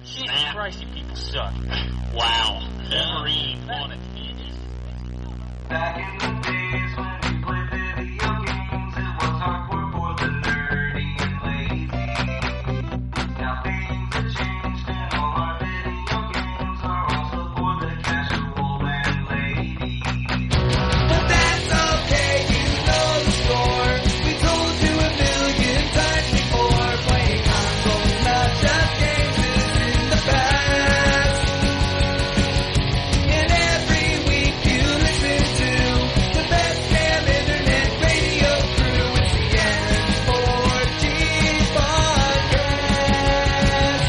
Jesus Christ, you people suck. Wow. Wolverine on it. Back in the days when we played video games, it was hardcore for the nerdy and lazy. Now things have changed and all our video games are also for the casual and lady. But that's okay, you know the score. We told you a million times before. Playing consoles, not just games, is in the past. And every week you listen to the best damn internet radio crew. It's the N4G podcast. It's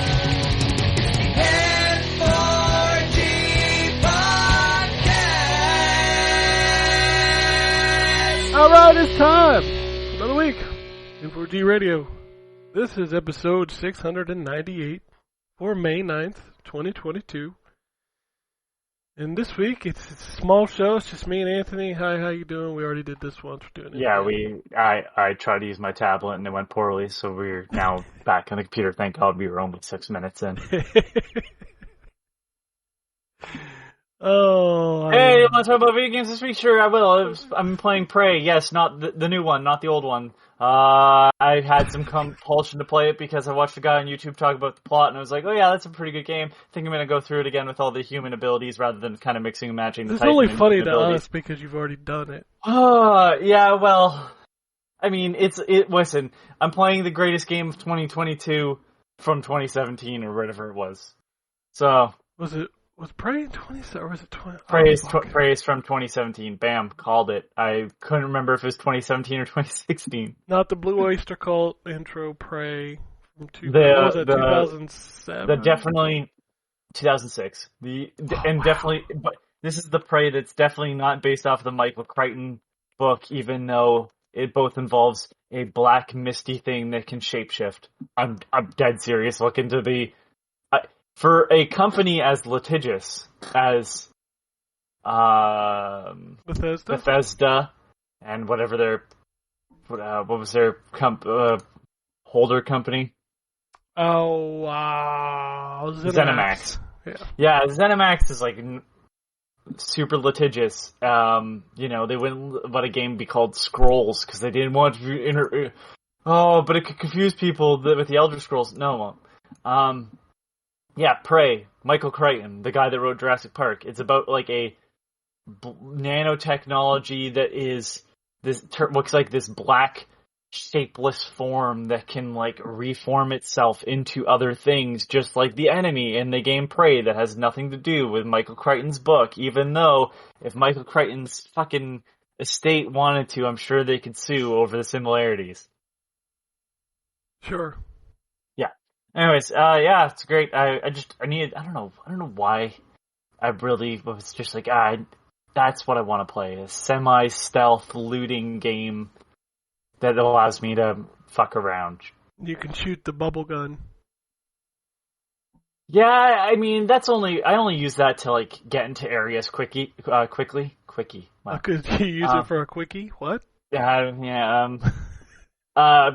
the N4G podcast. Alright, it's time! Another week. N4G Radio. This is episode 698 for May 9th, 2022. And this week, it's a small show. It's just me and Anthony. Hi, how you doing? We already did this once. We're doing it Yeah, again. I tried to use my tablet and it went poorly, so we're now back on the computer. Thank God we were only 6 minutes in. Oh. Hey, you want to talk about video games this week? Sure, I will. I'm playing Prey. Yes, not the new one, not the old one. I had some compulsion to play it because I watched a guy on YouTube talk about the plot, and I was like, oh yeah, that's a pretty good game. I think I'm going to go through it again with all the human abilities rather than kind of mixing and matching the It's Titan only and funny human to abilities. us because you've already done it. Yeah, well, I mean, listen, I'm playing the greatest game of 2022 from 2017 or whatever it was. So, Was Prey in 20, or was it 20? praise from 2017. Bam, called it. I couldn't remember if it was 2017 or 2016. Not the Blue Oyster Cult intro Prey from The- was that, the- 2007? The definitely 2006. Definitely, but this is the Prey that's definitely not based off the Michael Crichton book, even though it both involves a black misty thing that can shapeshift. I'm dead serious. Look into the for a company as litigious as Bethesda and whatever their what was their holder company? Oh, wow. ZeniMax. Yeah, ZeniMax is like super litigious. They wouldn't let a game be called Scrolls because they didn't want to. But it could confuse people with the Elder Scrolls. No, it won't. Yeah, Prey, Michael Crichton, the guy that wrote Jurassic Park. It's about like a nanotechnology that is looks like this black shapeless form that can like reform itself into other things, just like the enemy in the game Prey that has nothing to do with Michael Crichton's book, even though if Michael Crichton's fucking estate wanted to, I'm sure they could sue over the similarities. Sure. Anyways, yeah, it's great. I don't know why I really was just like, that's what I want to play, a semi-stealth looting game that allows me to fuck around. You can shoot the bubble gun. Yeah, I mean, I only use that to, like, get into areas quickly. Wow. Could you use it for a quickie? What? Yeah,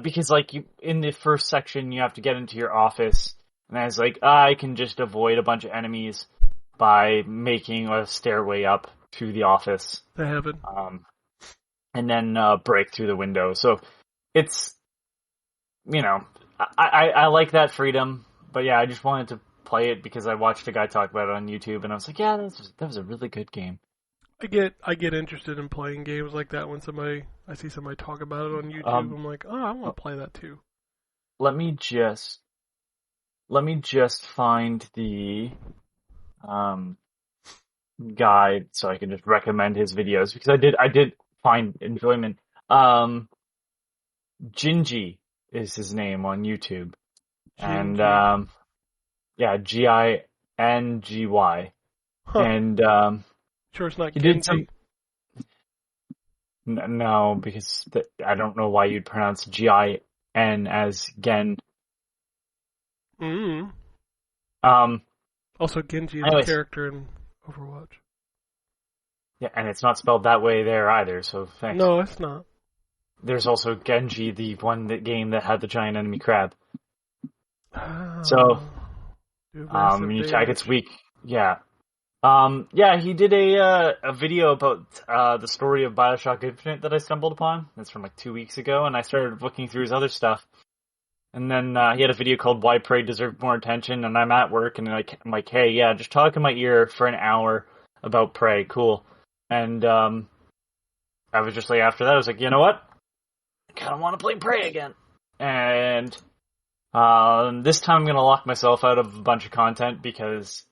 because, like, in the first section, you have to get into your office, and I was like, I can just avoid a bunch of enemies by making a stairway up to the office. To heaven. And then break through the window. So, it's, I like that freedom, but yeah, I just wanted to play it because I watched a guy talk about it on YouTube, and I was like, yeah, that was a really good game. I get interested in playing games like that when I see somebody talk about it on YouTube. I'm like, oh, I want to play that too. Let me just find the guide so I can just recommend his videos because I did find enjoyment. Gingy is his name on YouTube, and yeah, Gingy, and sure it's not he did Genji. No, because I don't know why you'd pronounce Gin as Gen. Mm-hmm. Also, Genji is a character in Overwatch. Yeah, and it's not spelled that way there either, so thanks. No, it's not. There's also Genji, the game that had the giant enemy crab. So, Do massive You check damage. its weak. Yeah. Yeah, he did a video about the story of Bioshock Infinite that I stumbled upon. That's from like 2 weeks ago, and I started looking through his other stuff. And then he had a video called "Why Prey Deserved More Attention," and I'm at work, and I'm like, hey, yeah, just talk in my ear for an hour about Prey, cool. And I was just like, after that, I was like, you know what? I kind of want to play Prey again. And this time I'm going to lock myself out of a bunch of content because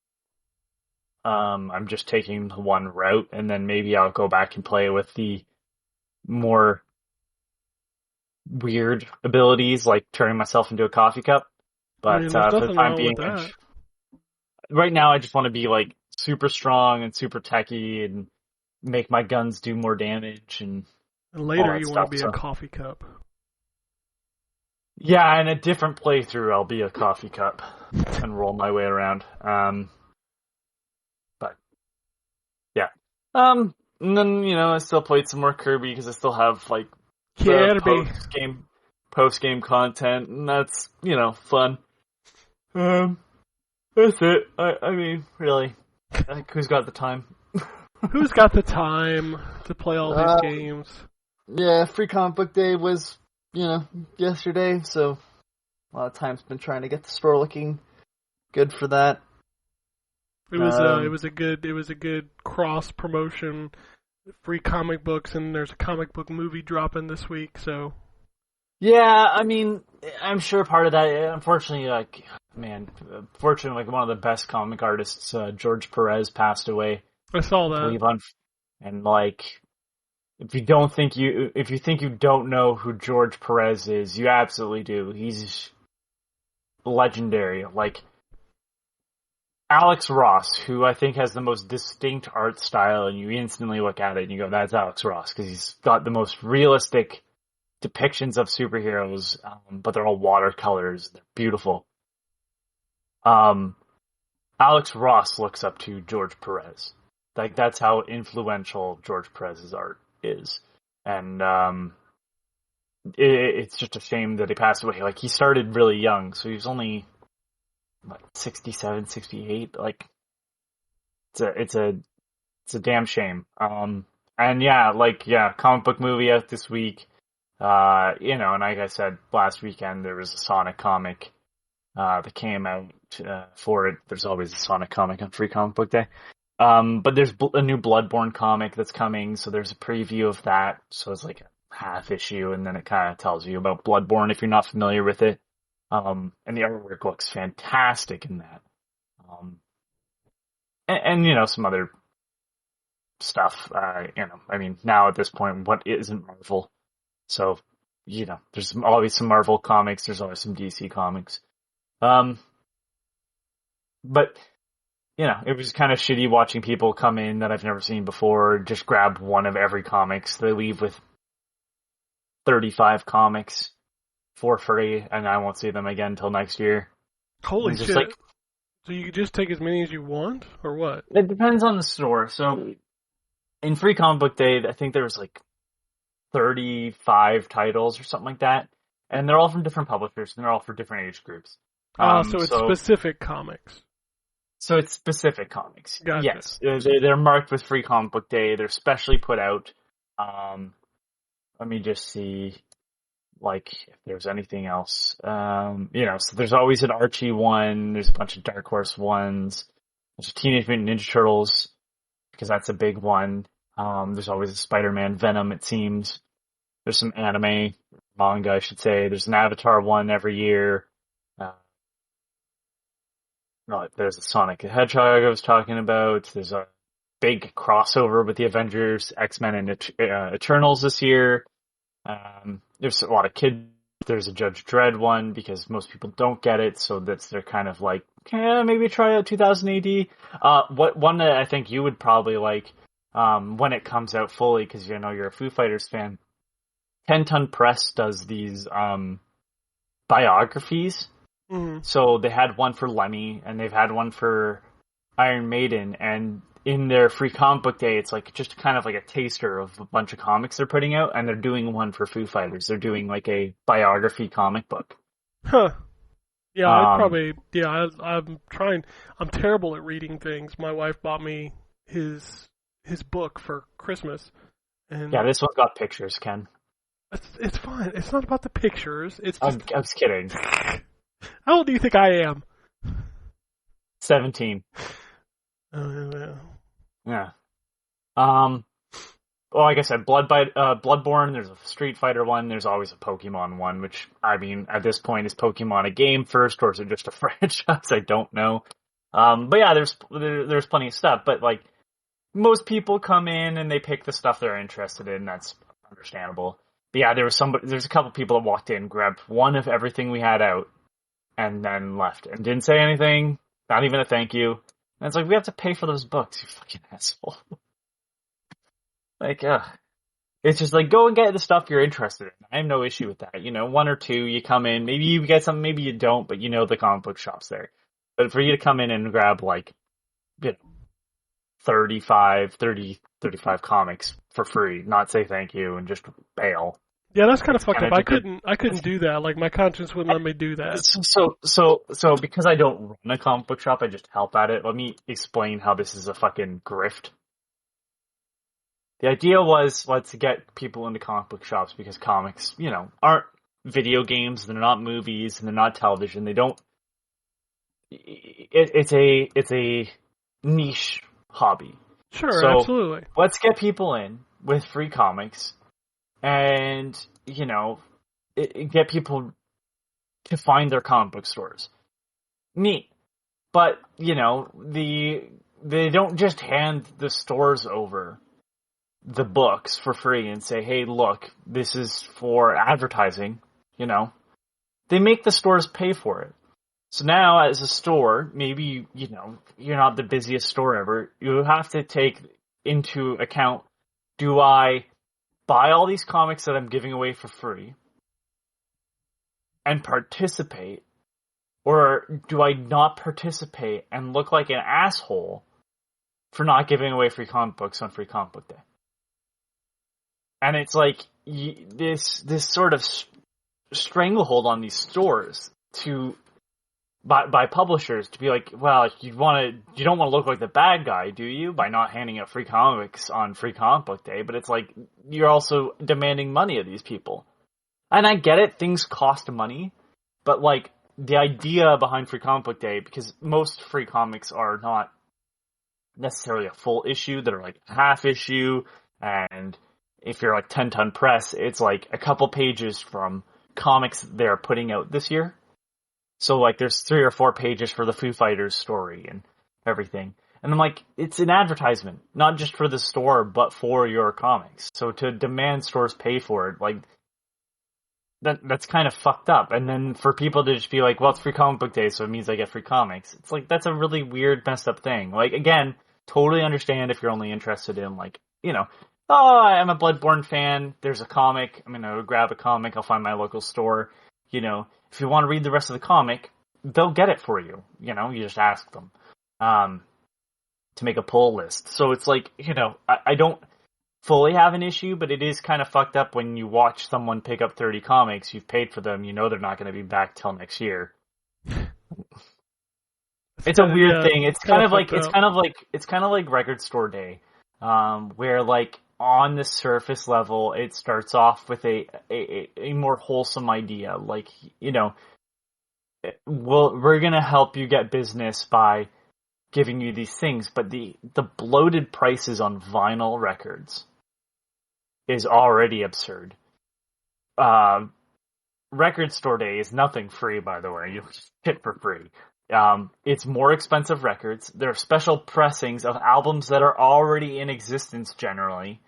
I'm just taking the one route, and then maybe I'll go back and play with the more weird abilities, like turning myself into a coffee cup. But there's for the nothing time wrong being, with that. right now I just want to be like super strong and super techy and make my guns do more damage. And And later that you want stuff, to be so. a coffee cup. Yeah, in a different playthrough, I'll be a coffee cup and roll my way around. But yeah, and then I still played some more Kirby because I still have like Kirby. post game content, and that's fun. That's it. I mean, really, like, who's got the time? Who's got the time to play all these games? Yeah, Free Comic Book Day was, yesterday, so a lot of time's been trying to get the store looking good for that. It was a good cross promotion. Free comic books, and there's a comic book movie dropping this week, so. Yeah, I mean, I'm sure part of that, unfortunately, one of the best comic artists, George Perez, passed away. I saw I that. believe and like, if you think you don't know who George Perez is, you absolutely do. He's legendary. Like, Alex Ross, who I think has the most distinct art style, and you instantly look at it and you go, that's Alex Ross, because he's got the most realistic depictions of superheroes, but they're all watercolors. They're beautiful. Alex Ross looks up to George Perez. Like, that's how influential George Perez's art is. And it's just a shame that he passed away. Like, he started really young, so he was only 67, 68. Like, it's a damn shame. And comic book movie out this week. And like I said, last weekend there was a Sonic comic that came out for it. There's always a Sonic comic on Free Comic Book Day. But there's a new Bloodborne comic that's coming, so there's a preview of that. So it's like a half issue, and then it kind of tells you about Bloodborne if you're not familiar with it. And the artwork looks fantastic in that. And some other stuff. I mean, now at this point, what isn't Marvel? So, there's always some Marvel comics, there's always some DC comics. But, it was kind of shitty watching people come in that I've never seen before, just grab one of every comics. They leave with 35 comics for free, and I won't see them again until next year. Holy It's shit. just like, So you can just take as many as you want, or what? it depends on the store. So, in Free Comic Book Day, I think there was like 35 titles or something like that. And they're all from different publishers, and they're all for different age groups. So it's specific comics. So it's specific comics. Gotcha. Yes. They're marked with Free Comic Book Day. They're specially put out. Let me just see, like, if there's anything else. So there's always an Archie one. There's a bunch of Dark Horse ones. There's a Teenage Mutant Ninja Turtles, because that's a big one. There's always a Spider-Man Venom, it seems. There's some anime, manga, I should say. There's an Avatar one every year. There's a Sonic the Hedgehog I was talking about. There's a big crossover with the Avengers, X-Men, and Eternals this year. There's a lot of kids. There's a Judge Dredd one, because most people don't get it, so they're kind of like, maybe try out 2000 AD. One that I think you would probably like, when it comes out fully, because you're a Foo Fighters fan. 10 Ton Press does these biographies. Mm-hmm. So they had one for Lemmy, and they've had one for Iron Maiden, and in their Free Comic Book Day, it's like just kind of like a taster of a bunch of comics they're putting out, and they're doing one for Foo Fighters. They're doing like a biography comic book. Huh. Yeah, I'd probably. Yeah, I'm trying. I'm terrible at reading things. My wife bought me his book for Christmas, and Yeah, this one's got pictures, Ken. it's fine. It's not about the pictures. It's I'm just. kidding. How old do you think I am? 17. Yeah. Yeah. Well, like I said, Bloodborne, there's a Street Fighter one, there's always a Pokemon one, which, I mean, at this point, is Pokemon a game first, or is it just a franchise? I don't know. But yeah, there's plenty of stuff, but like, most people come in and they pick the stuff they're interested in, that's understandable. But yeah, there's a couple people that walked in, grabbed one of everything we had out, and then left, and didn't say anything, not even a thank you. And it's like, we have to pay for those books, you fucking asshole. Like, it's just like, go and get the stuff you're interested in. I have no issue with that. You know, one or two, you come in, maybe you get something, maybe you don't, but you know the comic book shop's there. But for you to come in and grab, like, you know, 35 comics for free, not say thank you, and just bail. Yeah, that's kind of fucked up. I couldn't do that. Like, my conscience wouldn't let me do that. So because I don't run a comic book shop, I just help at it. Let me explain how this is a fucking grift. The idea was, let's get people into comic book shops because comics, you know, aren't video games, they're not movies, and they're not television. They don't. It's a niche hobby. Sure, So absolutely. let's get people in with free comics, and you know, get people to find their comic book stores. Neat, but you know, they don't just hand the stores over the books for free and say, hey, look, this is for advertising, you know. They make the stores pay for it. So now, as a store, maybe, you know, you're not the busiest store ever. You have to take into account, do I buy all these comics that I'm giving away for free and participate, or do I not participate and look like an asshole for not giving away free comic books on Free Comic Book Day? And it's like this sort of stranglehold on these stores by publishers to be like, well, you don't want to look like the bad guy, do you, by not handing out free comics on Free Comic Book Day? But it's like, you're also demanding money of these people. And I get it, things cost money, but like, the idea behind Free Comic Book Day, because most free comics are not necessarily a full issue, they're like a half issue, and if you're like 10-ton press, it's like a couple pages from comics they're putting out this year. So like there's 3 or 4 pages for the Foo Fighters story and everything. And I'm like, it's an advertisement, not just for the store, but for your comics. So to demand stores pay for it, like, that's kind of fucked up. And then for people to just be like, well, it's Free Comic Book Day, so it means I get free comics. It's like, that's a really weird, messed up thing. Like, again, totally understand if you're only interested in, like, you know, oh, I'm a Bloodborne fan, there's a comic, I'm gonna grab a comic, I'll find my local store. You know, if you want to read the rest of the comic, they'll get it for you. You know, you just ask them to make a pull list. So it's like, you know, I don't fully have an issue, but it is kind of fucked up when you watch someone pick up 30 comics, you've paid for them, you know they're not going to be back till next year. It's a weird thing. It's kind of like Record Store Day, where like on the surface level, it starts off with a more wholesome idea. Like, you know, we're going to help you get business by giving you these things, but the bloated prices on vinyl records is already absurd. Record Store Day is nothing free, by the way. You just get for free. It's more expensive records. There are special pressings of albums that are already in existence generally.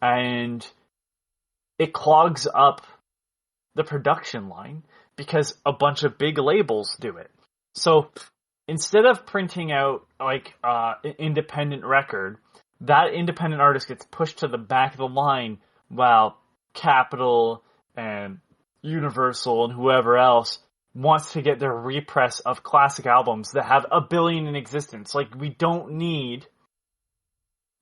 And it clogs up the production line because a bunch of big labels do it. So instead of printing out like an independent record, that independent artist gets pushed to the back of the line while Capitol and Universal and whoever else wants to get their repress of classic albums that have a billion in existence. Like, we don't need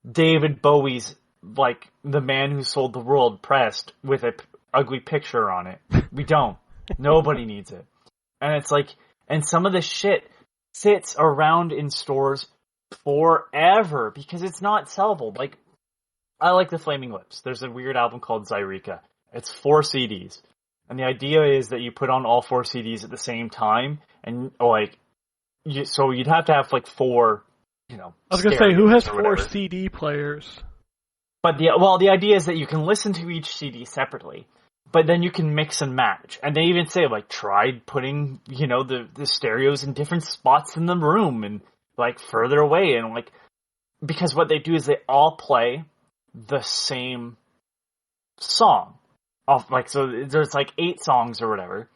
David Bowie's, like, The Man Who Sold the World pressed with a ugly picture on it. We don't. Nobody needs it. And it's like, and some of the shit sits around in stores forever because it's not sellable. Like, I like the Flaming Lips. There's a weird album called Zyreka. It's 4 CDs. And the idea is that you put on all 4 CDs at the same time, and like, so you'd have to have like 4, you know. I was gonna say, who has 4 whatever. CD players? But the idea is that you can listen to each CD separately, but then you can mix and match. And they even say, like, try putting, you know, the stereos in different spots in the room and like further away, and like, because what they do is they all play the same song. Like, so there's like 8 songs or whatever,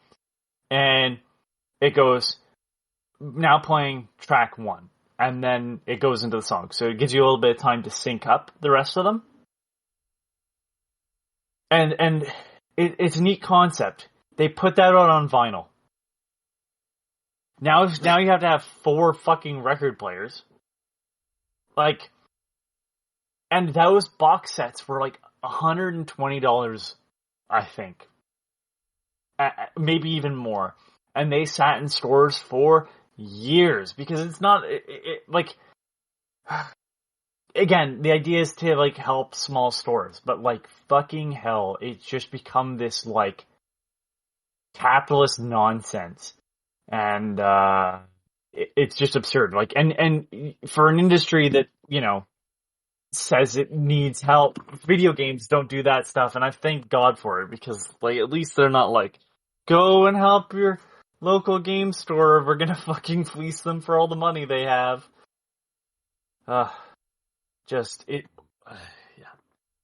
and it goes, now playing track 1, and then it goes into the song. So it gives you a little bit of time to sync up the rest of them. And it's a neat concept. They put that out on vinyl. Now you have to have 4 fucking record players. Like, and those box sets were like $120, I think. Maybe even more. And they sat in stores for years because it's not, like, again, the idea is to like help small stores, but like fucking hell, it's just become this like capitalist nonsense. And, it's just absurd. Like, and for an industry that, you know, says it needs help, video games don't do that stuff, and I thank God for it, because like at least they're not like, go and help your local game store, we're gonna fucking fleece them for all the money they have. Yeah.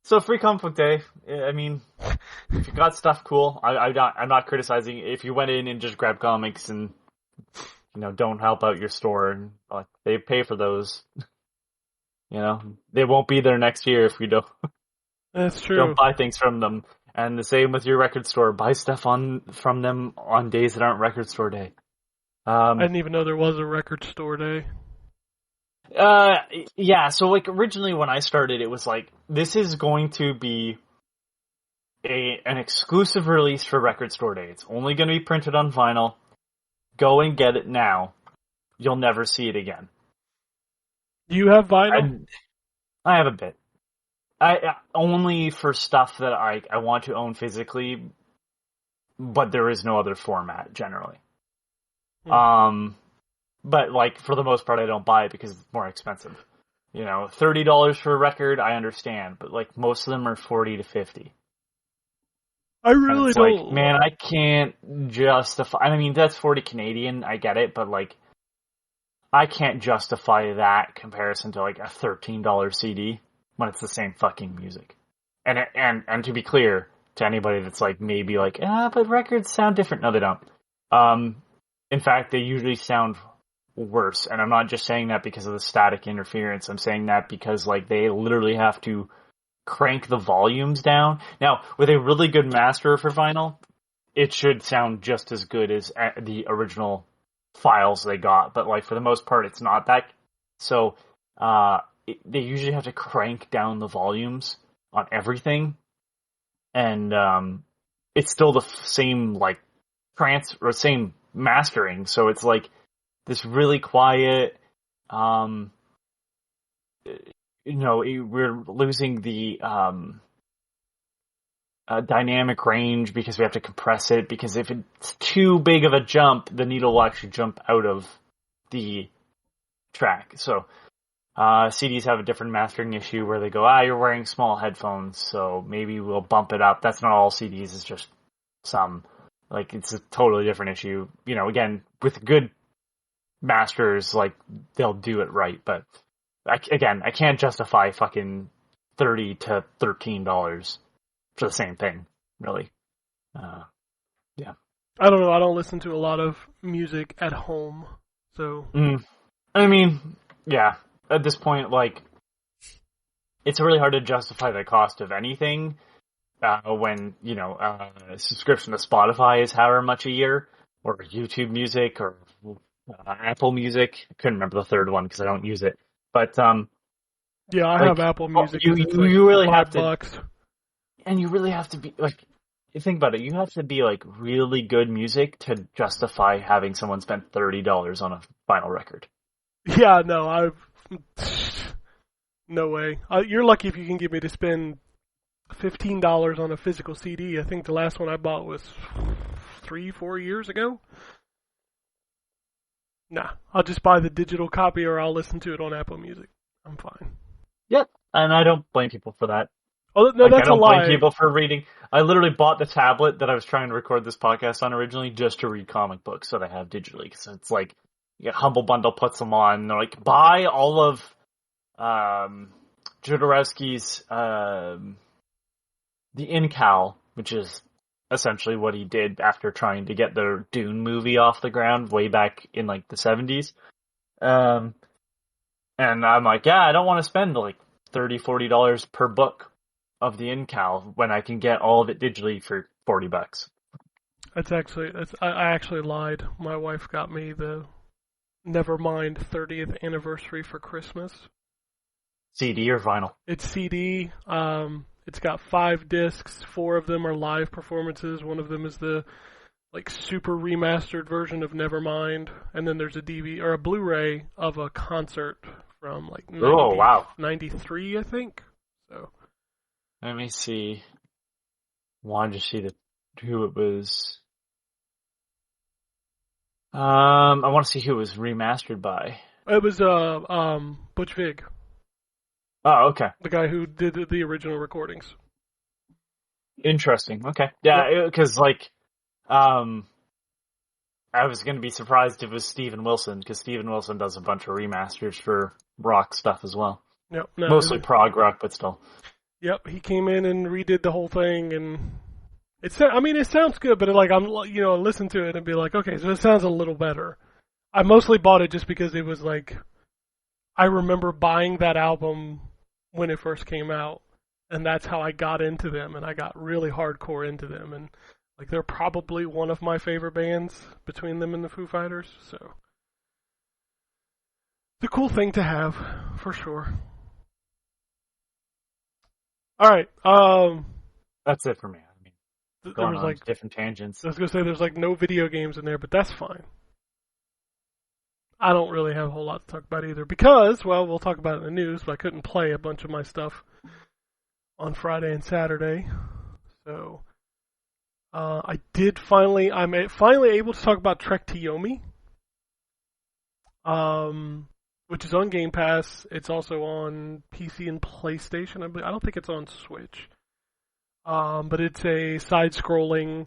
So Free Comic Book Day, I mean, if you got stuff, cool. I'm not criticizing. If you went in and just grabbed comics and, you know, don't help out your store, and they pay for those. You know, they won't be there next year if we don't. That's true. Don't buy things from them. And the same with your record store. Buy stuff from them on days that aren't record store day. I didn't even know there was a record store day. Yeah, so like originally when I started, it was like, this is going to be an exclusive release for record store day. It's only going to be printed on vinyl. Go and get it now. You'll never see it again. Do you have vinyl? I have a bit. I only for stuff that I want to own physically, but there is no other format generally. But like for the most part, I don't buy it because it's more expensive. You know, $30 for a record, I understand, but like most of them are $40 to $50. I really don't. Like, man, I can't justify. I mean, that's 40 Canadian. I get it, but like, I can't justify that comparison to like a $13 CD when it's the same fucking music. And to be clear to anybody that's like maybe like, but records sound different. No, they don't. In fact, they usually sound worse. And I'm not just saying that because of the static interference. I'm saying that because like they literally have to crank the volumes down. Now, with a really good master for vinyl, it should sound just as good as the original files they got, but like for the most part it's not that. So they usually have to crank down the volumes on everything, and it's still the same like same mastering, so it's like this really quiet, you know, we're losing the dynamic range because we have to compress it, because if it's too big of a jump, the needle will actually jump out of the track. So CDs have a different mastering issue where they go, you're wearing small headphones, so maybe we'll bump it up. That's not all CDs, it's just some. Like, it's a totally different issue. You know, again, with good masters, like, they'll do it right, but I can't justify fucking $30 to $13 for the same thing, really. Yeah. I don't know. I don't listen to a lot of music at home, so. I mean, yeah. At this point, like, it's really hard to justify the cost of anything when, you know, a subscription to Spotify is however much a year, or YouTube Music, or Apple Music. I couldn't remember the third one because I don't use it. But yeah, I have Apple Music. You really have to. And you really have to be like, you think about it, you have to be like really good music to justify having someone spend $30 on a vinyl record. Yeah, no, no way. You're lucky if you can get me to spend $15 on a physical CD. I think the last one I bought was 3-4 years ago. Nah, I'll just buy the digital copy or I'll listen to it on Apple Music. I'm fine. Yep, and I don't blame people for that. Oh, no, Like, that's I don't a lie. blame people for reading. I literally bought the tablet that I was trying to record this podcast on originally just to read comic books that I have digitally. So it's like, you get Humble Bundle puts them on. They're like, buy all of Jodorowsky's The Incal, which is essentially what he did after trying to get the Dune movie off the ground way back in like the 70s. And I'm like, yeah, I don't want to spend like $30, $40 per book of the Incal when I can get all of it digitally for $40. I actually lied. My wife got me the Nevermind 30th anniversary for Christmas. CD or vinyl? It's CD. It's got 5 discs. 4 of them are live performances. One of them is the like super remastered version of Nevermind, and then there's a DVD or a Blu-ray of a concert from like 93, I think. So let me see. Wanted to see who it was. I want to see who it was remastered by. it was Butch Vig, Oh, okay. the guy who did the original recordings. Interesting. Okay. Yeah, because I was going to be surprised if it was Steven Wilson, because Steven Wilson does a bunch of remasters for rock stuff as well. Yep, Mostly prog rock, but still. Yep, he came in and redid the whole thing, and it sounds good, but I'm listen to it and be like, okay, so it sounds a little better. I mostly bought it just because it was like, I remember buying that album when it first came out, and that's how I got into them, and I got really hardcore into them, and like they're probably one of my favorite bands between them and the Foo Fighters, so it's a cool thing to have, for sure. Alright, That's it for me. I mean, there going was on like, different tangents. I was gonna say there's like no video games in there, but that's fine. I don't really have a whole lot to talk about either because, well, we'll talk about it in the news, but I couldn't play a bunch of my stuff on Friday and Saturday. So, I'm finally able to talk about Trektiomi, which is on Game Pass. It's also on PC and PlayStation. I don't think it's on Switch. But it's a side-scrolling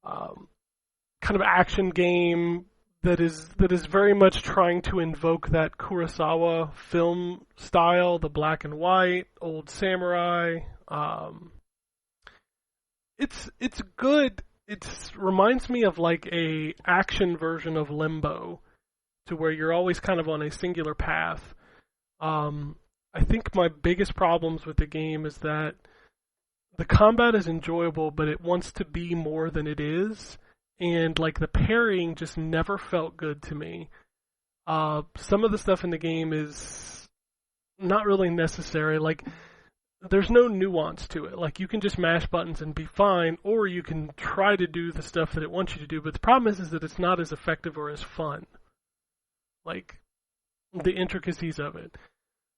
kind of action game that is very much trying to invoke that Kurosawa film style, the black and white, old samurai. It's good. It reminds me of like a action version of Limbo, to where you're always kind of on a singular path. I think my biggest problems with the game is that the combat is enjoyable, but it wants to be more than it is. And like the parrying just never felt good to me. Some of the stuff in the game is not really necessary. Like there's no nuance to it. Like you can just mash buttons and be fine, or you can try to do the stuff that it wants you to do. But the problem is that it's not as effective or as fun. Like the intricacies of it.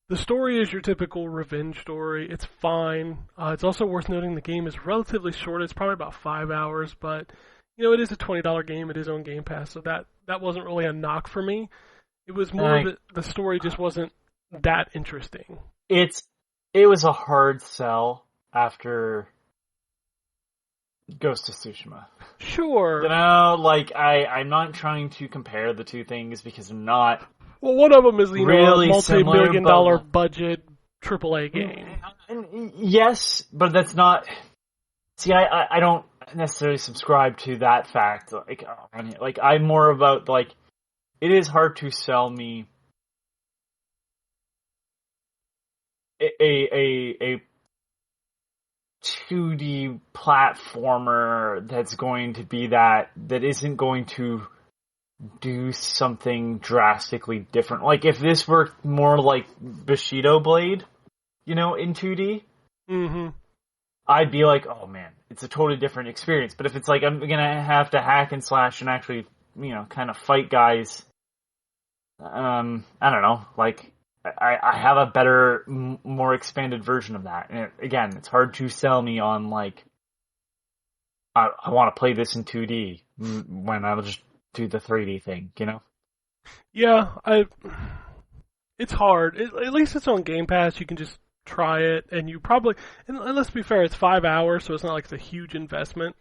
The story is your typical revenge story. It's fine. It's also worth noting the game is relatively short. It's probably about 5 hours, but it is a $20 game. It is on Game Pass, so that wasn't really a knock for me. It was more that the story just wasn't that interesting. It was a hard sell after Ghost of Tsushima. Sure. I'm not trying to compare the two things because they're not. Well, one of them is really a multi-million-dollar similar, budget AAA game. Yes, but that's not. See, I don't necessarily subscribe to that fact. Like I'm more about it is hard to sell me a 2D platformer that's going to be that isn't going to do something drastically different. Like if this were more like Bushido Blade, in 2D. Mm-hmm. I'd be like, oh man, it's a totally different experience. But if it's like I'm gonna have to hack and slash and actually, kind of fight guys, I don't know, like I have a better, more expanded version of that. And again, it's hard to sell me on like I want to play this in 2D when I'll just do the 3D thing, Yeah, it's hard. At least it's on Game Pass. You can just try it, and you probably, and let's be fair, it's 5 hours, so it's not like it's a huge investment.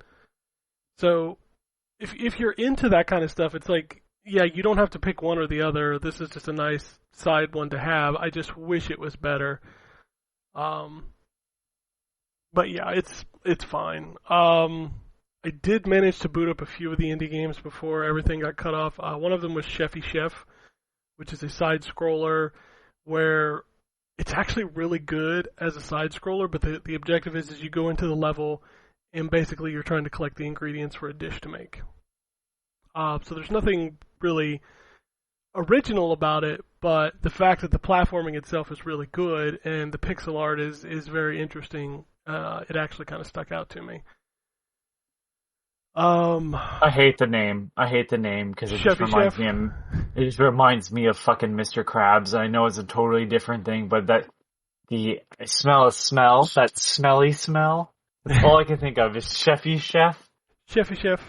So if you're into that kind of stuff, it's like, yeah, you don't have to pick one or the other. This is just a nice side one to have. I just wish it was better. But yeah, it's fine. I did manage to boot up a few of the indie games before everything got cut off. One of them was Chefy Chef, which is a side scroller where it's actually really good as a side scroller, but the objective is you go into the level and basically you're trying to collect the ingredients for a dish to make. So there's nothing really original about it, but the fact that the platforming itself is really good and the pixel art is very interesting, it actually kind of stuck out to me. I hate the name because it just reminds me of fucking Mr. Krabs. I know it's a totally different thing, but that the smell, that smelly smell, that's all I can think of is Chefy Chef. Chefy Chef.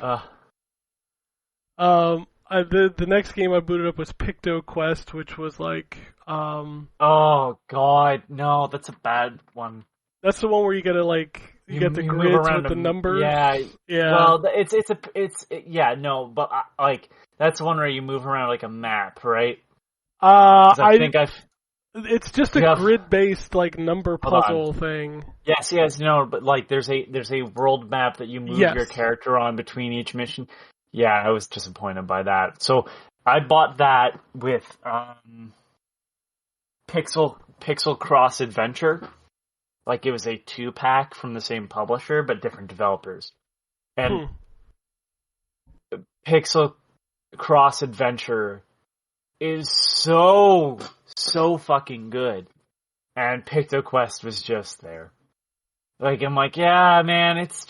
The next game I booted up was Pikto Quest, which was like, oh god, no, that's a bad one. That's the one where you gotta like, you get the grids with the numbers. Yeah. Well, but like that's the one where you move around like a map, right? It's just a grid-based like number puzzle thing. Yes, no, but like there's a world map that you move your character on between each mission. Yeah, I was disappointed by that. So I bought that with Pixel Cross Adventure. Like it was a 2-pack from the same publisher, but different developers. And Pixel Cross Adventure is so fucking good. And Pikto Quest was just there. Like, I'm like, yeah, man, it's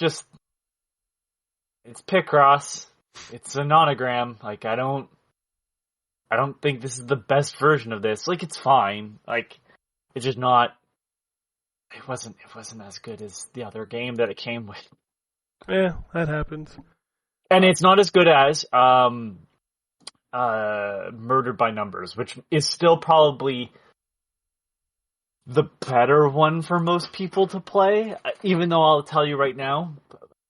Picross. It's a nonogram. Like, I don't think this is the best version of this. Like, it's fine. Like, it's just not. It wasn't as good as the other game that it came with. Yeah, that happens. And it's not as good as Murdered by Numbers, which is still probably the better one for most people to play. Even though I'll tell you right now,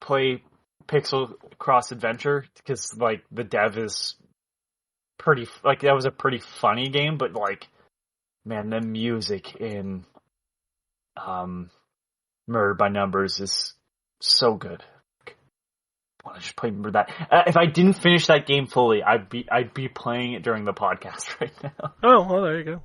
play Pixel Cross Adventure, because like the dev is pretty, like that was a pretty funny game, but like, man, the music in Murdered by Numbers is so good. I want to just play that. If I didn't finish that game fully, I'd be playing it during the podcast right now. Oh, well, there you go.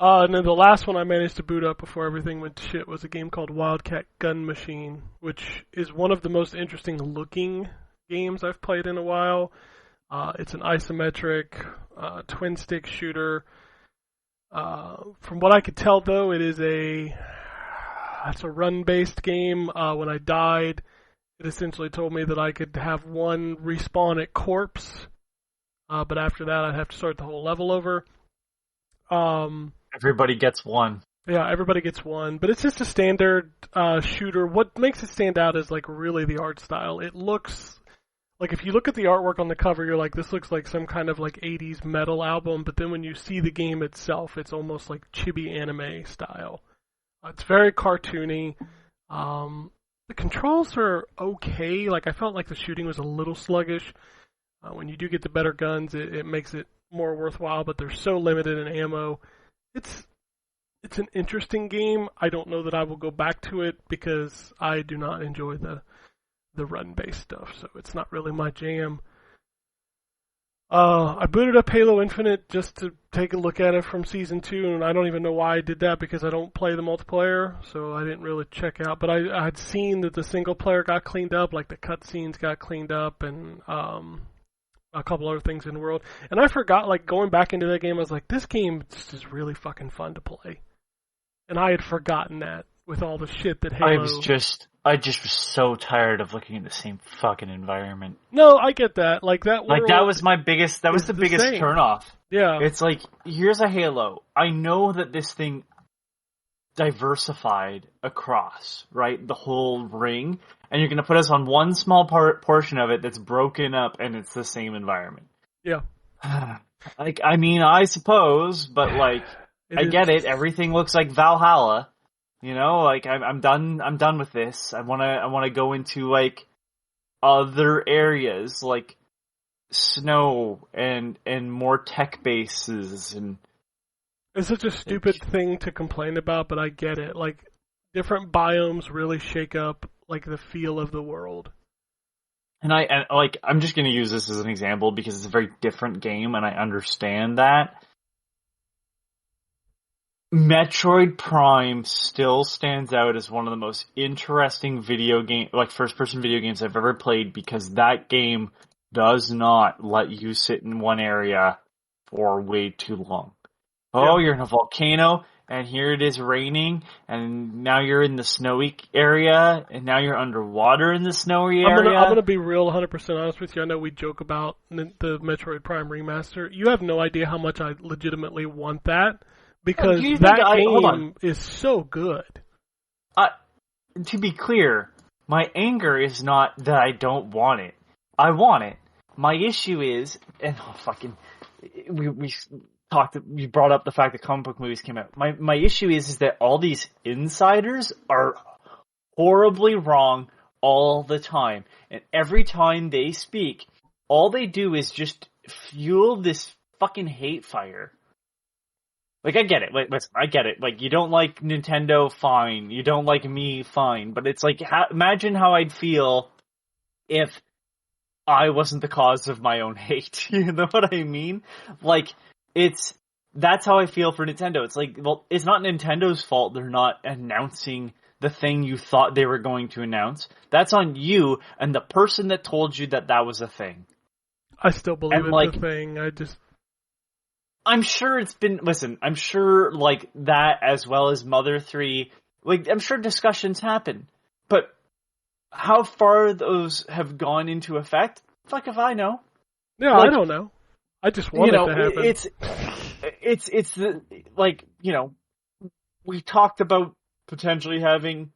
And then the last one I managed to boot up before everything went to shit was a game called Wildcat Gun Machine, which is one of the most interesting looking games I've played in a while. It's an isometric twin stick shooter. From what I could tell, though, it's a run-based game. When I died, it essentially told me that I could have one respawn at corpse, but after that I'd have to start the whole level over. Everybody gets one. Yeah, everybody gets one, but it's just a standard shooter. What makes it stand out is like really the art style. It looks like, if you look at the artwork on the cover, you're like, this looks like some kind of like 80s metal album, but then when you see the game itself, it's almost like chibi anime style. It's very cartoony. The controls are okay. Like, I felt like the shooting was a little sluggish. When you do get the better guns, it makes it more worthwhile, but they're so limited in ammo. It's an interesting game. I don't know that I will go back to it because I do not enjoy the run-based stuff, so it's not really my jam. I booted up Halo Infinite just to take a look at it from Season 2, and I don't even know why I did that because I don't play the multiplayer, so I didn't really check out. But I had seen that the single-player got cleaned up, like the cutscenes got cleaned up, and a couple other things in the world. And I forgot, like, going back into that game, I was like, this game is just really fucking fun to play. And I had forgotten that with all the shit that Halo... I just was so tired of looking at the same fucking environment. No, I get that. Like, that world... Like, that was the biggest same. turnoff. Yeah. It's like, here's a Halo. I know that this thing diversified across, right? The whole ring. And you're going to put us on one small portion of it that's broken up and it's the same environment. Yeah. Like, I mean, I suppose, but like, I get it. Everything looks like Valhalla. You know, like I'm done with this. I wanna go into like other areas like snow and more tech bases and it's such a stupid thing to complain about, but I get it. Like, different biomes really shake up like the feel of the world. And I'm just gonna use this as an example because it's a very different game and I understand that. Metroid Prime still stands out as one of the most interesting first-person video games I've ever played because that game does not let you sit in one area for way too long. Oh, You're in a volcano, and here it is raining, and now you're in the snowy area, and now you're underwater in the snowy area. I'm gonna be real 100% honest with you. I know we joke about the Metroid Prime remaster. You have no idea how much I legitimately want that. Because that game is so good. To be clear, my anger is not that I don't want it. I want it. My issue is, and we brought up the fact that comic book movies came out. My issue is that all these insiders are horribly wrong all the time. And every time they speak, all they do is just fuel this fucking hate fire. Like, I get it. Like, listen, I get it. Like, you don't like Nintendo, fine. You don't like me, fine. But it's like, imagine how I'd feel if I wasn't the cause of my own hate. You know what I mean? Like, that's how I feel for Nintendo. It's like, well, it's not Nintendo's fault they're not announcing the thing you thought they were going to announce. That's on you and the person that told you that was a thing. I still believe it's a thing. I'm sure I'm sure, like, that as well as Mother 3, like, I'm sure discussions happen. But how far those have gone into effect, fuck if I know. Yeah, like, I don't know. I just want it to happen. It's the, like, you know, we talked about potentially having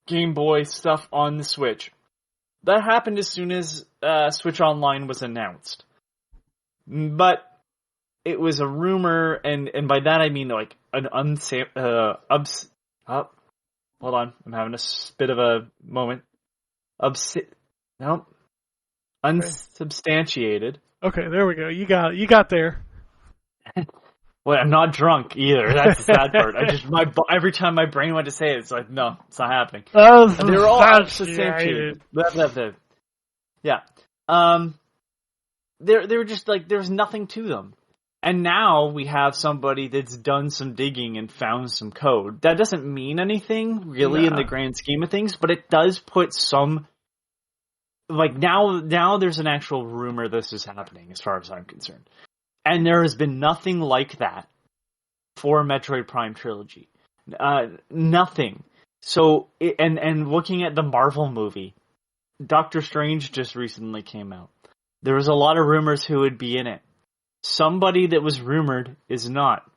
Game Boy stuff on the Switch. That happened as soon as Switch Online was announced. But it was a rumor, and by that I mean like an hold on, I'm having a bit of a moment. Unsubstantiated. Okay, there we go. You got there. Well, I'm not drunk either. That's the sad part. Every time my brain went to say it, it's like, no, it's not happening. They're all unsubstantiated. Yeah. They were just like, there's nothing to them. And now we have somebody that's done some digging and found some code. That doesn't mean anything, really, in the grand scheme of things, but it does put some... Like, now there's an actual rumor this is happening, as far as I'm concerned. And there has been nothing like that for Metroid Prime Trilogy. Nothing. So, and looking at the Marvel movie, Doctor Strange just recently came out. There was a lot of rumors who would be in it. Somebody that was rumored is not.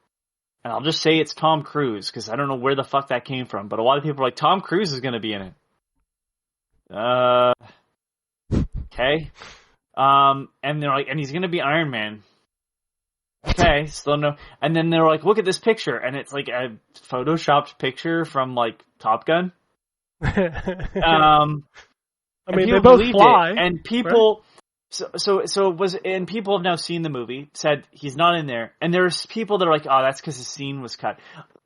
And I'll just say it's Tom Cruise, because I don't know where the fuck that came from, but a lot of people are like, Tom Cruise is going to be in it. Okay. And they're like, and he's going to be Iron Man. Okay, still no. And then they're like, look at this picture, and it's like a photoshopped picture from, like, Top Gun. I mean, they both fly. And people... Right? And people have now seen the movie, said he's not in there, and there's people that are like, oh, that's because his scene was cut.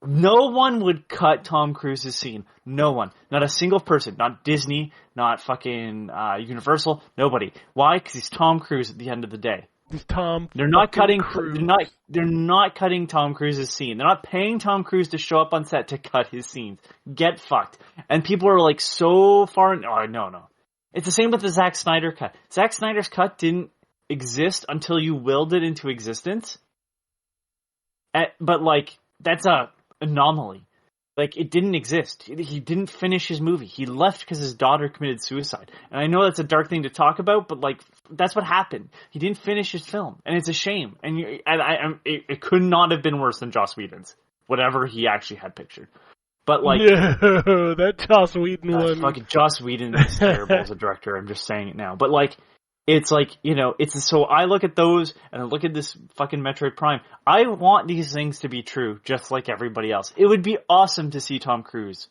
No one would cut Tom Cruise's scene. No one. Not a single person. Not Disney, not fucking Universal, nobody. Why? Because he's Tom Cruise at the end of the day. He's Tom. They're not cutting Tom Cruise's scene. They're not paying Tom Cruise to show up on set to cut his scenes. Get fucked. And people are like so far no. It's the same with the Zack Snyder cut. Zack Snyder's cut didn't exist until you willed it into existence. But, like, that's a anomaly. Like, it didn't exist. He didn't finish his movie. He left because his daughter committed suicide. And I know that's a dark thing to talk about, but, like, that's what happened. He didn't finish his film, and it's a shame. And it could not have been worse than Joss Whedon's, whatever he actually had pictured. But, like... No, that Joss Whedon one... Fucking Joss Whedon is terrible as a director, I'm just saying it now. But, like... It's like, you know, so I look at those, and I look at this fucking Metroid Prime. I want these things to be true, just like everybody else. It would be awesome to see Tom Cruise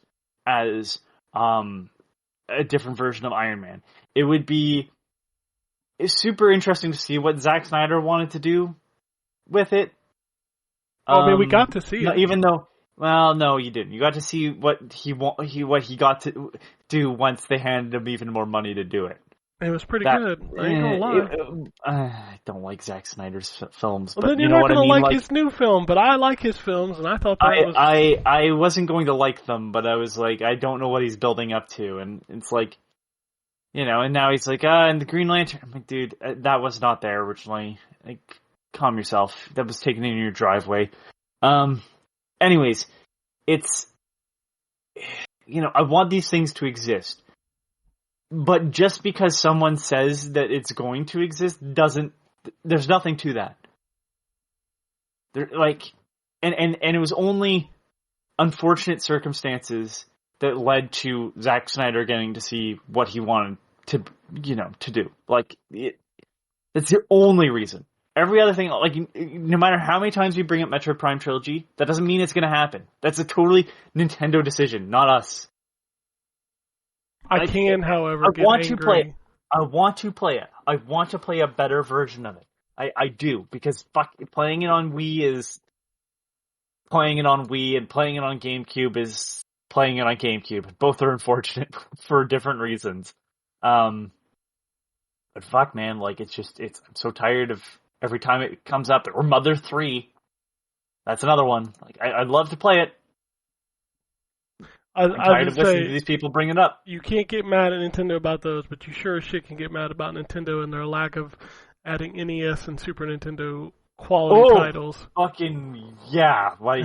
as a different version of Iron Man. It would be super interesting to see what Zack Snyder wanted to do with it. I mean, we got to see it. Even though, well, no, you didn't. You got to see what he got to do once they handed him even more money to do it. It was pretty good. I ain't gonna lie. I don't like Zack Snyder's films. Well, but then you you're know not what I gonna mean? like his new film, but I like his films, and I thought that was... I wasn't going to like them, but I was like, I don't know what he's building up to, and it's like, you know, and now he's like, and the Green Lantern. I'm like, dude, that was not there originally. Like, calm yourself. That was taken in your driveway. Anyways, it's, you know, I want these things to exist. But just because someone says that it's going to exist there's nothing to that. And it was only unfortunate circumstances that led to Zack Snyder getting to see what he wanted to, you know, to do. Like, that's the only reason. Every other thing, like, no matter how many times we bring up Metroid Prime Trilogy, that doesn't mean it's going to happen. That's a totally Nintendo decision, not us. I can, however, get want angry. to play it. I want to play it. I want to play a better version of it. I do, because playing it on Wii is playing it on Wii, and playing it on GameCube is playing it on GameCube. Both are unfortunate for different reasons. But fuck, man, like, I'm so tired of every time it comes up. Or Mother 3. That's another one. Like, I'd love to play it. I'm tired of listening to these people bring it up. You can't get mad at Nintendo about those, but you sure as shit can get mad about Nintendo and their lack of adding NES and Super Nintendo quality titles. Fucking yeah. Like,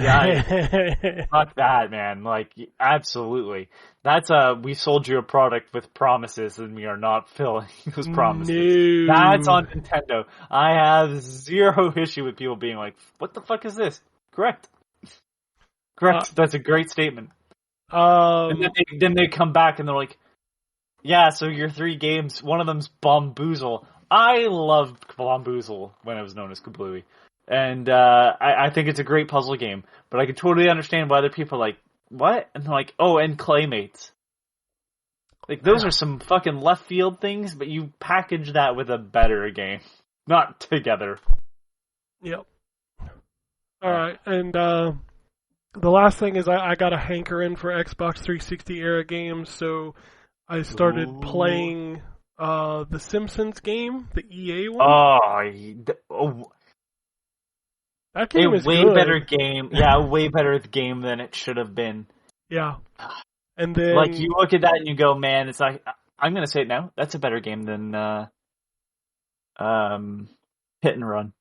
fuck that, man. Like, absolutely. That's we sold you a product with promises and we are not filling those promises. No. That's on Nintendo. I have zero issue with people being like, what the fuck is this? Correct. That's a great statement. And then they come back and they're like, yeah, so your 3 games, one of them's Bomboozle. I loved Bomboozle when it was known as Kablooey. And I think it's a great puzzle game. But I can totally understand why other people are like, what? And they're like, oh, and Claymates. Like, those are some fucking left field things, but you package that with a better game. Not together. Yep. Alright, and the last thing is I got a hankering for Xbox 360 era games, so I started playing the Simpsons game, the EA one. That game is way good. better game. Yeah, way better game than it should have been. Yeah. And then, like, you look at that and you go, man, it's like, I'm going to say it now, that's a better game than Hit and Run.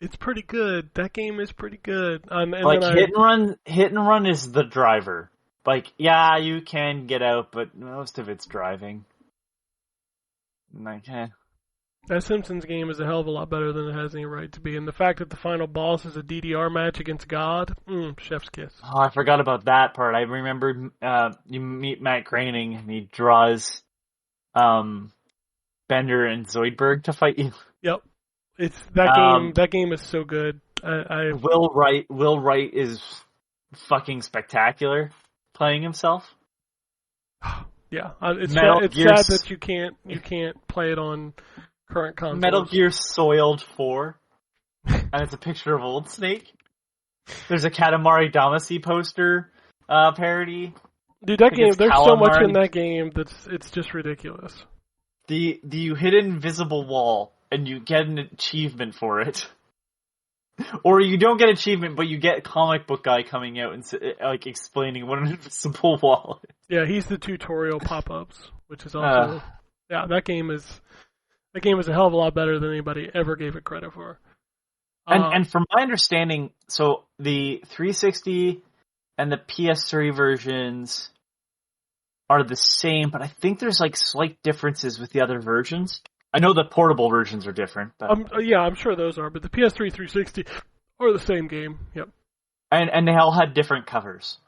It's pretty good. That game is pretty good. And like, then Hit and Run is the driver. Like, yeah, you can get out, but most of it's driving. Like, that Simpsons game is a hell of a lot better than it has any right to be. And the fact that the final boss is a DDR match against God, chef's kiss. Oh, I forgot about that part. I remember you meet Matt Groening and he draws Bender and Zoidberg to fight you. Yep. It's that game. That game is so good. Will Wright is fucking spectacular playing himself. Yeah, it's sad that you can't play it on current consoles. Metal Gear Soiled 4, and it's a picture of Old Snake. There's a Katamari Damacy poster parody. Dude, that game. There's so much in that game it's just ridiculous. You hit an invisible wall and you get an achievement for it. Or you don't get achievement, but you get a comic book guy coming out and like explaining what an invisible wall is. Yeah, he's the tutorial pop-ups, which is also that game is a hell of a lot better than anybody ever gave it credit for. And from my understanding, so the 360 and the PS3 versions are the same, but I think there's like slight differences with the other versions. I know the portable versions are different, but I'm sure those are, but the PS3 360 are the same game. Yep. and they all had different covers.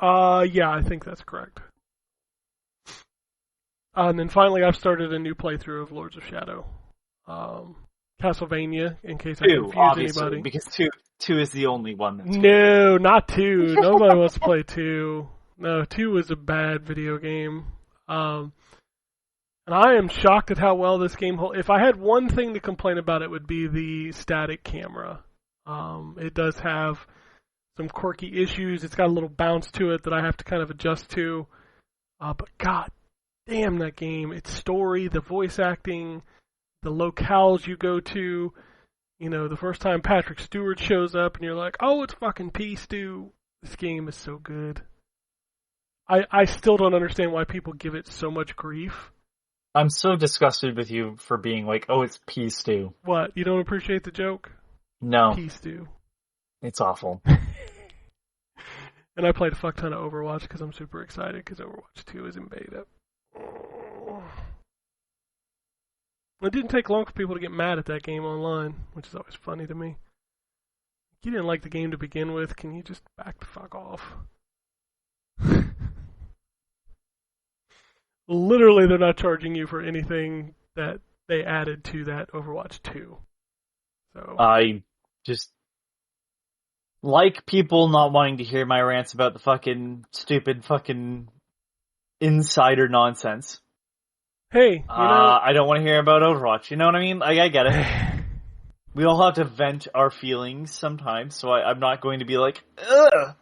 Yeah, I think that's correct. And then finally, I've started a new playthrough of Lords of Shadow. Castlevania, in case I confuse Obviously, anybody. because two is the only one that's No, not 2. Nobody wants to play 2. No, 2 was a bad video game. And I am shocked at how well this game holds. If I had one thing to complain about, it would be the static camera. It does have some quirky issues. It's got a little bounce to it that I have to kind of adjust to. But god damn that game. Its story, the voice acting, the locales you go to. You know, the first time Patrick Stewart shows up and you're like, oh, it's fucking P-Stew. This game is so good. I still don't understand why people give it so much grief. I'm so disgusted with you for being like, oh, it's pea stew. What? You don't appreciate the joke? No. P-Stew. It's awful. And I played a fuck ton of Overwatch because I'm super excited because Overwatch 2 is in beta. It didn't take long for people to get mad at that game online, which is always funny to me. If you didn't like the game to begin with, can you just back the fuck off? Literally, they're not charging you for anything that they added to that Overwatch 2. So I just like people not wanting to hear my rants about the fucking stupid fucking insider nonsense. hey, you know, I don't want to hear about Overwatch. You know what I mean? I get it. We all have to vent our feelings sometimes, so I'm not going to be like, ugh.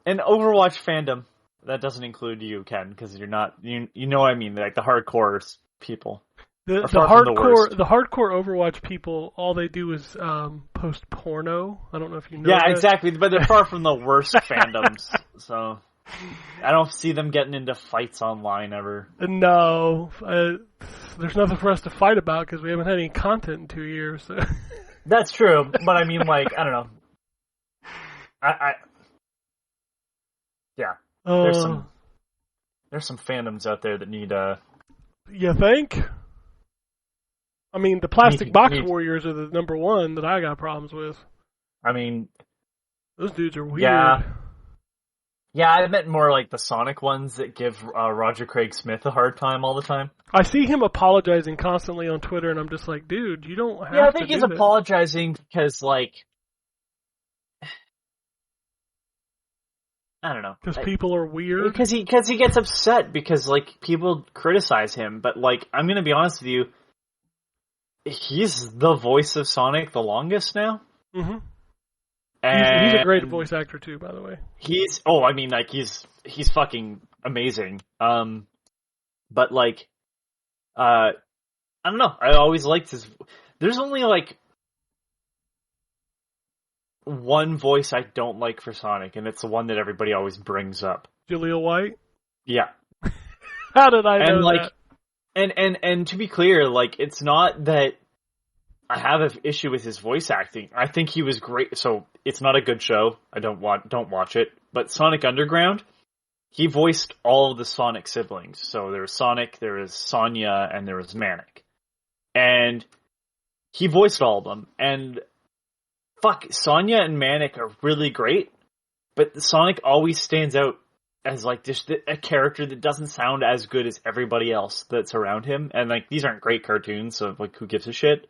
And Overwatch fandom, that doesn't include you, Ken, because you're not, you know what I mean, like the hardcore people. the far from the worst. hardcore Overwatch people, all they do is post porno. I don't know if you know. Yeah, that. exactly, but they're far from the worst fandoms, so I don't see them getting into fights online ever. No, there's nothing for us to fight about because we haven't had any content in 2 years. So. That's true, but I mean, like, I don't know. Yeah. There's some fandoms out there that need You think? I mean, the Plastic Box Warriors are the number one that I got problems with. I mean, Those dudes are weird. Yeah, I meant more like the Sonic ones that give Roger Craig Smith a hard time all the time. I see him apologizing constantly on Twitter, and I'm just like, dude, you don't have to. Yeah, I think he's do that. apologizing because, like, I don't know. Because people are weird. Because he gets upset because, like, people criticize him. But, like, I'm gonna be honest with you, he's the voice of Sonic the longest now. Mm-hmm. And He's a great voice actor too, by the way. He's fucking amazing. But like, I don't know. I always liked his. There's only like one voice I don't like for Sonic, and it's the one that everybody always brings up. Jaleel White. Yeah. How did I know like, that? And to be clear, like, it's not that I have an issue with his voice acting. I think he was great. So it's not a good show. I don't watch it. But Sonic Underground, he voiced all of the Sonic siblings. So there was Sonic, there was Sonya, and there was Manic. And he voiced all of them. And fuck, Sonya and Manic are really great. But Sonic always stands out as like just a character that doesn't sound as good as everybody else that's around him. And like, these aren't great cartoons, so like, who gives a shit?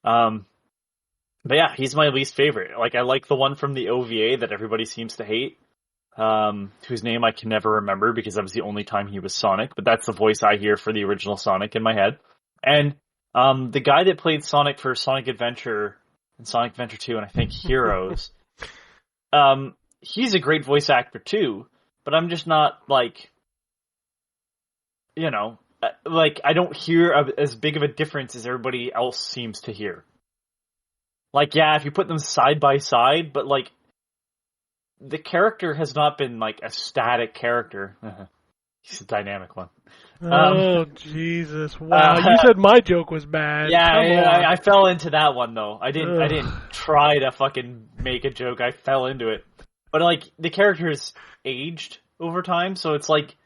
But yeah, he's my least favorite. Like, I like the one from the OVA that everybody seems to hate, whose name I can never remember because that was the only time he was Sonic, but that's the voice I hear for the original Sonic in my head. And, the guy that played Sonic for Sonic Adventure and Sonic Adventure 2 and I think Heroes, he's a great voice actor too, but I'm just not like, you know, like, I don't hear as big of a difference as everybody else seems to hear. Like, yeah, if you put them side by side, but, like, the character has not been, like, a static character. He's a dynamic one. Oh, Jesus. Wow. You said my joke was bad. Yeah, Come on. I fell into that one though. I didn't Ugh. try to fucking make a joke. I fell into it. But like the character's aged over time, so it's like,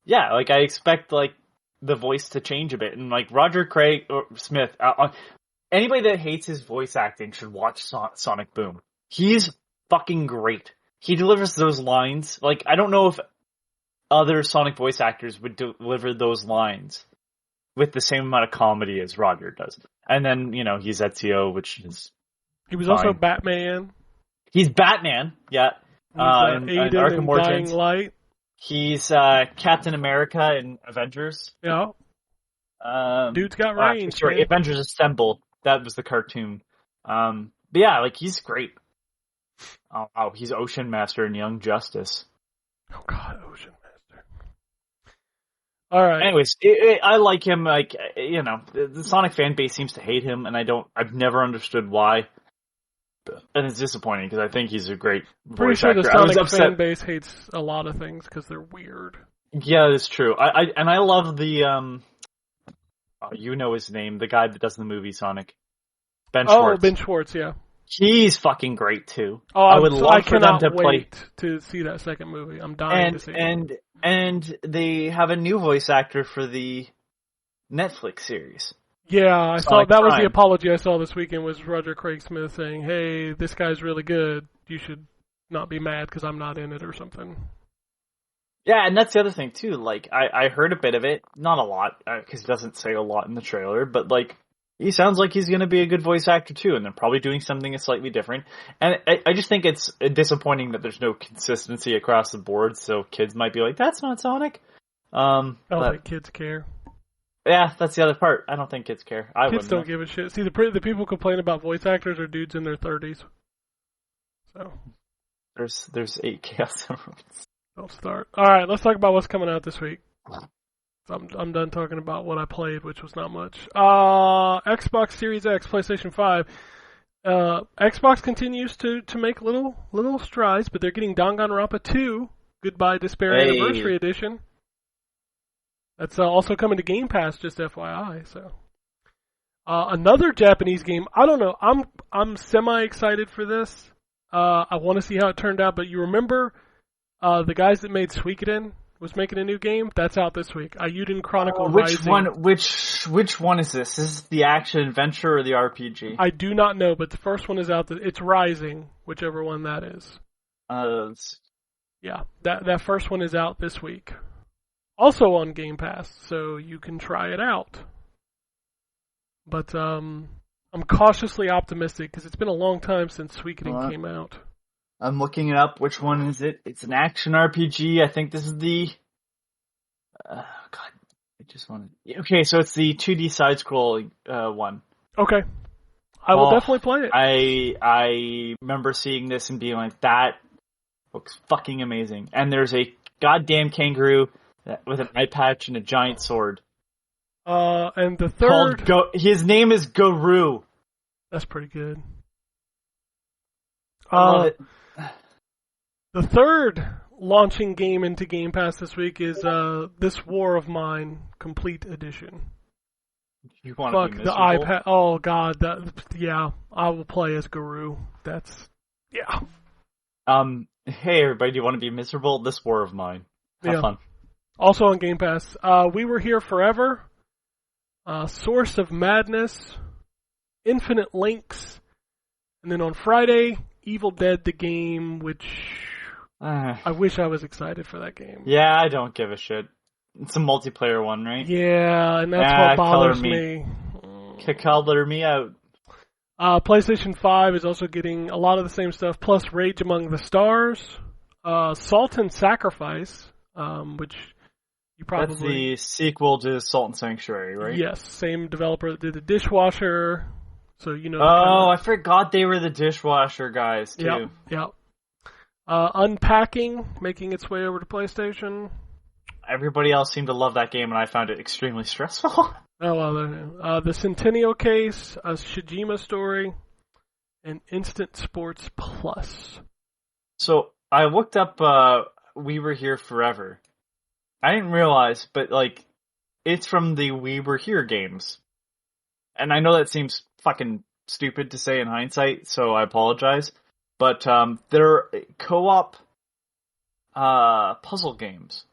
yeah, like I expect like the voice to change a bit. And like Roger Craig or Smith, anybody that hates his voice acting should watch Sonic Boom. He's fucking great. He delivers those lines. Like I don't know if other Sonic voice actors would deliver those lines with the same amount of comedy as Roger does. And then, you know, he's Ezio, which is He was fine. also Batman. He's Batman, yeah. He's in Aiden Arkham in Origins. Dying Light. He's Captain America in Avengers. Yeah. Dude's got actually, range. sorry, man. Avengers Assemble. That was the cartoon. But yeah, like he's great. Oh, he's Ocean Master in Young Justice. Oh, God, Ocean Master. All right. Anyways, I like him. Like, you know, the Sonic fan base seems to hate him, and I've never understood why. And it's disappointing because I think he's a great Pretty voice sure actor. the I was Sonic upset. fan base hates a lot of things because they're weird. Yeah, that's true. I love the you know his name, the guy that does the movie Sonic. Ben Schwartz. Oh, Ben Schwartz, yeah. He's fucking great too. Oh, I would love for them cannot to play. wait to see that second movie. I'm dying to see it. And they have a new voice actor for the Netflix series. Yeah, I saw Sonic that was the Prime. apology I saw this weekend was Roger Craig Smith saying, "Hey, this guy's really good. You should not be mad because I'm not in it or something." Yeah, and that's the other thing too. Like I heard a bit of it, not a lot, because it doesn't say a lot in the trailer. But like, he sounds like he's going to be a good voice actor too, and they're probably doing something slightly different. And I just think it's disappointing that there's no consistency across the board. So kids might be like, "That's not Sonic." I don't But think kids care. yeah, that's the other part. I don't think kids care. I Kids wouldn't. don't give a shit. See, the people complain about voice actors are dudes in their 30s. So There's 8 Chaos Emeralds. don't start. All right, let's talk about what's coming out this week. I'm done talking about what I played, which was not much. Xbox Series X, PlayStation 5. Xbox continues to make little strides, but they're getting Danganronpa 2, Goodbye Despair Hey. Anniversary Edition. That's also coming to Game Pass, just FYI. So another Japanese game. I don't know. I'm semi excited for this. I want to see how it turned out. But you remember the guys that made Suikoden was making a new game? That's out this week. Ayuden Chronicle Rising. Which one is this? Is this the action adventure or the RPG? I do not know, but the first one is out. It's Rising, whichever one that is. Yeah, that first one is out this week. Also on Game Pass, so you can try it out. But I'm cautiously optimistic because it's been a long time since Suikoden came out. I'm looking it up. Which one is it? It's an action RPG. I think this is the. God, I just wanted. Okay, so it's the 2D side scrolling one. Okay, I will definitely play it. I remember seeing this and being like, that looks fucking amazing. And there's a goddamn kangaroo with an eye patch and a giant sword. And the third... His name is Garou. That's pretty good. I love it. The third launching game into Game Pass this week is This War of Mine Complete Edition. You want to Fuck, be the miserable? iPad... Oh, God. Yeah, I will play as Garou. That's... Yeah. Hey, everybody, do you want to be miserable? This War of Mine. Have fun. Also on Game Pass, We Were Here Forever, Source of Madness, Infinite Links, and then on Friday, Evil Dead the game, which I wish I was excited for that game. Yeah, I don't give a shit. It's a multiplayer one, right? Yeah, and that's what bothers me. Color me out. PlayStation 5 is also getting a lot of the same stuff, plus Rage Among the Stars, Salt and Sacrifice, which you probably... That's the sequel to Salt and Sanctuary, right? Yes, same developer that did the Dishwasher, so you know... I forgot they were the Dishwasher guys, too. Yep. Unpacking, making its way over to PlayStation. Everybody else seemed to love that game, and I found it extremely stressful. Oh, well, the Centennial Case, a Shijima Story, and Instant Sports Plus. So, I looked up We Were Here Forever, I didn't realize, but like, it's from the We Were Here games. And I know that seems fucking stupid to say in hindsight, so I apologize. But they're co-op puzzle games.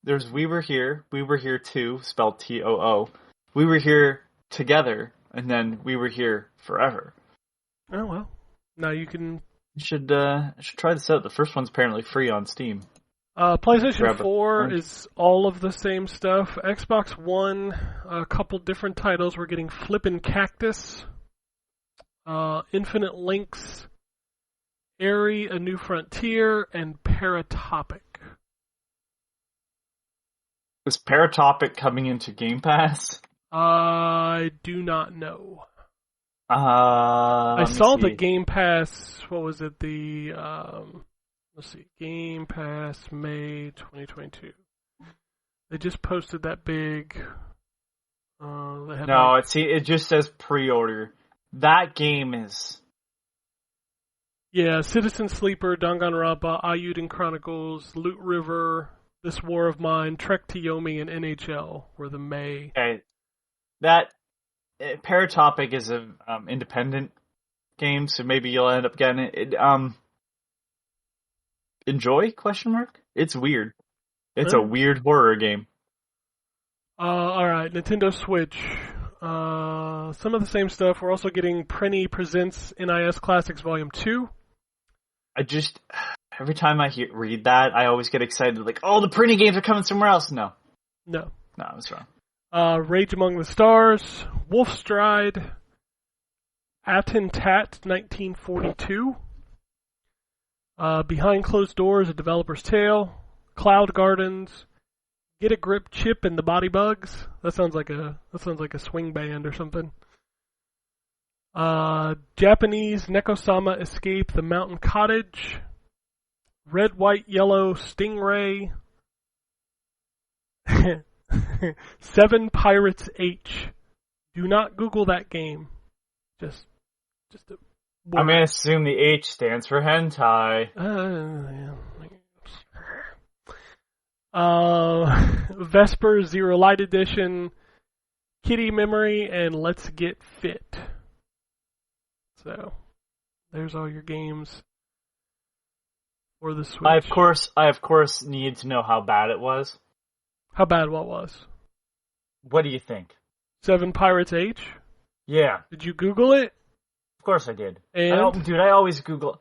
There's We Were Here 2, spelled T-O-O. We Were Here Together, and then We Were Here Forever. Oh, well. Now you can... I should try this out. The first one's apparently free on Steam. PlayStation 4 is all of the same stuff. Xbox One, a couple different titles. We're getting Flippin' Cactus, Infinite Links, Airy, A New Frontier, and Paratopic. Is Paratopic coming into Game Pass? I do not know. I saw the Game Pass, what was it, let's see, Game Pass May 2022. They just posted that big... it just says pre-order. That game is... Yeah, Citizen Sleeper, Danganronpa, Ayuden Chronicles, Loot River, This War of Mine, Trektiomi, and NHL were the May. Okay. That... Paratopic is an independent game, so maybe you'll end up getting it. Enjoy? ? It's weird. It's a weird horror game. Alright, Nintendo Switch. Some of the same stuff. We're also getting Prenny Presents NIS Classics Volume 2. Every time I read that, I always get excited, like, oh, the Prenny games are coming somewhere else. No, I was wrong. Rage Among the Stars, Wolfstride, Attentat 1942, Behind Closed Doors, A Developer's Tale, Cloud Gardens, Get a Grip, Chip and the Body Bugs. That sounds like a swing band or something. Japanese Nekosama Escape, The Mountain Cottage, Red, White, Yellow, Stingray. 7 Pirates H. Do not Google that game. Just a word. I'm going to assume the H stands for hentai. Vesper Zero Light Edition, Kitty Memory, and Let's Get Fit. So, there's all your games for the Switch. I of course need to know how bad it was. How bad what was? What do you think? 7 Pirates H? Yeah. Did you Google it? Of course I did. And? I always Google.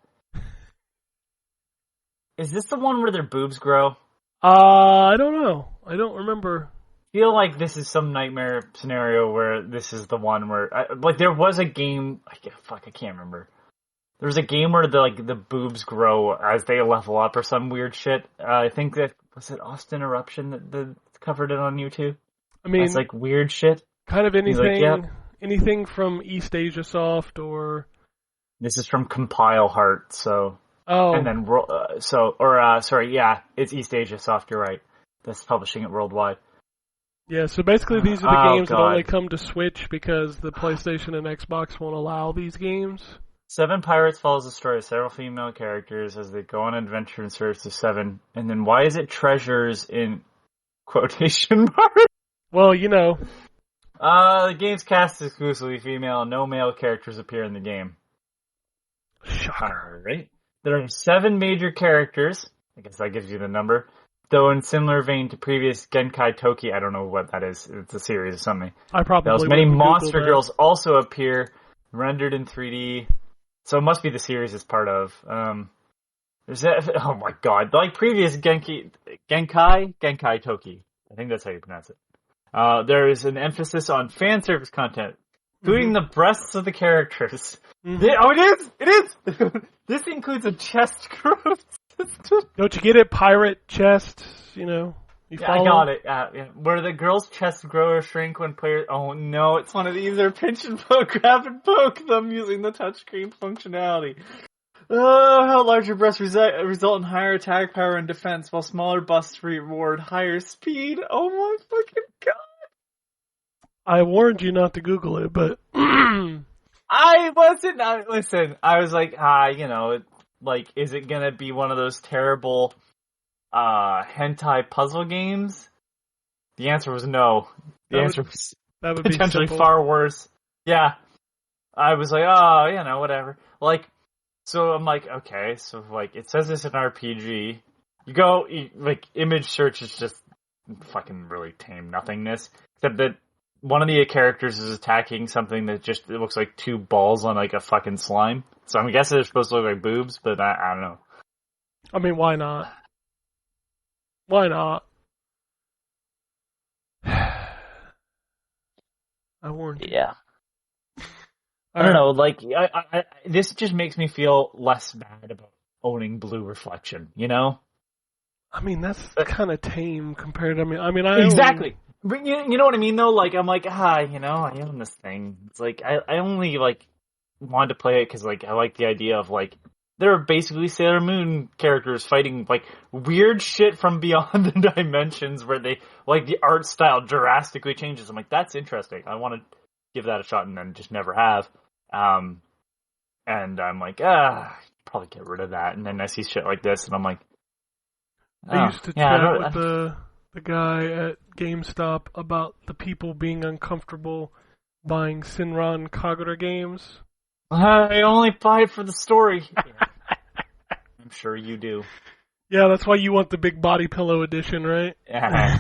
Is this the one where their boobs grow? I don't know. I don't remember. I feel like this is some nightmare scenario where this is the one where... there was a game... I can't remember. There was a game where the boobs grow as they level up or some weird shit. I think that... Was it Austin Eruption that covered it on YouTube? I mean... It's weird shit. Kind of anything... Anything from East Asia Soft or... This is from Compile Heart, so... Oh. And then... it's East Asia Soft, you're right. That's publishing it worldwide. Yeah, so basically these are the games that only come to Switch because the PlayStation and Xbox won't allow these games. 7 Pirates follows the story of several female characters as they go on an adventure in search of 7. And then why is it treasures in quotation marks? Well, you know. The game's cast is exclusively female and no male characters appear in the game. Shocker. Alright. There are 7 major characters. I guess that gives you the number. Though in similar vein to previous Genkai Toki, I don't know what that is. It's a series of something. I probably many monster girls also appear, rendered in 3D. So it must be the series it's part of. There's that. Oh my god! Like previous Genkai Toki. I think that's how you pronounce it. There is an emphasis on fan service content, including the breasts of the characters. Mm-hmm. It is. This includes a chest growth. Don't you get it? Pirate chest, you know. I got it. Yeah. Where the girls' chests grow or shrink when players... Oh no, it's one of these. They're pinch and poke, grab and poke them using the touchscreen functionality. Oh, how larger breasts result in higher attack power and defense, while smaller busts reward higher speed. Oh my fucking god. I warned you not to Google it, but... I wasn't... Listen, I was like, is it gonna be one of those terrible... hentai puzzle games? The answer was no. The answer was That would be potentially simple. far worse. Yeah. I was like, oh, whatever. Like, so I'm like, okay, so like, it says it's an RPG. Like, image search is just fucking really tame nothingness. Except that one of the characters is attacking something that it looks like two balls on like a fucking slime. So I'm guessing it's supposed to look like boobs, but I don't know. I mean, why not? Why not? I warned you. Yeah. I don't know, like, I this just makes me feel less bad about owning Blue Reflection, you know? I mean, that's kind of tame compared to, I Exactly. But you know what I mean, though? Like, I'm like, I own this thing. It's like, I only, like, wanted to play it because, like, I like the idea of, like, there are basically Sailor Moon characters fighting, like, weird shit from beyond the dimensions where they, like, the art style drastically changes. I'm like, that's interesting. I want to give that a shot and then just never have. And I'm like, probably get rid of that. And then I see shit like this, and I'm like, I used to chat with the guy at GameStop about the people being uncomfortable buying Sinran Kagura games. I only buy it for the story. I'm sure you do. Yeah, that's why you want the big body pillow edition, right? Yeah.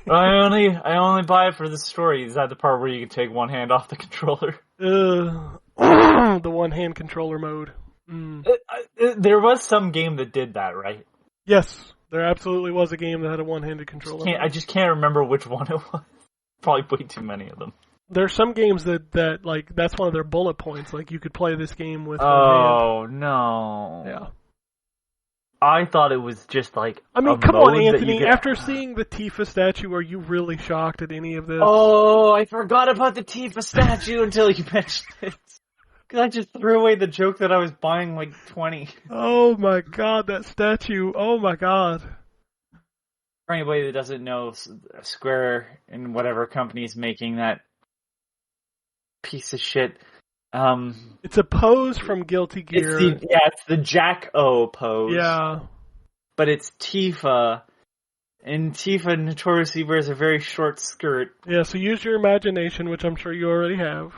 I only buy it for the story. Is that the part where you can take one hand off the controller? The one-hand controller mode. There was some game that did that, right? Yes, there absolutely was a game that had a one-handed controller mode. I just can't remember which one it was. Probably way too many of them. There's some games that like, that's one of their bullet points. Like, you could play this game with one hand. No. Yeah. I thought it was just like. I mean, come on, Anthony. After seeing the Tifa statue, are you really shocked at any of this? Oh, I forgot about the Tifa statue until you mentioned it. Because I just threw away the joke that I was buying like 20. Oh my god, that statue. Oh my god. For anybody that doesn't know, Square and whatever company's making that piece of shit. It's a pose from Guilty Gear. It's the Jack-O pose. Yeah. But it's Tifa, and Tifa notoriously wears a very short skirt. Yeah, so use your imagination, which I'm sure you already have.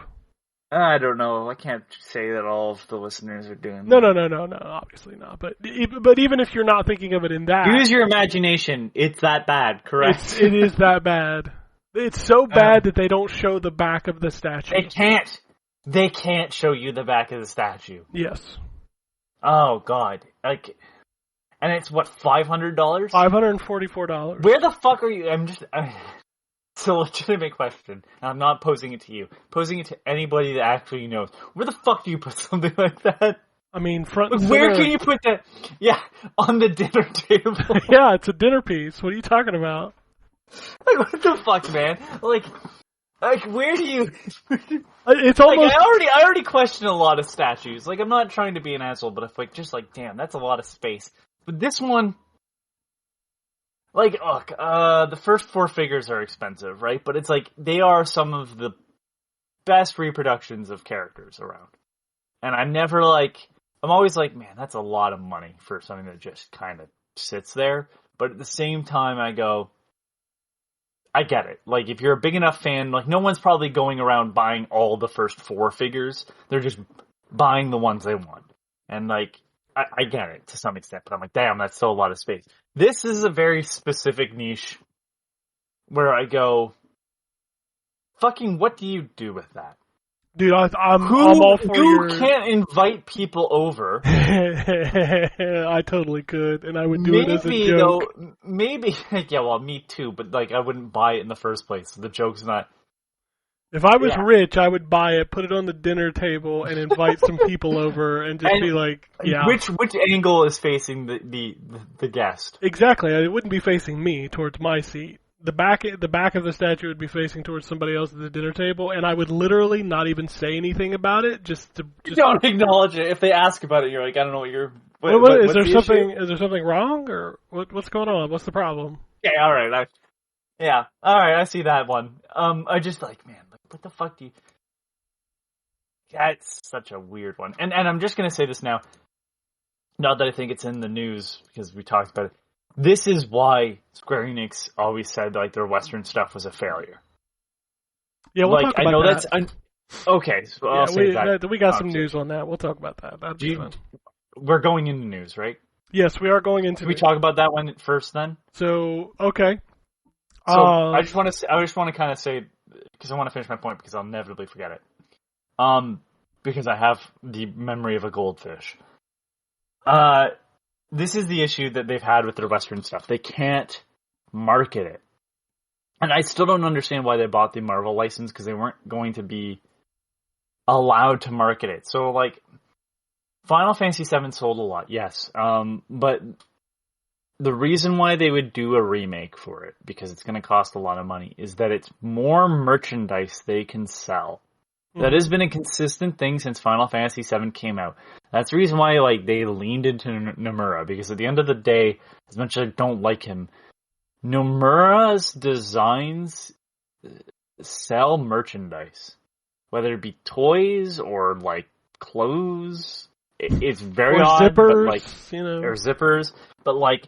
I don't know. I can't say that all of the listeners are doing No, that. obviously not. But even if you're not thinking of it in that... Use your imagination. It's that bad, correct? It is that bad. It's so bad that they don't show the back of the statue. They can't show you the back of the statue. Yes. Oh, God. Like, and it's what, $500? $544. Where the fuck are you? It's a legitimate question. And I'm not posing it to you. Posing it to anybody that actually knows. Where the fuck do you put something like that? I mean, front and Where center. can you put that? Yeah, on the dinner table. Yeah, it's a dinner piece. What are you talking about? Like, what the fuck, man? Like, where do you... It's almost... Like, I already question a lot of statues. Like, I'm not trying to be an asshole, but if, like, just like, damn, that's a lot of space. But this one... Like, look, the first four figures are expensive, right? But it's like, they are some of the best reproductions of characters around. And I'm always like, man, that's a lot of money for something that just kind of sits there. But at the same time, I go, I get it. Like, if you're a big enough fan, like, no one's probably going around buying all the first four figures. They're just buying the ones they want. And, like, I get it to some extent, but I'm like, damn, that's still a lot of space. This is a very specific niche where I go, fucking, what do you do with that? Dude, I'm all for you can't invite people over. I totally could, and I would do it as a joke. Maybe, yeah, well, me too, but, like, I wouldn't buy it in the first place. The joke's not... If I was rich, I would buy it, put it on the dinner table, and invite some people over, and just be like, yeah. Which angle is facing the guest? Exactly. It wouldn't be facing me towards my seat. The back of the statue would be facing towards somebody else at the dinner table, and I would literally not even say anything about it. Just don't acknowledge it. If they ask about it, you're like, I don't know what you're. Is there something? Issue? Is there something wrong, or what's going on? What's the problem? Okay, all right. I see that one. I just like, man, what the fuck do you? That's such a weird one. And I'm just gonna say this now. Not that I think it's in the news because we talked about it. this is why Square Enix always said like their Western stuff was a failure. Yeah, we'll talk about I know that. that's okay. So I'll say that. We got some news on that. We'll talk about that. That'd be fun. We're going into news, right? Yes, we are going into. Can we talk about that one first, then? So okay. So I just want to kind of say, because I want to finish my point because I'll inevitably forget it. Because I have the memory of a goldfish. This is the issue that they've had with their Western stuff. They can't market it. And I still don't understand why they bought the Marvel license, because they weren't going to be allowed to market it. So, like, Final Fantasy VII sold a lot, yes. But the reason why they would do a remake for it, because it's going to cost a lot of money, is that it's more merchandise they can sell. That has been a consistent thing since Final Fantasy VII came out. That's the reason why like they leaned into Nomura, because at the end of the day, as much as I don't like him, Nomura's designs sell merchandise. Whether it be toys or like clothes. It's very or odd, zippers, but like, or zippers. But like,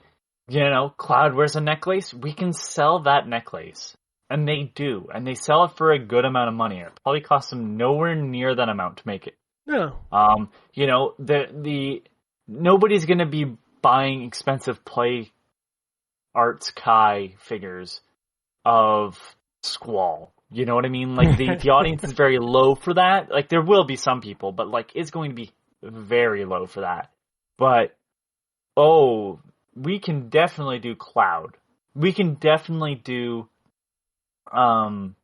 Cloud wears a necklace, we can sell that necklace. And they do. And they sell it for a good amount of money. It probably costs them nowhere near that amount to make it. Yeah. Nobody's going to be buying expensive Play Arts Kai figures of Squall. You know what I mean? Like, the audience is very low for that. Like, there will be some people, but, like, it's going to be very low for that. But, we can definitely do Cloud. We can definitely do Final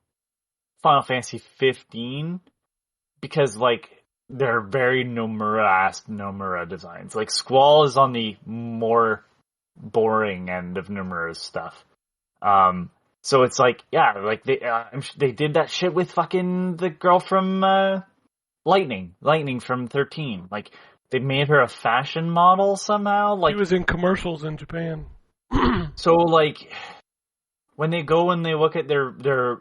Fantasy 15, because like they're very Nomura designs. Like Squall is on the more boring end of Nomura's stuff. So it's like, yeah, like they did that shit with fucking the girl from Lightning from 13. Like they made her a fashion model somehow. Like she was in commercials in Japan. So like, when they go and they look at their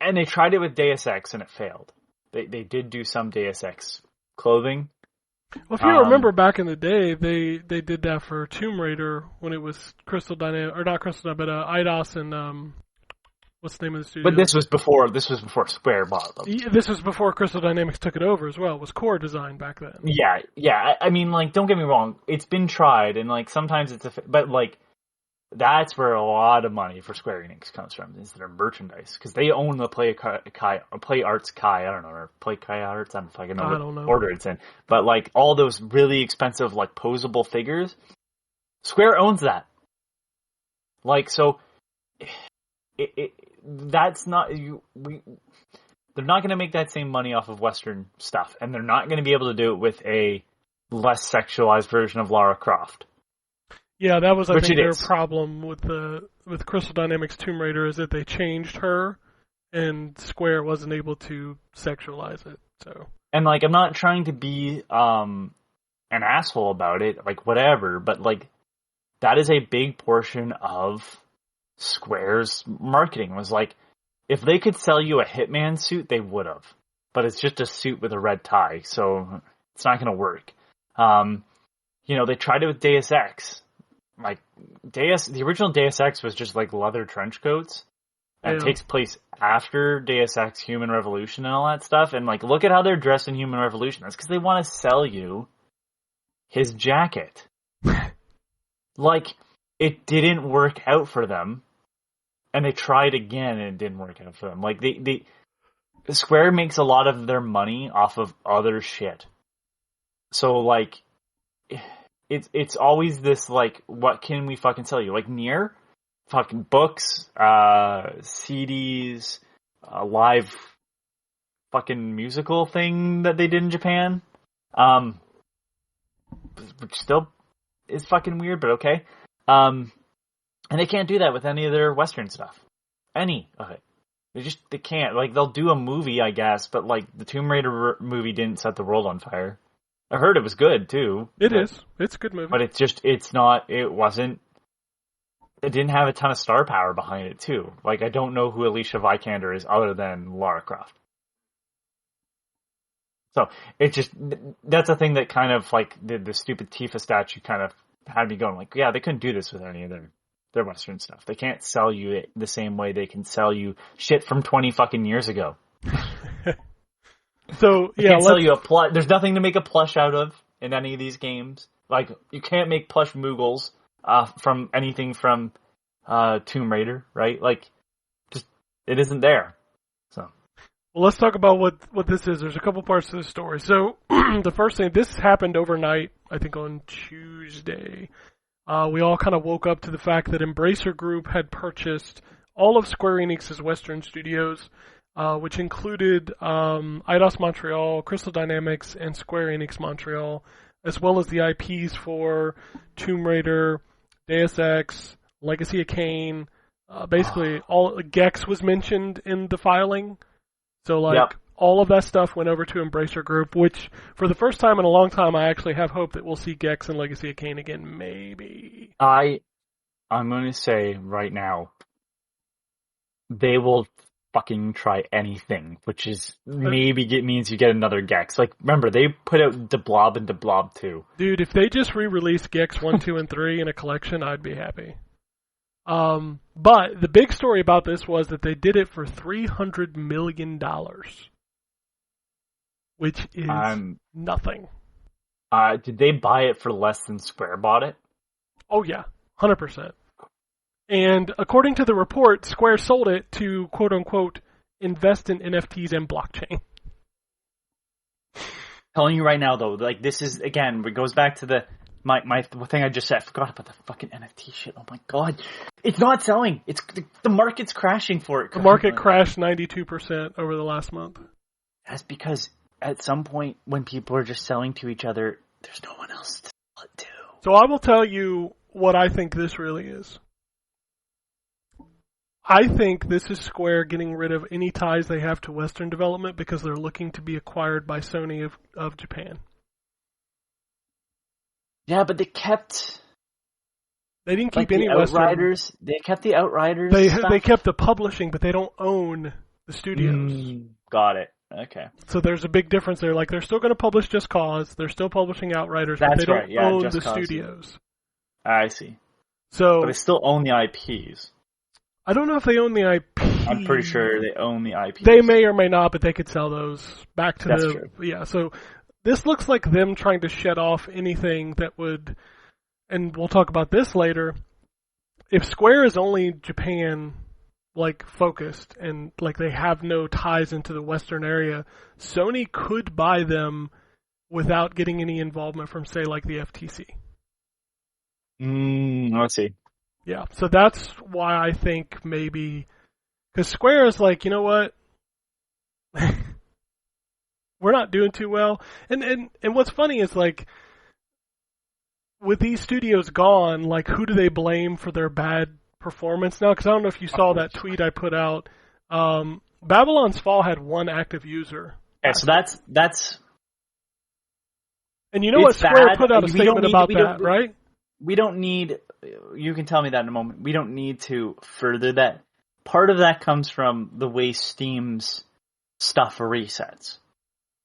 and they tried it with Deus Ex and it failed. They did do some Deus Ex clothing. Well, if you remember back in the day, they did that for Tomb Raider when it was Crystal Dynamics, or not Crystal Dynamics, but Eidos and what's the name of the studio? But this was before Square bought them. Yeah, this was before Crystal Dynamics took it over as well. It was core design back then. Yeah. I mean, like, don't get me wrong. It's been tried, and like sometimes but like. That's where a lot of money for Square Enix comes from, is their merchandise. Because they own the Play Arts Kai, I don't know, or Play Kai Arts, I don't fucking know what order it's in. But like all those really expensive like posable figures, Square owns that. Like, so, that's not, they're not going to make that same money off of Western stuff. And they're not going to be able to do it with a less sexualized version of Lara Croft. Yeah, that was, I think, their problem with Crystal Dynamics Tomb Raider, is that they changed her, and Square wasn't able to sexualize it. So, and like, I'm not trying to be an asshole about it, like whatever, but like, that is a big portion of Square's marketing. Was like, if they could sell you a Hitman suit, they would have, but it's just a suit with a red tie, so it's not going to work. They tried it with Deus Ex. Like, the original Deus Ex was just like leather trench coats, and it takes place after Deus Ex Human Revolution and all that stuff. And like, look at how they're dressed in Human Revolution. That's because they want to sell you his jacket. Like, it didn't work out for them, and they tried again, and it didn't work out for them. Like, Square makes a lot of their money off of other shit. So like, it's always this, like, what can we fucking sell you? Like, Nier? Fucking books, CDs, a live fucking musical thing that they did in Japan. Which still is fucking weird, but okay. And they can't do that with any of their Western stuff. Any of it. They can't. Like, they'll do a movie, I guess, but, like, the Tomb Raider movie didn't set the world on fire. I heard it was good, too. It is. It's a good movie. But it didn't have a ton of star power behind it, too. Like, I don't know who Alicia Vikander is other than Lara Croft. So, that's a thing that kind of, like, the stupid Tifa statue kind of had me going like, yeah, they couldn't do this with any of their Western stuff. They can't sell you it the same way they can sell you shit from 20 fucking years ago. So They yeah, can't sell you a plush. There's nothing to make a plush out of in any of these games. Like, you can't make plush Moogles from anything from Tomb Raider, right? Like, just it isn't there. So, well, let's talk about what this is. There's a couple parts to the story. So the first thing, this happened overnight, I think on Tuesday. We all kind of woke up to the fact that Embracer Group had purchased all of Square Enix's Western studios, which included Eidos Montreal, Crystal Dynamics, and Square Enix Montreal, as well as the IPs for Tomb Raider, Deus Ex, Legacy of Kain. Basically, all Gex was mentioned in the filing. So, like, all of that stuff went over to Embracer Group, which, for the first time in a long time, I actually have hope that we'll see Gex and Legacy of Kain again, maybe. I'm going to say right now, they will fucking try anything, which is maybe means you get another Gex. Like, remember, they put out The Blob and The Blob 2. Dude, if they just re-release Gex 1, 2, and 3 in a collection, I'd be happy. But the big story about this was that they did it for $300 million, which is nothing. Did they buy it for less than Square bought it? Oh yeah, 100%. And according to the report, Square sold it to quote-unquote invest in NFTs and blockchain. Telling you right now, though, like, this is, again, it goes back to the thing I just said. I forgot about the fucking NFT shit. Oh my god. It's not selling. It's the market's crashing for it. The market crashed 92% over the last month. That's because at some point when people are just selling to each other, there's no one else to sell it to. So I will tell you what I think this really is. I think this is Square getting rid of any ties they have to Western development because they're looking to be acquired by Sony of Japan. Yeah, but they kept... They didn't keep like any the Outriders. Western... They kept the Outriders They kept the publishing, but they don't own the studios. Got it. Okay. So there's a big difference there. Like, they're still going to publish Just Cause. They're still publishing Outriders, but they don't own the studios. I see. So, but they still own the IPs. I don't know if they own the IP. I'm pretty sure they own the IPs. They may or may not, but they could sell those back to That's the... true. Yeah, so this looks like them trying to shed off anything that would... And we'll talk about this later. If Square is only Japan, like, focused, and, like, they have no ties into the Western area, Sony could buy them without getting any involvement from, say, like, the FTC. Let's see. Yeah, so that's why I think maybe... Because Square is like, you know what? We're not doing too well. And what's funny is, like, with these studios gone, like, who do they blame for their bad performance now? Because I don't know if you saw that tweet I put out. Babylon's Fall had one active user. Yeah, so that's... And you know what? Square bad. put out a statement about that, right? We don't need... You can tell me that in a moment. We don't need to further that. Part of that comes from the way Steam's stuff resets.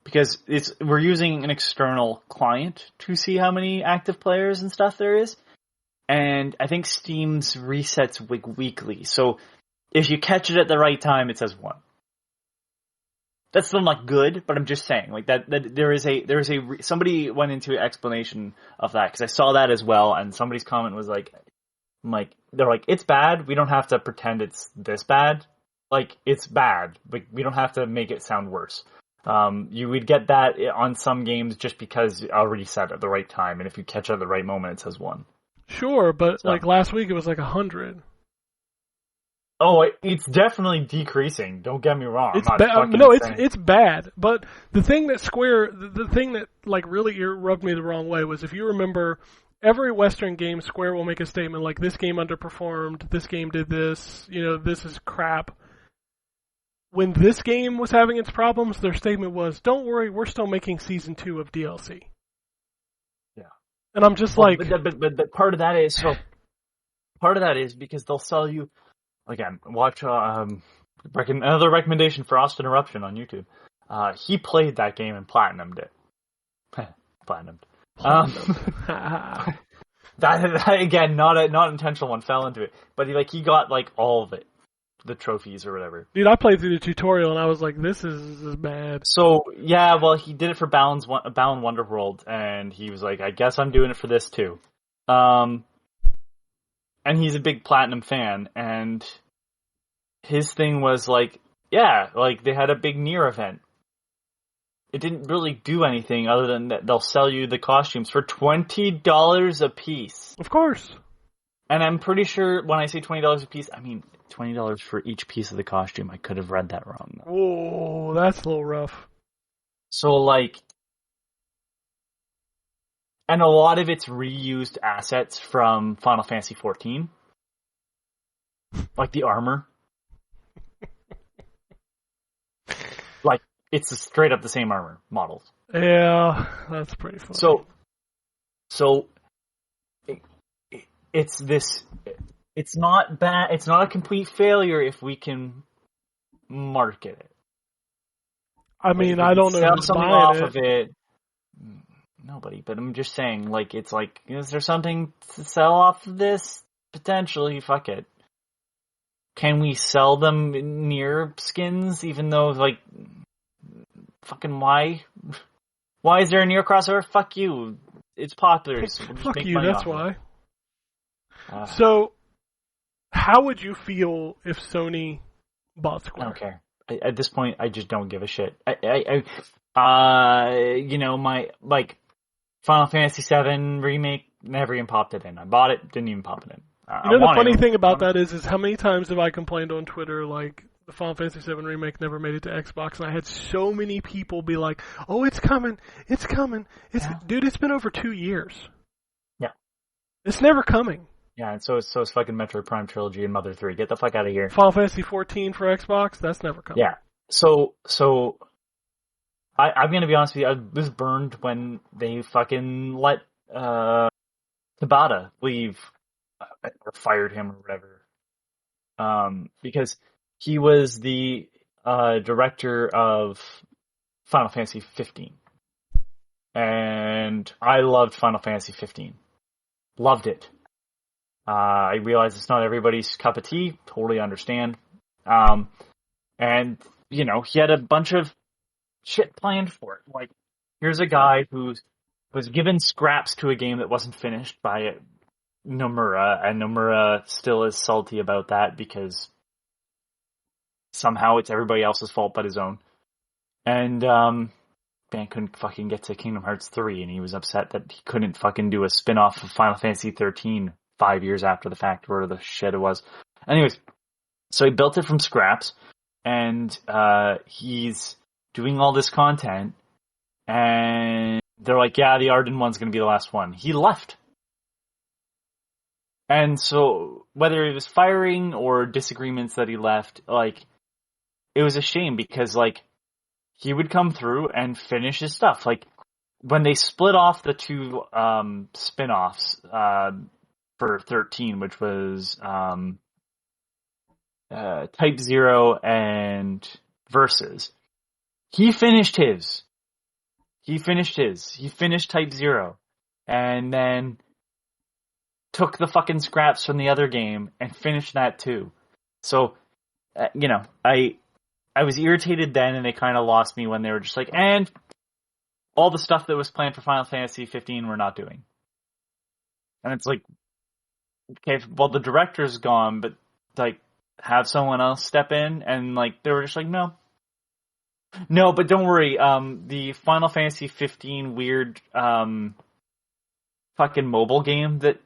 Because we're using an external client to see how many active players and stuff there is. And I think Steam's resets weekly. So if you catch it at the right time, it says 1. That's still not good, but I'm just saying, like, that somebody went into an explanation of that, because I saw that as well, and somebody's comment was like, they're like, it's bad, we don't have to pretend it's this bad. Like, it's bad, but we don't have to make it sound worse. You would get that on some games just because you already set at the right time, and if you catch it at the right moment, it says 1. Sure, but, like, last week it was like 100. Oh, it's definitely decreasing. Don't get me wrong. It's bad. No, it's bad. But the thing that Square, the thing that, like, really rubbed me the wrong way was, if you remember, every Western game, Square will make a statement like, this game underperformed, this game did this, you know, this is crap. When this game was having its problems, their statement was, don't worry, we're still making Season 2 of DLC. Yeah. And I'm just like... But part of that is because they'll sell you... Again, watch another recommendation for Austin Eruption on YouTube. He played that game and platinumed it. Platinumed. that again, not intentional one, fell into it. But he got like all of it, the trophies or whatever. Dude, I played through the tutorial and I was like, this is bad. So yeah, well, he did it for Balan Wonderworld, and he was like, I guess I'm doing it for this too. And he's a big Platinum fan, and his thing was like, yeah, like they had a big Nier event. It didn't really do anything other than that they'll sell you the costumes for $20 a piece. Of course. And I'm pretty sure when I say $20 a piece, I mean $20 for each piece of the costume. I could have read that wrong, though. Whoa, that's a little rough. So, like... And a lot of it's reused assets from Final Fantasy XIV. Like the armor. Like, it's straight up the same armor models. Yeah, that's pretty funny. So it's this. It's not bad. It's not a complete failure if we can market it. I mean, Like, I don't know sell who's something buying off it. of it. Nobody, but I'm just saying, like, it's like, is there something to sell off of this? Potentially, fuck it. Can we sell them near skins, even though, like, fucking why? Why is there a near crossover? Fuck you. It's popular. So we'll just Fuck make you, money that's off of it. why. So, how would you feel if Sony bought I Square? don't care. At this point, I just don't give a shit. My, like, Final Fantasy VII Remake, never even popped it in. I bought it, didn't even pop it in. You know, the funny thing about that is how many times have I complained on Twitter, like, the Final Fantasy VII Remake never made it to Xbox, and I had so many people be like, oh, it's coming. Dude, it's been over 2 years. Yeah. It's never coming. Yeah, and so it's fucking Metroid Prime Trilogy and Mother 3. Get the fuck out of here. Final Fantasy 14 for Xbox, that's never coming. Yeah. So I'm gonna be honest with you, I was burned when they fucking let Tabata leave, or fired him or whatever. Because he was the director of Final Fantasy 15. And I loved Final Fantasy 15. Loved it. I realize it's not everybody's cup of tea. Totally understand. And, you know, he had a bunch of shit planned for it. Like, here's a guy who was given scraps to a game that wasn't finished by Nomura, and Nomura still is salty about that because somehow it's everybody else's fault but his own. And, man couldn't fucking get to Kingdom Hearts 3, and he was upset that he couldn't fucking do a spin-off of Final Fantasy 13 5 years after the fact, where the shit it was. Anyways, so he built it from scraps, and he's doing all this content, and they're like, yeah, the Arden one's going to be the last one. He left. And so, whether it was firing or disagreements that he left, like, it was a shame because, like, he would come through and finish his stuff. Like, when they split off the two spin-offs for 13, which was Type 0 and Versus, he finished his. He finished Type 0. And then took the fucking scraps from the other game and finished that too. So, you know, I was irritated then, and they kind of lost me when they were just like, and all the stuff that was planned for Final Fantasy 15 we're not doing. And it's like, okay, well, the director's gone, but, like, have someone else step in, and, like, they were just like, no. No, but don't worry, the Final Fantasy 15 weird, fucking mobile game that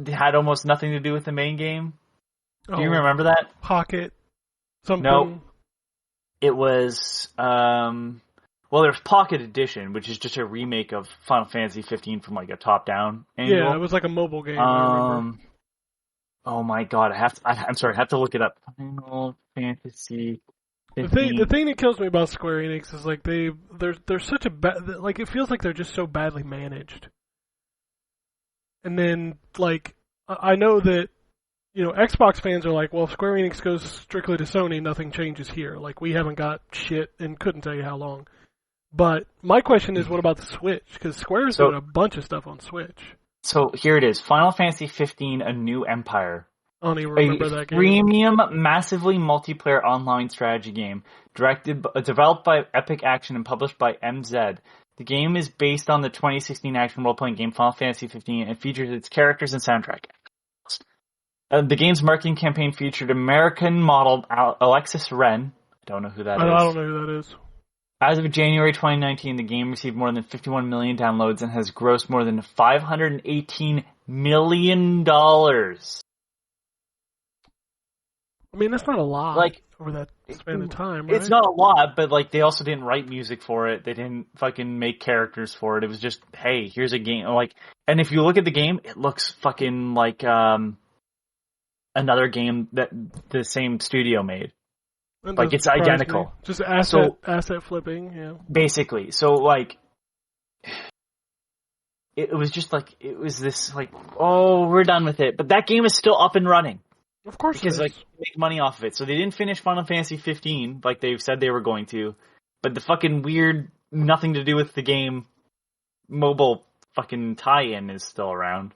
had almost nothing to do with the main game. Do you remember that? Pocket something? No. It was, well, there's Pocket Edition, which is just a remake of Final Fantasy 15 from, like, a top-down angle. Yeah, it was like a mobile game, I remember. Oh my god, I'm sorry, I have to look it up. Final Fantasy 15. The thing that kills me about Square Enix is, like, they're such a like, it feels like they're just so badly managed. And then, like, I know that, you know, Xbox fans are like, well, if Square Enix goes strictly to Sony, nothing changes here. Like, we haven't got shit and couldn't tell you how long. But my question is, what about the Switch? Because Square's doing a bunch of stuff on Switch. So here it is. Final Fantasy 15, A New Empire. I don't even remember that game. Premium, massively multiplayer online strategy game, developed by Epic Action and published by MZ. The game is based on the 2016 action role-playing game Final Fantasy 15 and features its characters and soundtrack. The game's marketing campaign featured American model Alexis Ren. I don't know who that is. I don't know who that is. As of January 2019, the game received more than 51 million downloads and has grossed more than $518 million. I mean, that's not a lot like over that span of time, right? It's not a lot, but like they also didn't write music for it. They didn't fucking make characters for it. It was just, hey, here's a game. Like, and if you look at the game, it looks fucking like another game that the same studio made. Like, it's identical. Me. Just asset flipping, yeah. Basically. So, like, it was just like, it was this, like, oh, we're done with it. But that game is still up and running. Of course because, it is. like, you make money off of it. So they didn't finish Final Fantasy 15 like they said they were going to. But the fucking weird, nothing to do with the game, mobile fucking tie-in is still around.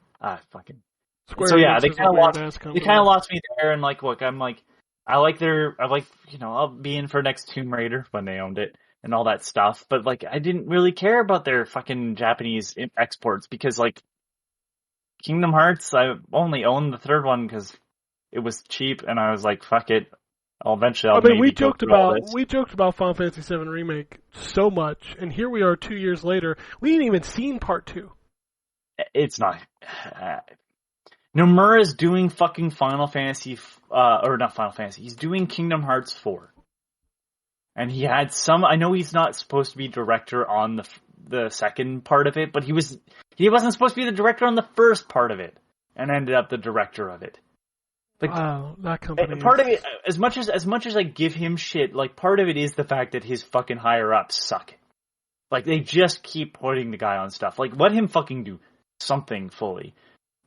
Fucking. Square so yeah, Enix they kind of lost me there, and like, look, I'm like, I'll be in for next Tomb Raider when they owned it and all that stuff. But like, I didn't really care about their fucking Japanese exports because like, Kingdom Hearts, I only owned the third one because it was cheap, and I was like, fuck it. We joked about Final Fantasy VII Remake so much, and here we are 2 years later. We ain't even seen Part 2. It's not. Nomura's doing fucking Final Fantasy, or not Final Fantasy. He's doing Kingdom Hearts 4, and he had some. I know he's not supposed to be director on the second part of it, but he wasn't supposed to be the director on the first part of it, and ended up the director of it. Like, wow, that company. Part of it, as much as I give him shit, like part of it is the fact that his fucking higher ups suck. Like they just keep putting the guy on stuff. Like let him fucking do something fully.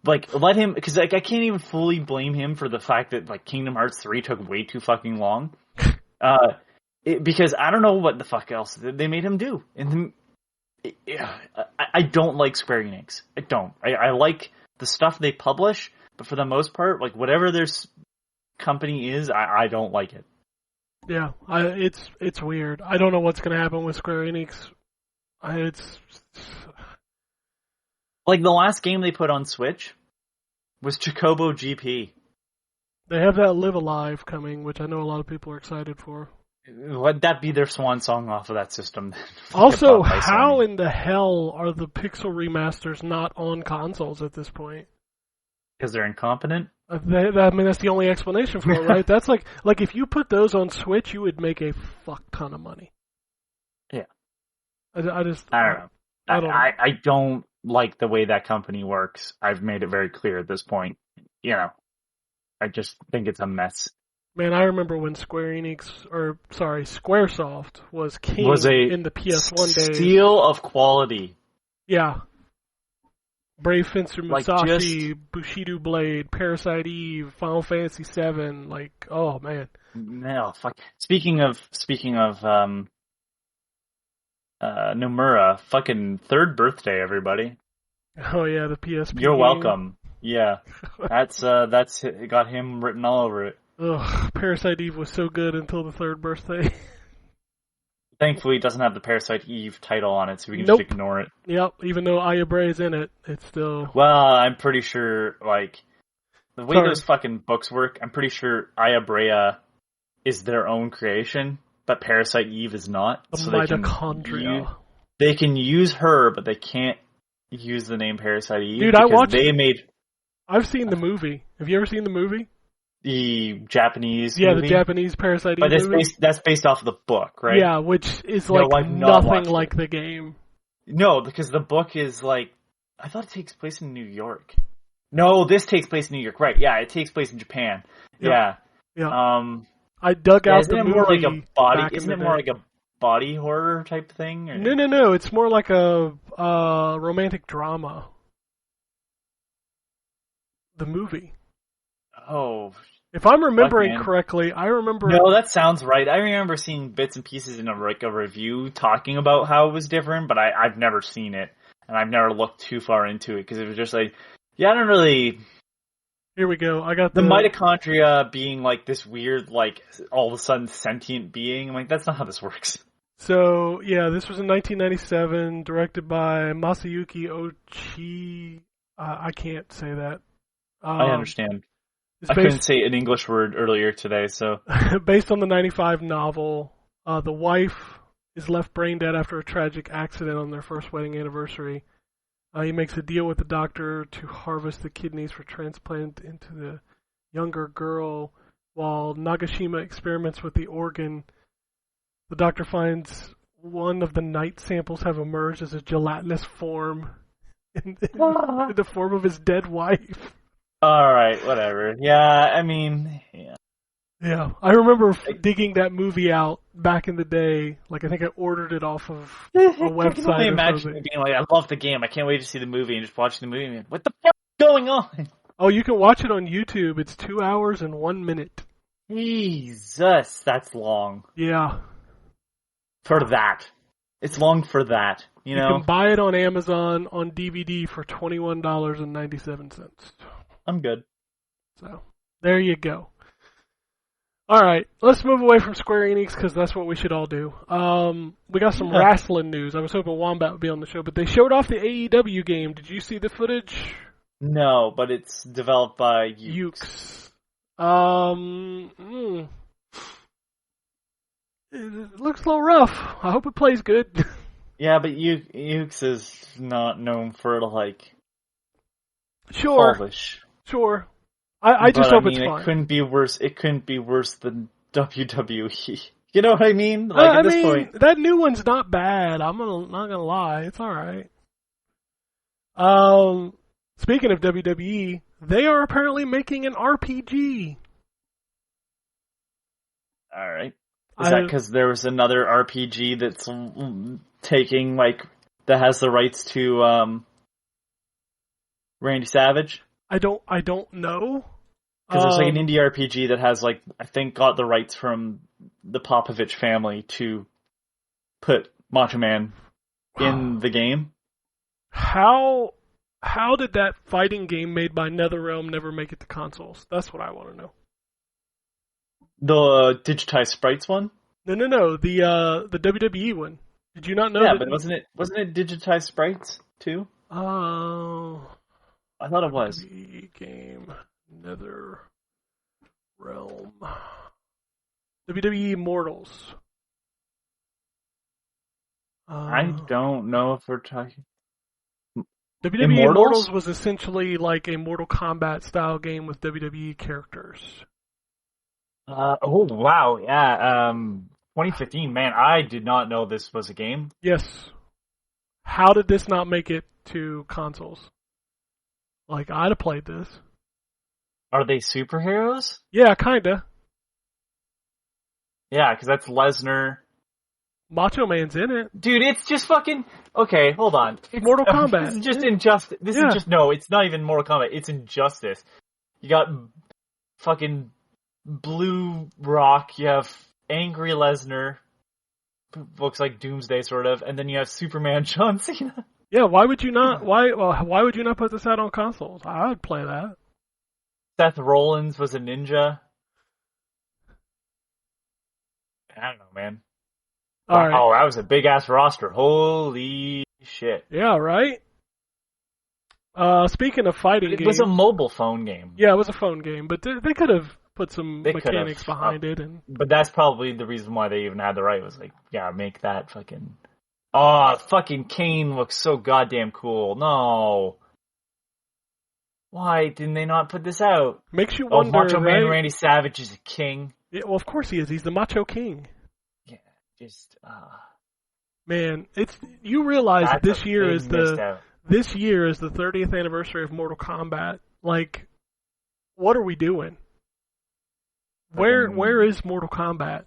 Like let him, because like I can't even fully blame him for the fact that like Kingdom Hearts 3 took way too fucking long. Because I don't know what the fuck else they made him do. And I don't like Square Enix. I don't. I like the stuff they publish. But for the most part, like whatever their company is, I don't like it. Yeah, it's weird. I don't know what's going to happen with Square Enix. It's like the last game they put on Switch was Chocobo GP. They have that Live Alive coming, which I know a lot of people are excited for. Would that be their swan song off of that system? Also, how in the hell are the Pixel remasters not on consoles at this point? Because they're incompetent? I mean, that's the only explanation for it, right? That's like if you put those on Switch, you would make a fuck ton of money. Yeah. I don't know. I don't like the way that company works. I've made it very clear at this point. You know, I just think it's a mess. Man, I remember when Squaresoft was king in the PS1 days. Seal of quality. Yeah. Brave Fencer Musashi, Bushido Blade, Parasite Eve, Final Fantasy VII, like, oh man. No, fuck. Speaking of Nomura, fucking third birthday, everybody. Oh yeah, the PSP. You're game. welcome. Yeah, that's got him written all over it. Ugh, Parasite Eve was so good until the third birthday. Thankfully, it doesn't have the Parasite Eve title on it, so we can just ignore it. Yep, even though Aya Bray's in it, it's still... Well, I'm pretty sure, like, the way those fucking books work, I'm pretty sure Aya Brea is their own creation, but Parasite Eve is not. So mitochondria. They can use her, but they can't use the name Parasite Eve. Dude, I've seen the movie. Have you ever seen the movie? The Japanese movie? the Japanese Parasite Eve movie. But that's based off of the book, right? Yeah, which is like nothing like the game. No, because the book is like... I thought it takes place in New York. No, this takes place in New York, right. Yeah, it takes place in Japan. Yeah. I dug out the movie. Isn't it more like a body horror type thing? Or? No. It's more like a romantic drama. The movie. Oh... If I'm remembering correctly, I remember... No, that sounds right. I remember seeing bits and pieces in a review talking about how it was different, but I've never seen it. and I've never looked too far into it because it was just like, yeah, I don't really. Here we go. I got The mitochondria being like this weird, like all of a sudden sentient being. I'm like, that's not how this works. So, yeah, this was in 1997, directed by Masayuki Ochi. I can't say that. I understand. It's I couldn't say an English word earlier today, so. based on the 95 novel. The wife is left brain dead after a tragic accident on their first wedding anniversary. He makes a deal with the doctor to harvest the kidneys for transplant into the younger girl. While Nagashima experiments with the organ, the doctor finds one of the night samples have emerged as a gelatinous form in the form of his dead wife. Alright, whatever. Yeah, I mean, yeah. Yeah, I remember digging that movie out back in the day. Like, I think I ordered it off of a website. I can only imagine being like, I love the game, I can't wait to see the movie, and just watching the movie and what the fuck is going on? Oh, you can watch it on YouTube. It's 2 hours and 1 minute. Jesus, that's long. Yeah. For that. It's long for that, you know? You can buy it on Amazon on DVD for $21.97. I'm good. So, there you go. Alright, let's move away from Square Enix because that's what we should all do. We got some wrestling news. I was hoping Wombat would be on the show, but they showed off the AEW game. Did you see the footage? No, but it's developed by Ukes. It looks a little rough. I hope it plays good. Yeah, but Ukes is not known for, like, Sure. polish. Sure. I just hope it's fine. It couldn't be worse. It couldn't be worse than WWE. You know what I mean? Like, at this point, that new one's not bad. I'm not gonna lie. It's all right. Speaking of WWE, they are apparently making an RPG. All right. Is that because there was another RPG that's taking, like, that has the rights to Randy Savage? I don't know. Because there's like an indie RPG that has, like, I think got the rights from the Popovich family to put Macho Man in the game. How did that fighting game made by NetherRealm never make it to consoles? That's what I want to know. The digitized sprites one? No. The WWE one. Did you not know? Yeah, but wasn't it digitized sprites too? Oh. I thought it was. WWE game NetherRealm. WWE Immortals. I don't know if we're talking. WWE Immortals was essentially like a Mortal Kombat style game with WWE characters. Oh wow, yeah. 2015, man, I did not know this was a game. Yes. How did this not make it to consoles? Like, I'd have played this. Are they superheroes? Yeah, kinda. Yeah, because that's Lesnar. Macho Man's in it. Dude, it's just fucking... Okay, hold on. It's Mortal Kombat. This is just Injustice. This is just... No, it's not even Mortal Kombat. It's Injustice. You got fucking Blue Rock. You have Angry Lesnar. Looks like Doomsday, sort of. And then you have Superman John Cena. Yeah, why would you not? Why would you not put this out on consoles? I would play that. Seth Rollins was a ninja. I don't know, man. All right. Oh, that was a big ass roster. Holy shit. Yeah, right? Speaking of fighting games... It was a mobile phone game. Yeah, it was a phone game, but they could have put some mechanics behind it. But that's probably the reason why they even had the right, was like, yeah, make that fucking... Oh, fucking Kane looks so goddamn cool. No. Why didn't they not put this out? Makes you wonder, Macho Man right? Randy Savage is a king. Yeah, well, of course he is. He's the Macho King. Yeah, just... Man, you realize that this year is the 30th anniversary of Mortal Kombat. Like, what are we doing? Where is Mortal Kombat?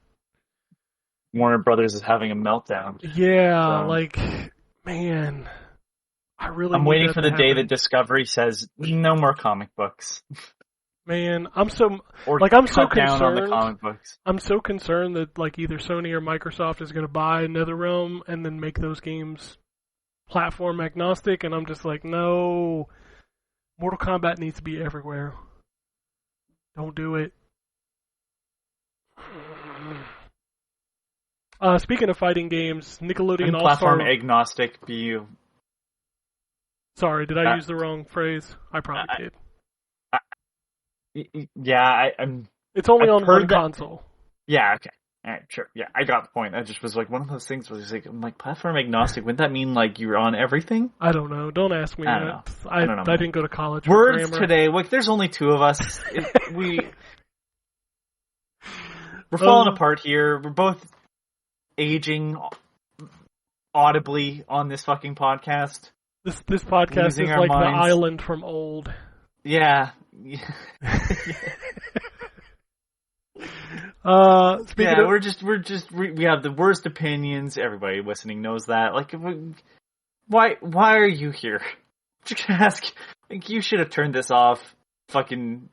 Warner Brothers is having a meltdown. Yeah, like, man, I'm waiting for the day that Discovery says no more comic books. Man, I'm so cut down on the comic books. I'm so concerned that like either Sony or Microsoft is going to buy NetherRealm and then make those games platform agnostic, and I'm just like, no, Mortal Kombat needs to be everywhere. Don't do it. Speaking of fighting games, Nickelodeon And All-Star... platform agnostic be you. Sorry, did I use the wrong phrase? I probably did. Yeah, I'm. It's only I've on heard one that- console. Yeah, okay. Alright, sure. Yeah, I got the point. I just was like, one of those things was like, I'm like, platform agnostic, wouldn't that mean like you're on everything? I don't know. Don't ask me I don't that. know. I don't know. I didn't go to college for Words grammar. today, like, there's only two of us. We're falling apart here. We're both aging audibly on this fucking podcast. This podcast Losing is our like minds. the island from old. Yeah. Speaking Yeah, of, we have the worst opinions. Everybody listening knows that. Like, why are you here? Just gonna ask. Like, you should have turned this off fucking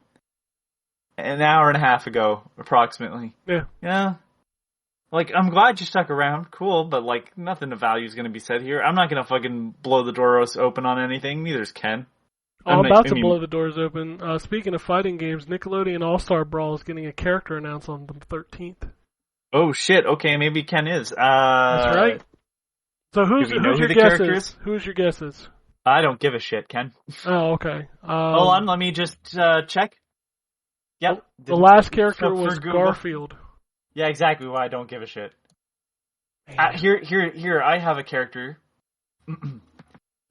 an hour and a half ago, approximately. Yeah. Yeah. Like, I'm glad you stuck around. Cool, but like, nothing of value is gonna be said here. I'm not gonna fucking blow the doors open on anything. Neither is Ken. I'm about to blow the doors open. Speaking of fighting games, Nickelodeon All-Star Brawl is getting a character announced on the 13th. Oh shit! Okay, maybe Ken is. That's right. So who's do we know who your the character guesses? is? Who's your guesses? I don't give a shit, Ken. Oh, okay. Hold on, let me just check. Yep. The last character For was Google. Garfield. Yeah, exactly why I don't give a shit. Here, I have a character.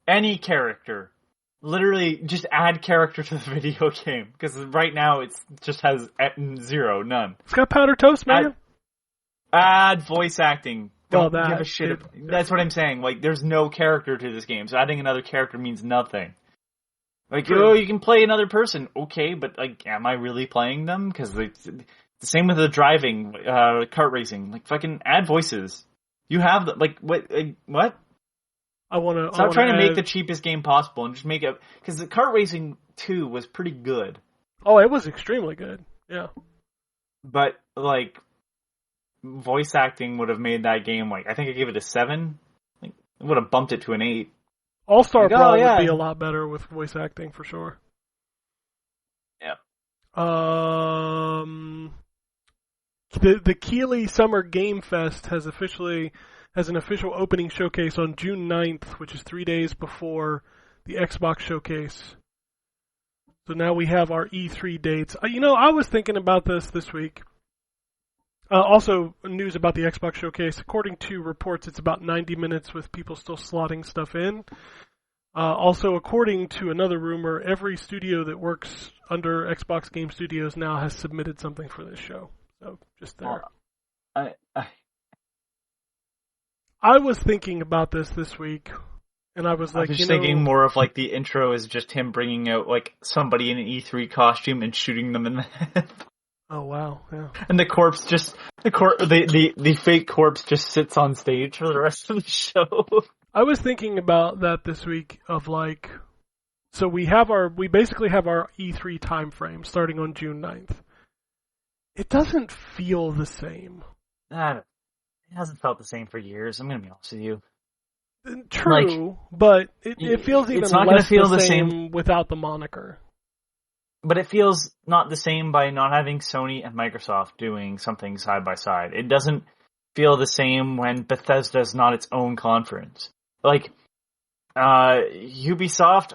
Any character. Literally, just add character to the video game. Because right now, it just has zero, none. It's got powder toast, man. Add voice acting. Don't Well, give a shit. That's what I'm saying. Like, there's no character to this game, so adding another character means nothing. Like, True. oh, you can play another person. Okay, but, like, am I really playing them? Because the same with the driving, kart racing. Like, fucking add voices. You have the, like, what? Stop trying to make the cheapest game possible and just make it, because the kart racing 2 was pretty good. Oh, it was extremely good. Yeah. But, like, voice acting would have made that game, like, I think I gave it a 7. Like, it would have bumped it to an 8. All-Star Like, Brawl yeah. would be a lot better with voice acting for sure. Yeah. The Keighley Summer Game Fest has an official opening showcase on June 9th, which is 3 days before the Xbox showcase. So now we have our E3 dates. I was thinking about this week. Also, news about the Xbox showcase. According to reports, it's about 90 minutes with people still slotting stuff in. Also, according to another rumor, every studio that works under Xbox Game Studios now has submitted something for this show. So, just there. I was thinking about this week, and I was like, I'm just thinking more of, like, the intro is just him bringing out, like, somebody in an E3 costume and shooting them in the head. Oh, wow, yeah. And the corpse the fake corpse just sits on stage for the rest of the show. I was thinking about that this week of, like, so we basically have our E3 time frame starting on June 9th. It doesn't feel the same. It hasn't felt the same for years, I'm gonna be honest with you. True, but it feels even it's not less gonna feel the the same without the moniker. But it feels not the same by not having Sony and Microsoft doing something side by side. It doesn't feel the same when Bethesda's not its own conference. Like, Ubisoft...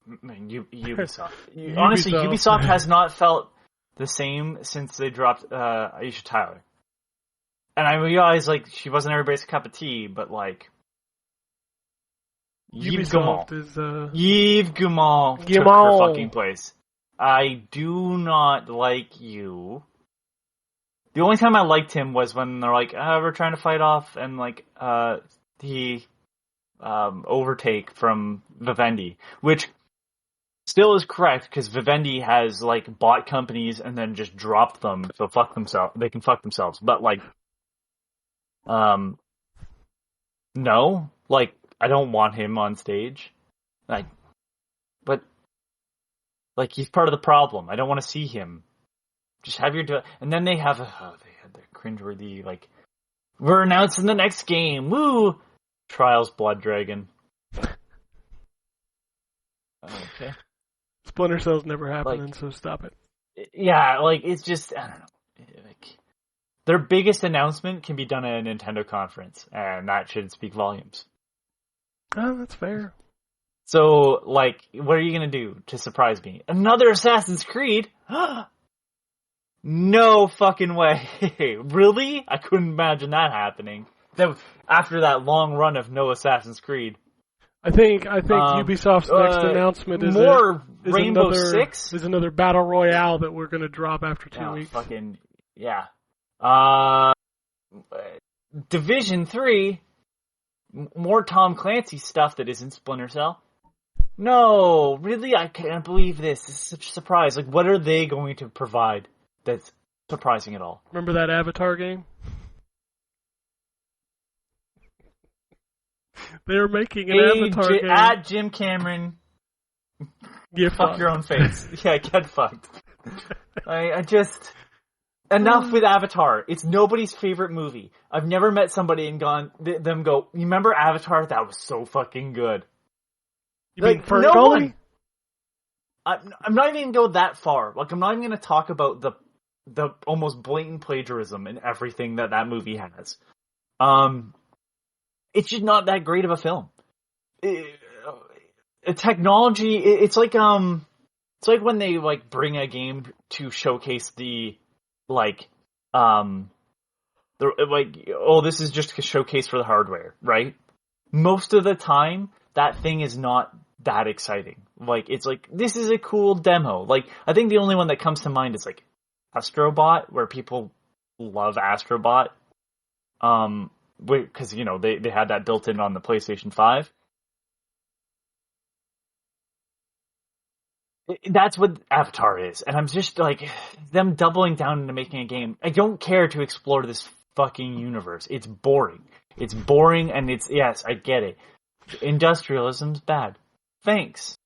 Ubisoft. Honestly, Ubisoft has not felt the same since they dropped Aisha Tyler. And I realize, like, she wasn't everybody's cup of tea, but, like... Ubisoft is... Yves Guillemot took her fucking place. I do not like you. The only time I liked him was when they're like, we're trying to fight off and like the overtake from Vivendi, which still is correct because Vivendi has like bought companies and then just dropped them, so they can fuck themselves. But like, no, like I don't want him on stage, Like, he's part of the problem. I don't want to see him. Just have your... And then they had their cringeworthy, like, we're announcing the next game. Woo! Trials Blood Dragon. Okay. Splinter Cell's never happening, so stop it. Yeah, like, it's just, I don't know. Like, their biggest announcement can be done at a Nintendo conference, and that should speak volumes. Oh, that's fair. So, like, what are you gonna do to surprise me? Another Assassin's Creed? No fucking way. Really? I couldn't imagine that happening. After that long run of no Assassin's Creed. I think Ubisoft's next announcement is Rainbow Six? Is another battle royale that we're going to drop after 2 weeks. Fucking, yeah. Division 3, more Tom Clancy stuff that isn't Splinter Cell. No, really? I can't believe this. This is such a surprise. Like, what are they going to provide that's surprising at all? Remember that Avatar game? They're making an Avatar game. At Jim Cameron, fuck your own face. Yeah, get fucked. I just... Enough with Avatar. It's nobody's favorite movie. I've never met somebody and you remember Avatar? That was so fucking good. You mean Ferngully? I'm not even going to go that far. Like, I'm not even going to talk about the almost blatant plagiarism in everything that movie has. It's just not that great of a film. Technology, it's like when they, like, bring a game to showcase this is just a showcase for the hardware, right? Most of the time, that thing is not that exciting. Like, it's like, this is a cool demo. Like, I think the only one that comes to mind is, like, Astrobot, where people love Astrobot. Because, they had that built in on the PlayStation 5. That's what Avatar is. And I'm just like, them doubling down into making a game. I don't care to explore this fucking universe. It's boring. It's boring, and yes, I get it. Industrialism's bad. Thanks.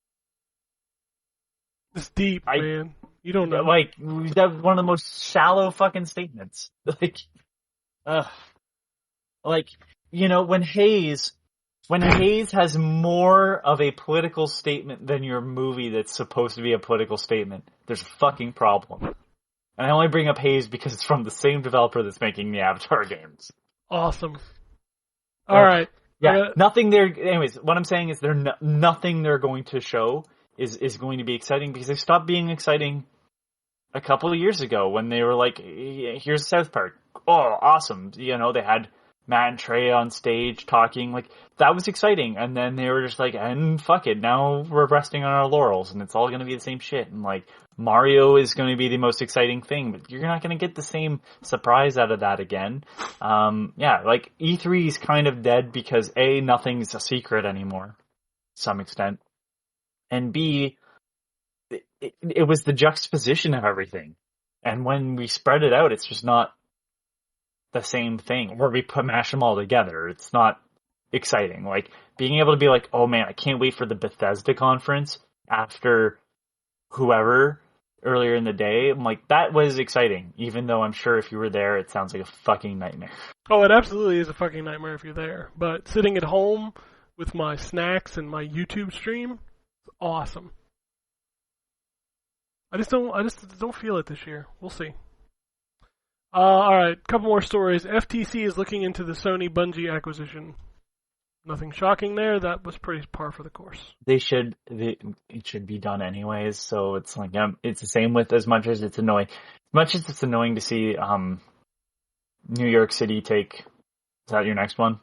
It's deep, man. You don't know. Like, that's one of the most shallow fucking statements. When Hayes has more of a political statement than your movie that's supposed to be a political statement, there's a fucking problem. And I only bring up Hayes because it's from the same developer that's making the Avatar games. Awesome. All right. Yeah, nothing there. Anyways, what I'm saying is nothing they're going to show is going to be exciting, because they stopped being exciting a couple of years ago when they were like, here's South Park. Oh, awesome. They had Matt and Trey on stage talking, like, that was exciting, and then they were just like, and fuck it, now we're resting on our laurels, and it's all going to be the same shit, and like, Mario is going to be the most exciting thing, but you're not going to get the same surprise out of that again. Like, E3 is kind of dead because A, nothing's a secret anymore, to some extent, and B, it was the juxtaposition of everything, and when we spread it out, it's just not the same thing, where we mash them all together. It's not exciting. Like, being able to be like, oh man, I can't wait for the Bethesda conference after whoever earlier in the day. I'm like, that was exciting, even though I'm sure if you were there, it sounds like a fucking nightmare. Oh, it absolutely is a fucking nightmare if you're there. But sitting at home with my snacks and my YouTube stream, it's awesome. I just don't feel it this year. We'll see. Alright, couple more stories. FTC is looking into the Sony Bungie acquisition. Nothing shocking there. That was pretty par for the course. It should be done anyways, so it's like, it's the same with as much as it's annoying. As much as it's annoying to see New York City take... Is that your next one?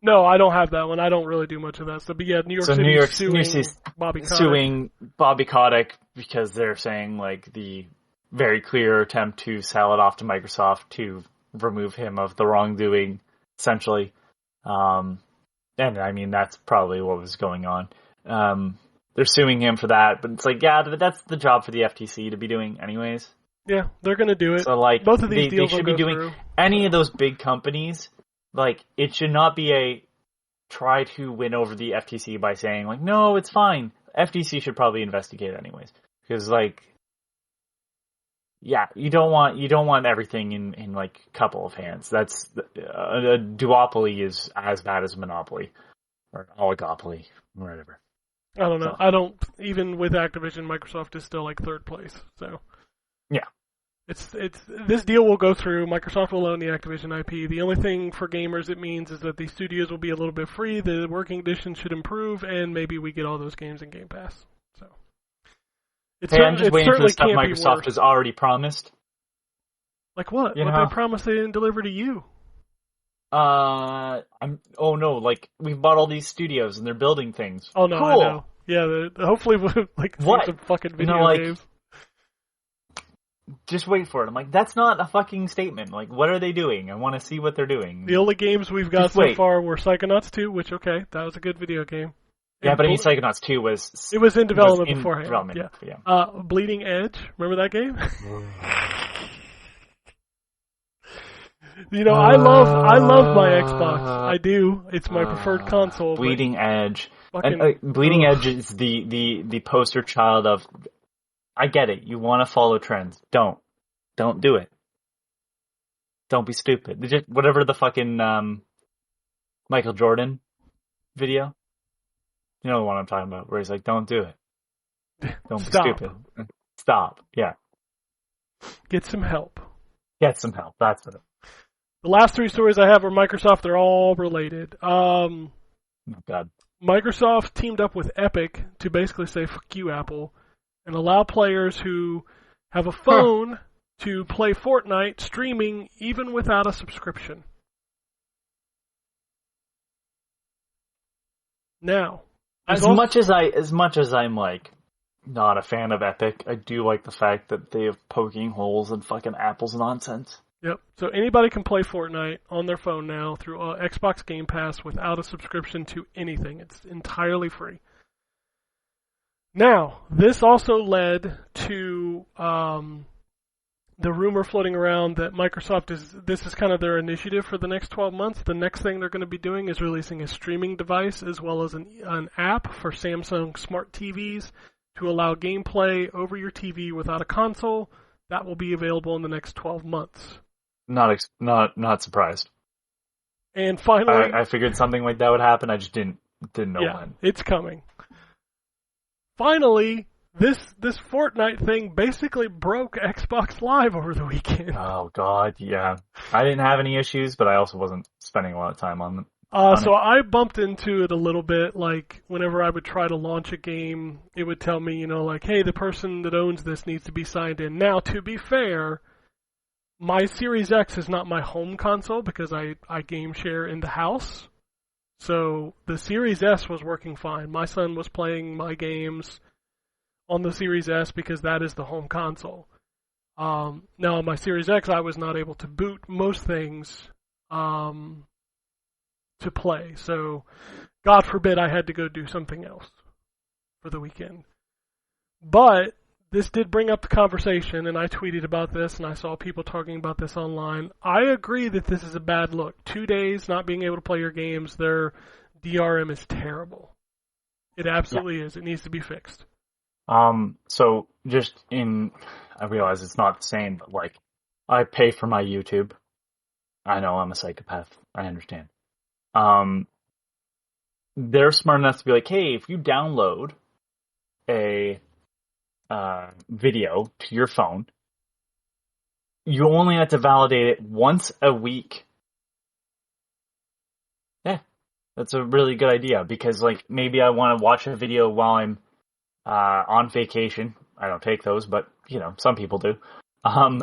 No, I don't have that one. I don't really do much of that stuff. But yeah, New York City suing Bobby Kotick. Suing Bobby Kotick because they're saying, like, the very clear attempt to sell it off to Microsoft to remove him of the wrongdoing, essentially. And I mean, that's probably what was going on. They're suing him for that, but it's like, yeah, that's the job for the FTC to be doing anyways. Yeah, they're going to do it. So, like, both of these deals they should be doing through. Any of those big companies. Like, it should not be a try to win over the FTC by saying, like, no, it's fine. FTC should probably investigate anyways. Because, like, yeah, you don't want everything in like, a couple of hands. That's, a duopoly is as bad as a monopoly. Or oligopoly, whatever. I don't know. So. I don't, even with Activision, Microsoft is still like third place. So Yeah. it's this deal will go through. Microsoft will own the Activision IP. The only thing for gamers it means is that the studios will be a little bit free. The working conditions should improve, and maybe we get all those games in Game Pass. So I'm just waiting for the stuff can't be Microsoft worse. has already promised. Like what? You What know? they promised they didn't deliver to you? Oh no, like we've bought all these studios and they're building things. Oh no, Cool. I know. Yeah, hopefully we'll like see What? some fucking video You know, like, games. Just wait for it. I'm like, that's not a fucking statement. Like, what are they doing? I want to see what they're doing. The only games we've got Just so wait. far were Psychonauts 2, which that was a good video game. Yeah, And but I mean, Psychonauts 2 was... it was in development in beforehand. development, Yeah. yeah. Bleeding Edge, remember that game? You know, I love my Xbox. I do. It's my preferred console. but Bleeding Edge. fucking- And, Bleeding ugh. Edge is the poster child of... I get it. You want to follow trends. Don't do it. Don't be stupid. Just whatever the fucking Michael Jordan video. You know the one I'm talking about, where he's like, "Don't do it. Don't Stop. be stupid. Stop." Yeah, Get some help. get some help. That's it. The last three stories I have are Microsoft. They're all related. Oh God. Microsoft teamed up with Epic to basically say, fuck you, Apple, and allow players who have a phone to play Fortnite streaming even without a subscription. Now, As much as I'm like not a fan of Epic, I do like the fact that they have poking holes in fucking Apple's nonsense. Yep. So anybody can play Fortnite on their phone now through Xbox Game Pass without a subscription to anything. It's entirely free. Now, this also led to the rumor floating around that Microsoft this is kind of their initiative for the next 12 months. The next thing they're going to be doing is releasing a streaming device as well as an app for Samsung smart TVs to allow gameplay over your TV without a console. That will be available in the next 12 months. Not surprised. And finally, I figured something like that would happen. I just didn't know yeah, when. it's coming. Finally, this Fortnite thing basically broke Xbox Live over the weekend. Oh God, yeah. I didn't have any issues, but I also wasn't spending a lot of time on them. So I bumped into it a little bit, like, whenever I would try to launch a game, it would tell me, like, hey, the person that owns this needs to be signed in. Now, to be fair, my Series X is not my home console because I game share in the house. So the Series S was working fine. My son was playing my games on the Series S because that is the home console. Now, on my Series X, I was not able to boot most things to play. So, God forbid I had to go do something else for the weekend. But this did bring up the conversation, and I tweeted about this, and I saw people talking about this online. I agree that this is a bad look. 2 days not being able to play your games, their DRM is terrible. It absolutely is. It needs to be fixed. So I realize it's not the same, but like, I pay for my YouTube. I know I'm a psychopath. I understand. They're smart enough to be like, hey, if you download a video to your phone, you only have to validate it once a week. Yeah, that's a really good idea because, like, maybe I want to watch a video while I'm on vacation. I don't take those, but some people do. I'm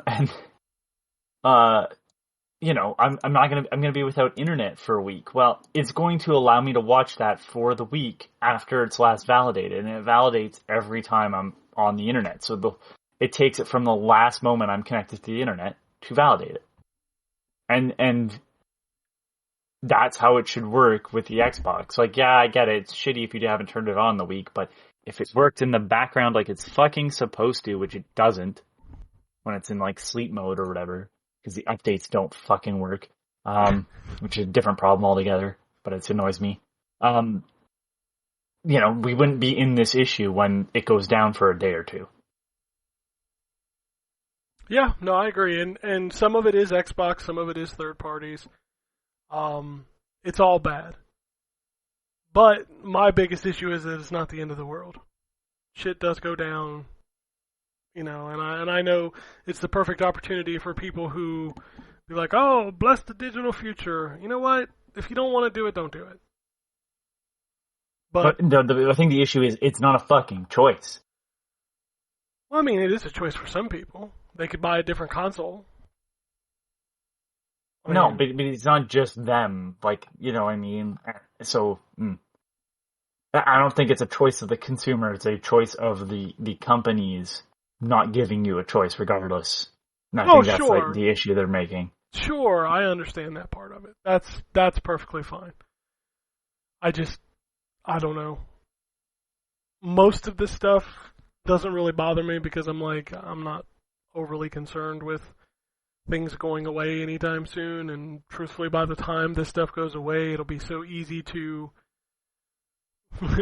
gonna be without internet for a week. Well, it's going to allow me to watch that for the week after it's last validated, and it validates every time I'm on the internet. So it takes it from the last moment I'm connected to the internet to validate it. And that's how it should work with the Xbox. Like, yeah, I get it. It's shitty if you haven't turned it on the week, but if it worked in the background like it's fucking supposed to, which it doesn't, when it's in like sleep mode or whatever, because the updates don't fucking work, which is a different problem altogether, but it annoys me. We wouldn't be in this issue when it goes down for a day or two. Yeah, no, I agree. And some of it is Xbox, some of it is third parties. It's all bad. But my biggest issue is that it's not the end of the world. Shit does go down, and I know it's the perfect opportunity for people who be like, oh, bless the digital future. You know what? If you don't want to do it, don't do it. But I think the issue is it's not a fucking choice. well, I mean, it is a choice for some people. They could buy a different console. No, but it's not just them. Like, you know what I mean? So, I don't think it's a choice of the consumer. It's a choice of the companies not giving you a choice regardless. And I think that's sure. like the issue they're making. Sure, I understand that part of it. That's perfectly fine. I don't know. Most of this stuff doesn't really bother me because I'm not overly concerned with things going away anytime soon, and truthfully, by the time this stuff goes away, it'll be so easy to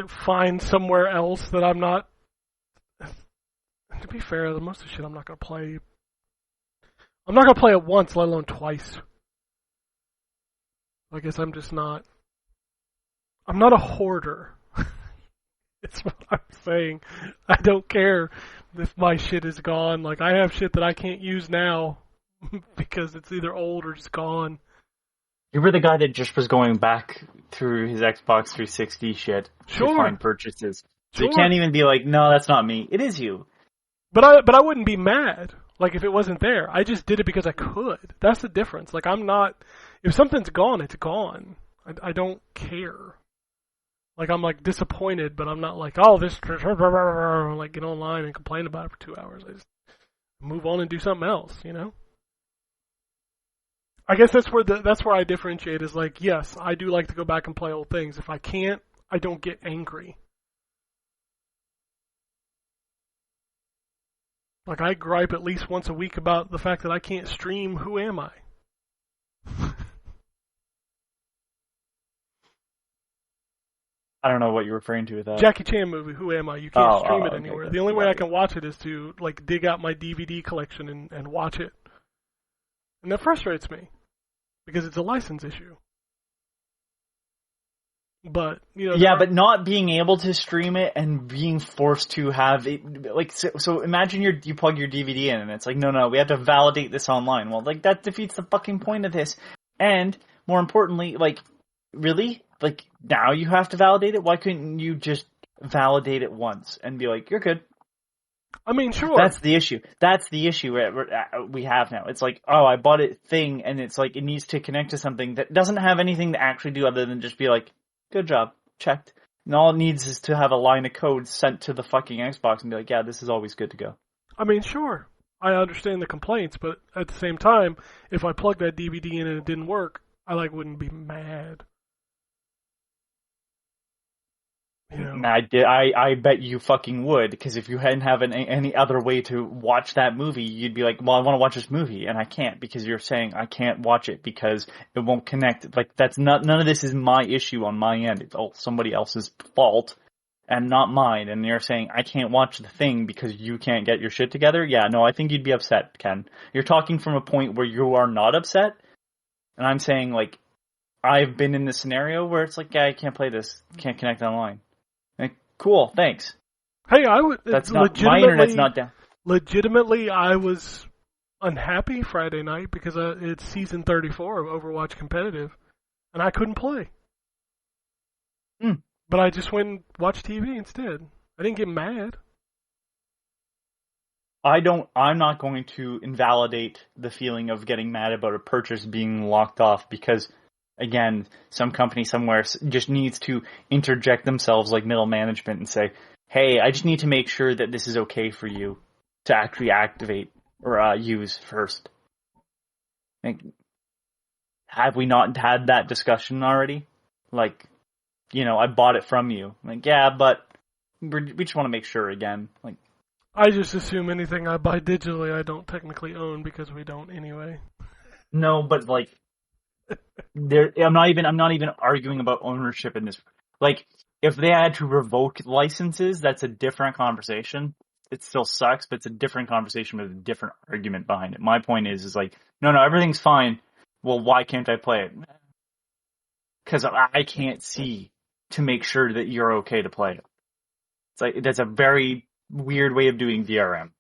find somewhere else that I'm not. To be fair, most of the shit I'm not going to play. I'm not going to play it once, let alone twice. I guess I'm just not. I'm not a hoarder. It's what I'm saying. I don't care if my shit is gone. Like, I have shit that I can't use now because it's either old or just gone. You were the guy that just was going back through his Xbox 360 shit to find purchases. So you can't even be like, no, that's not me. It is you. But I wouldn't be mad, like, if it wasn't there. I just did it because I could. That's the difference. Like, I'm not... If something's gone, it's gone. I don't care. Like, I'm, like, disappointed, but I'm not like, oh, this... Like, get online and complain about it for 2 hours. I just move on and do something else, you know? I guess that's where I differentiate is, like, yes, I do like to go back and play old things. If I can't, I don't get angry. Like, I gripe at least once a week about the fact that I can't stream Who Am I? I don't know what you're referring to with that. Jackie Chan movie, Who Am I? You can't stream it anywhere. The only way I can watch it is to, like, dig out my DVD collection and watch it. And that frustrates me. Because it's a license issue. But, you know... Yeah, but not being able to stream it and being forced to have it... Like, so imagine you plug your DVD in and it's like, no, we have to validate this online. Well, like, that defeats the fucking point of this. And, more importantly, like, really? Like, now you have to validate it? Why couldn't you just validate it once and be like, you're good? I mean, sure. That's the issue. That's the issue we have now. It's like, oh, I bought a thing, and it's like, it needs to connect to something that doesn't have anything to actually do other than just be like, good job, checked. And all it needs is to have a line of code sent to the fucking Xbox and be like, yeah, this is always good to go. I mean, sure. I understand the complaints, but at the same time, if I plugged that DVD in and it didn't work, I, like, wouldn't be mad. You know? I bet you fucking would, because if you hadn't have any other way to watch that movie, you'd be like, well, I want to watch this movie, and I can't, because you're saying I can't watch it because it won't connect. Like, none of this is my issue on my end. It's all somebody else's fault, and not mine, and you're saying I can't watch the thing because you can't get your shit together? Yeah, no, I think you'd be upset, Ken. You're talking from a point where you are not upset, and I'm saying, like, I've been in this scenario where it's like, yeah, I can't play this, can't connect online. Cool, thanks. Hey, I would. That's not my internet's not down. Legitimately, I was unhappy Friday night because it's season 34 of Overwatch Competitive, and I couldn't play. But I just went and watched TV instead. I didn't get mad. I'm not going to invalidate the feeling of getting mad about a purchase being locked off because. Again, some company somewhere just needs to interject themselves like middle management and say, hey, I just need to make sure that this is okay for you to actually activate or use first. Like, have we not had that discussion already? Like, you know, I bought it from you. Like, yeah, but we just want to make sure again. Like, I just assume anything I buy digitally I don't technically own because we don't anyway. No, but like, I'm not even arguing about ownership in this. Like, if they had to revoke licenses, that's a different conversation. It still sucks, but it's a different conversation with a different argument behind it. My point is like, no, everything's fine. Well, why can't I play it? Because I can't see to make sure that you're okay to play it. It's like, that's a very weird way of doing DRM.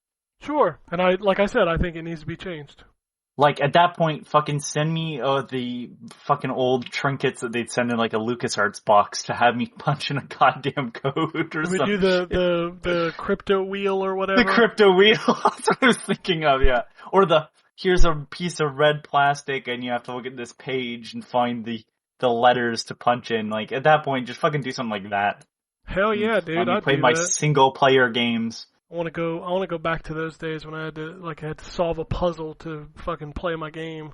Sure, and like I said, I think it needs to be changed. Like, at that point, fucking send me the fucking old trinkets that they'd send in, like, a LucasArts box to have me punch in a goddamn code or something. We do the crypto wheel or whatever. The crypto wheel. That's what I was thinking of, yeah. Or here's a piece of red plastic and you have to look at this page and find the letters to punch in. Like, at that point, just fucking do something like that. Hell yeah, dude. I'd play do my that. single player games. I want to go back to those days when I had to solve a puzzle to fucking play my game.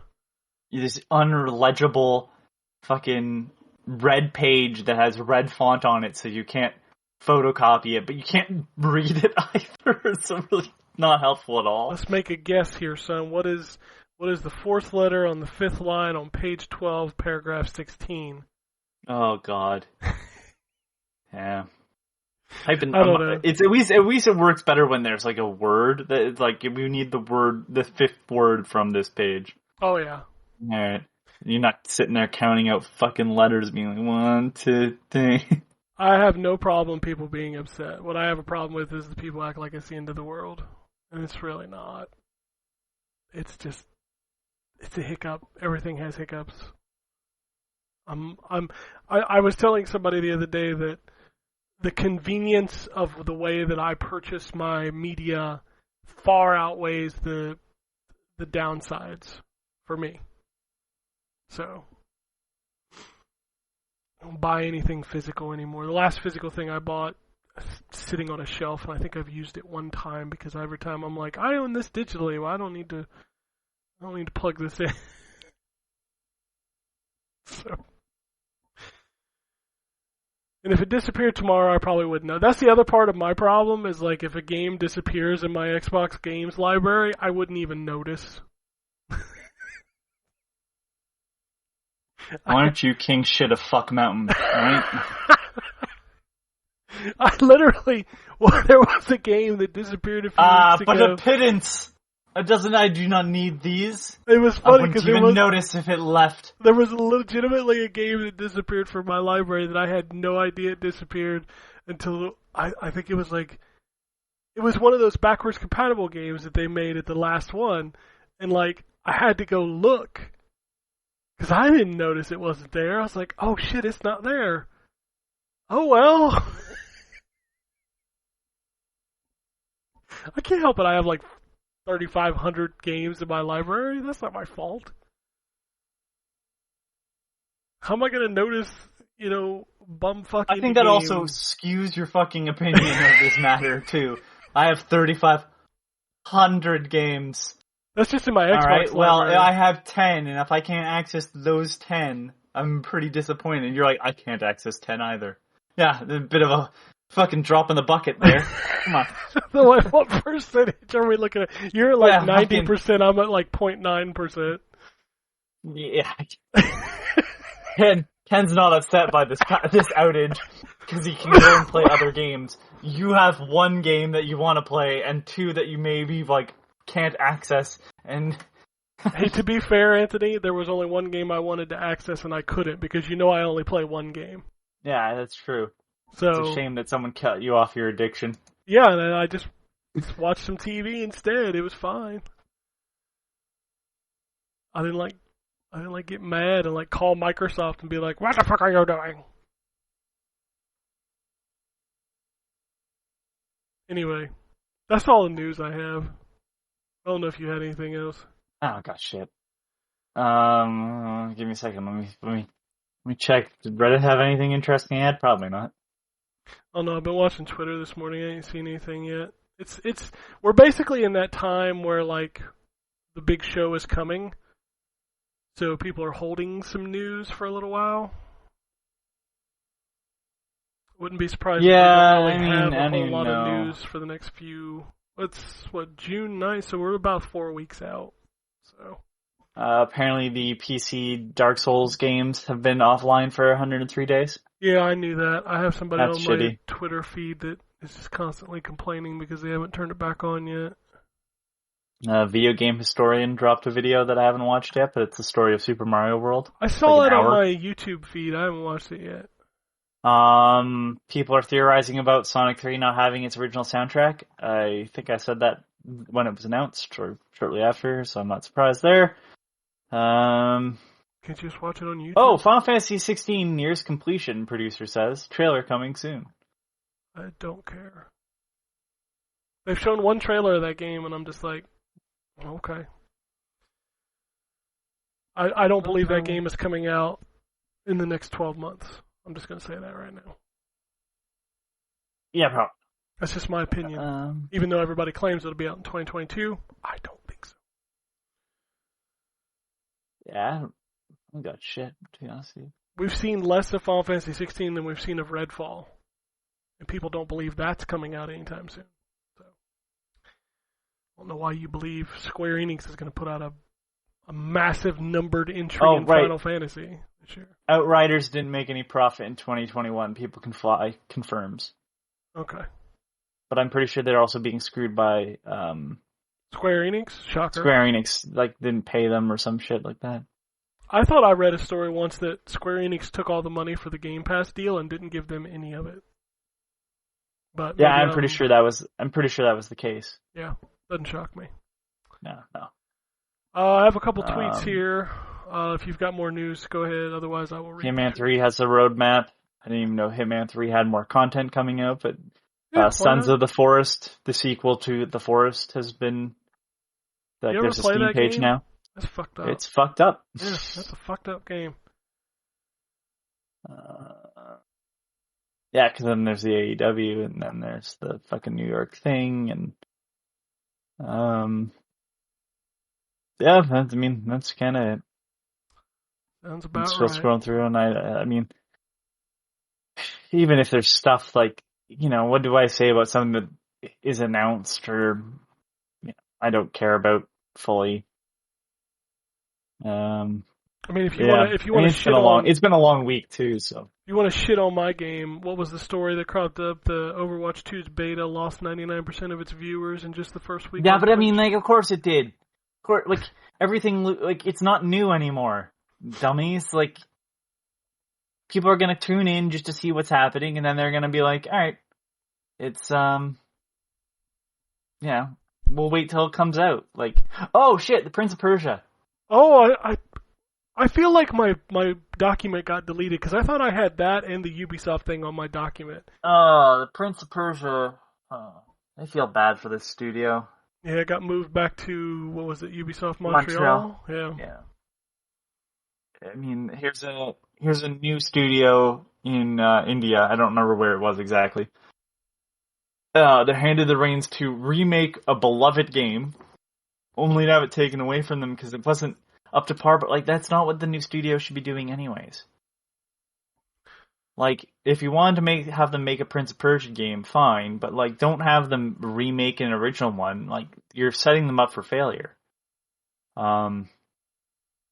This unlegible fucking red page that has red font on it, so you can't photocopy it, but you can't read it either. It's really not helpful at all. Let's make a guess here, son. What is the fourth letter on the fifth line on page 12, paragraph 16? Oh God. Yeah. I don't know. It's at least it works better when there's like a word that it's like we need the fifth word from this page. Oh yeah. Alright. You're not sitting there counting out fucking letters being like 1, 2, 3. I have no problem people being upset. What I have a problem with is the people act like it's the end of the world. And it's really not. It's a hiccup. Everything has hiccups. I was telling somebody the other day that the convenience of the way that I purchase my media far outweighs the downsides for me. So, I don't buy anything physical anymore. The last physical thing I bought is sitting on a shelf, and I think I've used it one time because every time I'm like, I own this digitally. Well, I don't need to plug this in. So. And if it disappeared tomorrow, I probably wouldn't know. That's the other part of my problem is like if a game disappears in my Xbox games library, I wouldn't even notice. Why don't you king shit a fuck mountain, right? I literally, there was a game that disappeared a few weeks ago. But a pittance! I do not need these. It was I funny wouldn't because even notice if it left. There was legitimately a game that disappeared from my library that I had no idea it disappeared until I think it was one of those backwards compatible games that they made at the last one, and like I had to go look because I didn't notice it wasn't there. I was like, oh shit, it's not there. Oh well. I can't help it. I have like 3,500 games in my library. That's not my fault. How am I going to notice, bumfucking I think that games? also skews your fucking opinion of this matter, too. I have 3,500 games. That's just in my Xbox Alright, well, library. I have 10, and if I can't access those 10, I'm pretty disappointed. You're like, I can't access 10 either. Yeah, a bit of a fucking drop in the bucket there. Come on. So what percentage are we looking at? You're at like 90%, I'm at like 0.9%. Yeah. Ken's not upset by this outage because he can go and play other games. You have one game that you want to play and two that you maybe like can't access. And hey, to be fair, Anthony, there was only one game I wanted to access and I couldn't because I only play one game. Yeah, that's true. So it's a shame that someone cut you off your addiction. Yeah, and then I just watched some TV instead. It was fine. I didn't like get mad and like call Microsoft and be like, "What the fuck are you doing?" Anyway, that's all the news I have. I don't know if you had anything else. Oh god, shit. Give me a second. Let me check. Did Reddit have anything interesting yet? Probably not. Oh no, I've been watching Twitter this morning. I ain't seen anything yet. We're basically in that time where like the big show is coming, so people are holding some news for a little while. Wouldn't be surprised if we don't really have a whole lot of news for the next few. It's June 9th, so we're about 4 weeks out. So. Apparently the PC Dark Souls games have been offline for 103 days. Yeah, I knew that. I have somebody That's on shitty. my Twitter feed that is just constantly complaining because they haven't turned it back on yet. Video Game Historian dropped a video that I haven't watched yet, but it's the story of Super Mario World. I saw Like it an on hour. my YouTube feed. I haven't watched it yet. People are theorizing about Sonic 3 not having its original soundtrack. I think I said that when it was announced, or shortly after, so I'm not surprised there. Can't you just watch it on YouTube? Oh, Final Fantasy 16 nears completion, producer says. Trailer coming soon. I don't care. They've shown one trailer of that game, and I'm just like, okay. I don't believe that game is coming out in the next 12 months. I'm just going to say that right now. Yeah, probably. That's just my opinion. Even though everybody claims it'll be out in 2022, I don't think so. Yeah, I don't got shit, to be honest with you. We've seen less of Final Fantasy 16 than we've seen of Redfall. And people don't believe that's coming out anytime soon. So, I don't know why you believe Square Enix is going to put out a massive numbered entry in Final Fantasy this year. Outriders didn't make any profit in 2021. People Can Fly confirms. Okay. But I'm pretty sure they're also being screwed by Square Enix? Shocker. Square Enix, didn't pay them or some shit like that. I thought I read a story once that Square Enix took all the money for the Game Pass deal and didn't give them any of it. But yeah, I'm pretty sure that was the case. Yeah, doesn't shock me. No. I have a couple tweets here. If you've got more news, go ahead. Otherwise, I will read. Hitman 3 has a roadmap. I didn't even know Hitman 3 had more content coming out, but Sons of the Forest, the sequel to The Forest, has been... there's a Steam page game? now. That's fucked up. It's fucked up. Yeah, that's a fucked up game. Yeah, because then there's the AEW, and then there's the fucking New York thing, and... yeah, that's kind of it. Sounds about I'm still right. scrolling through, and I mean, even if there's stuff like, what do I say about something that is announced or I don't care about fully? If you want to shit on, it's been a long week too, so. If you want to shit on my game, what was the story that cropped up? The Overwatch 2's beta lost 99% of its viewers in just the first week. Yeah, but of course it did. Of course, everything, it's not new anymore. Dummies, people are gonna tune in just to see what's happening, and then they're gonna be like, alright, it's, we'll wait till it comes out. Oh shit, the Prince of Persia. Oh, I feel like my document got deleted, because I thought I had that and the Ubisoft thing on my document. Oh, the Prince of Persia. Oh, I feel bad for this studio. Yeah, it got moved back to, what was it, Ubisoft Montreal? Yeah. I mean, here's a new studio in India. I don't remember where it was exactly. They're handed the reins to remake a beloved game, only to have it taken away from them because it wasn't up to par. But that's not what the new studio should be doing, anyways. If you wanted to have them make a Prince of Persia game, fine, but don't have them remake an original one. You're setting them up for failure.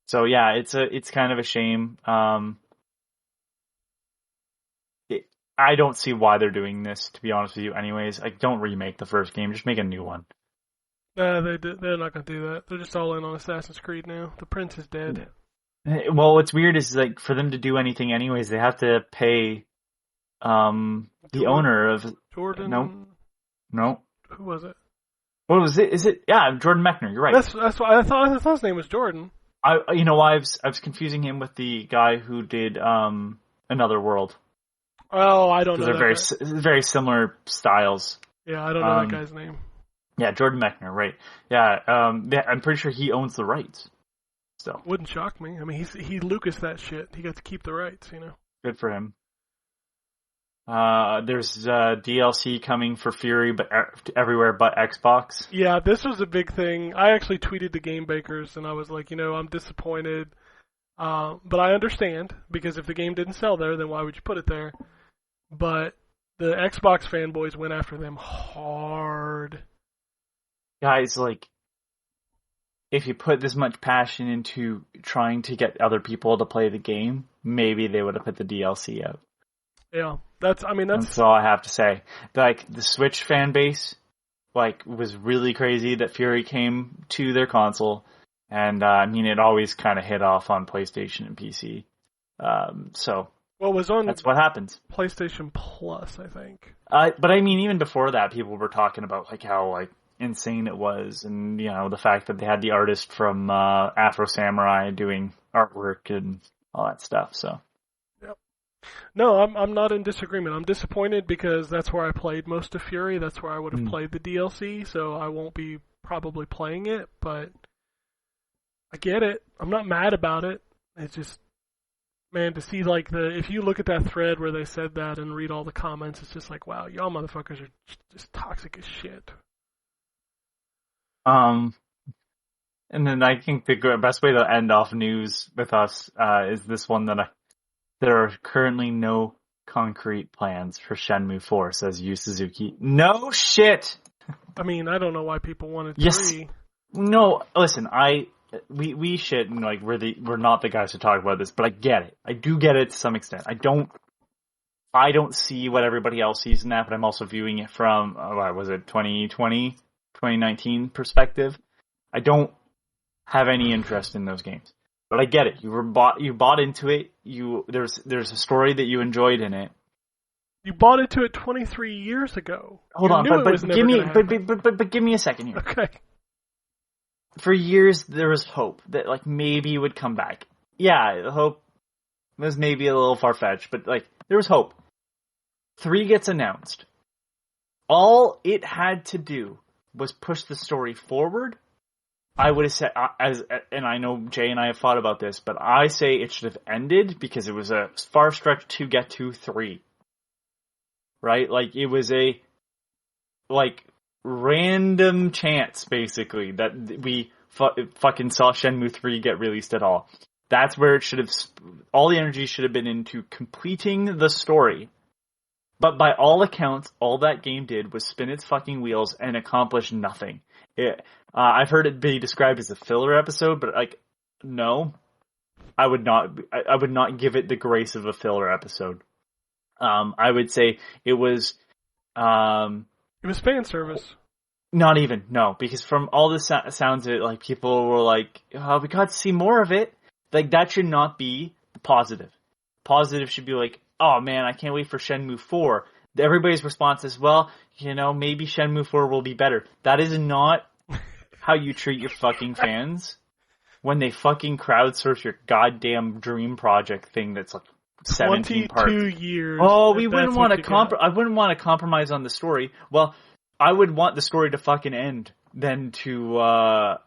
So yeah, it's kind of a shame. I don't see why they're doing this, to be honest with you. Anyways, don't remake the first game; just make a new one. They're not gonna do that. They're just all in on Assassin's Creed now. The Prince is dead. Well, what's weird is for them to do anything, anyways, they have to pay the owner of Jordan. No. Who was it? What was it? Is it? Yeah, Jordan Mechner. You're right. That's why I thought his name was Jordan. I was confusing him with the guy who did Another World. Oh, I don't know. They're very similar styles. Yeah, I don't know that guy's name. Yeah, Jordan Mechner, right? Yeah, I'm pretty sure he owns the rights. So wouldn't shock me. I mean, he Lucas that shit. He got to keep the rights, Good for him. There's DLC coming for Fury, but everywhere but Xbox. Yeah, this was a big thing. I actually tweeted the Game Bakers, and I was like, I'm disappointed. But I understand, because if the game didn't sell there, then why would you put it there? But the Xbox fanboys went after them hard. Guys, if you put this much passion into trying to get other people to play the game, maybe they would have put the DLC out. Yeah, that's all I have to say. The Switch fan base, was really crazy that Fury came to their console, and it always kind of hit off on PlayStation and PC. So Well, it was on That's what happens. PlayStation Plus, I think. But I mean, even before that, people were talking about like how like insane it was, and you know the fact that they had the artist from Afro Samurai doing artwork and all that stuff. So No, I'm not in disagreement. I'm disappointed because that's where I played most of Fury. That's where I would have played the DLC, so I won't be probably playing it, but I get it. I'm not mad about it. It's just, man, to see like if you look at that thread where they said that and read all the comments, it's just like, wow, y'all motherfuckers are just toxic as shit. And then I think the best way to end off news with us is this one that there are currently no concrete plans for Shenmue 4, says Yu Suzuki. No shit! I mean, I don't know why people wanted 3. Yes. No, listen, we shit, and like we're not the guys to talk about this, but I get it. I do get it to some extent. I don't see what everybody else sees in that, but I'm also viewing it from what was it, 2020, 2019 perspective. I don't have any interest in those games. But I get it. You bought into it. There's a story that you enjoyed in it. You bought into it 23 years ago. Hold on, but give me a second here. Okay. For years there was hope that like maybe it would come back. Yeah, the hope was maybe a little far-fetched, but like there was hope. 3 gets announced. All it had to do was push the story forward. I would have said, and I know Jay and I have thought about this, but I say it should have ended because it was a far stretch to get to 3. Right? Like, it was a, like, random chance, basically, that we fucking saw Shenmue 3 get released at all. That's where it should have, all the energy should have been into completing the story. But by all accounts, all that game did was spin its fucking wheels and accomplish nothing. I've heard it be described as a filler episode, but like, no, I would not give it the grace of a filler episode. I would say it was fan service. Not even, no, because from all the sounds of it, like people were like, "Oh, we got to see more of it." Like that should not be positive. Positive should be like, "Oh man, I can't wait for Shenmue 4." Everybody's response is, well, you know, maybe Shenmue 4 will be better. That is not how you treat your fucking fans when they fucking crowdsource your goddamn dream project thing that's like 17 parts. 22 years. Oh, we wouldn't want to I wouldn't want to compromise on the story. Well, I would want the story to fucking end than to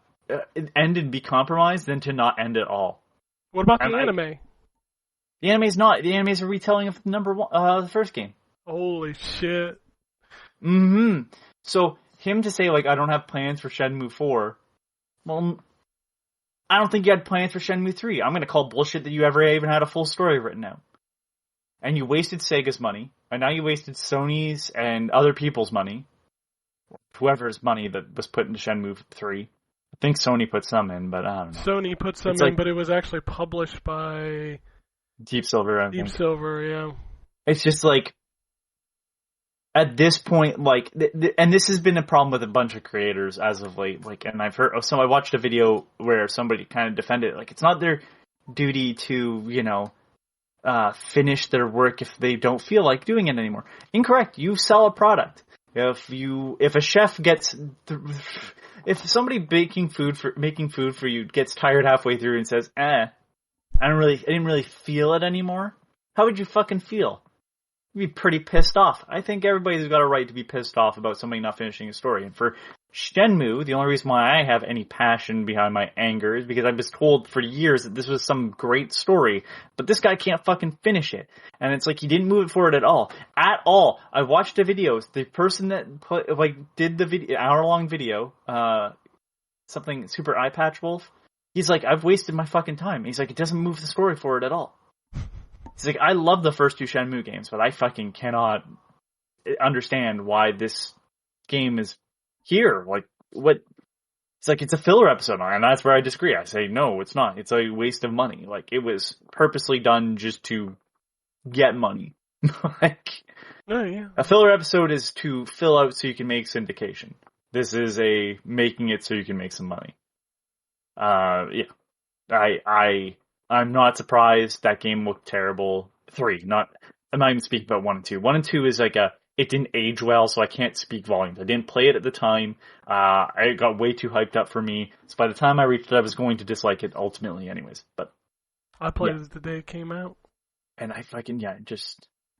end and be compromised than to not end at all. What about the anime? The anime's not. The anime's a retelling of the first game. Holy shit. Mm-hmm. So, him to say, like, I don't have plans for Shenmue 4, well, I don't think you had plans for Shenmue 3. I'm going to call bullshit that you ever even had a full story written out. And you wasted Sega's money, and now you wasted Sony's and other people's money. Whoever's money that was put into Shenmue 3. I think Sony put some in, but I don't know. Sony put some in, but it was actually published by Deep Silver, I think. Deep Silver, yeah. It's just like, at this point, like, and this has been a problem with a bunch of creators as of late, like, and I've heard, I watched a video where somebody kind of defended it, like, it's not their duty to, you know, finish their work if they don't feel like doing it anymore. Incorrect. You sell a product. If a chef gets, if somebody making food for you gets tired halfway through and says, I didn't really feel it anymore, how would you fucking feel? You'd be pretty pissed off. I think everybody's got a right to be pissed off about somebody not finishing a story. And for Shenmue, the only reason why I have any passion behind my anger is because I was told for years that this was some great story, but this guy can't fucking finish it. And it's like he didn't move it forward at all. At all. I watched the videos. The person that did the video, hour-long video, something Super Eye Patch Wolf, he's like, I've wasted my fucking time. He's like, it doesn't move the story forward at all. He's like, I love the first 2 Shenmue games, but I fucking cannot understand why this game is here. Like, what? It's like, it's a filler episode, and that's where I disagree. I say, no, it's not. It's a waste of money. Like, it was purposely done just to get money. Like, oh, yeah. A filler episode is to fill out so you can make syndication. This is a making it so you can make some money. Yeah. I'm not surprised that game looked terrible. 3, I'm not even speaking about 1 and 2. 1 and 2 is like it didn't age well, so I can't speak volumes. I didn't play it at the time. I got way too hyped up for me. So by the time I reached it, I was going to dislike it ultimately anyways. But I played it the day it came out. And I fucking,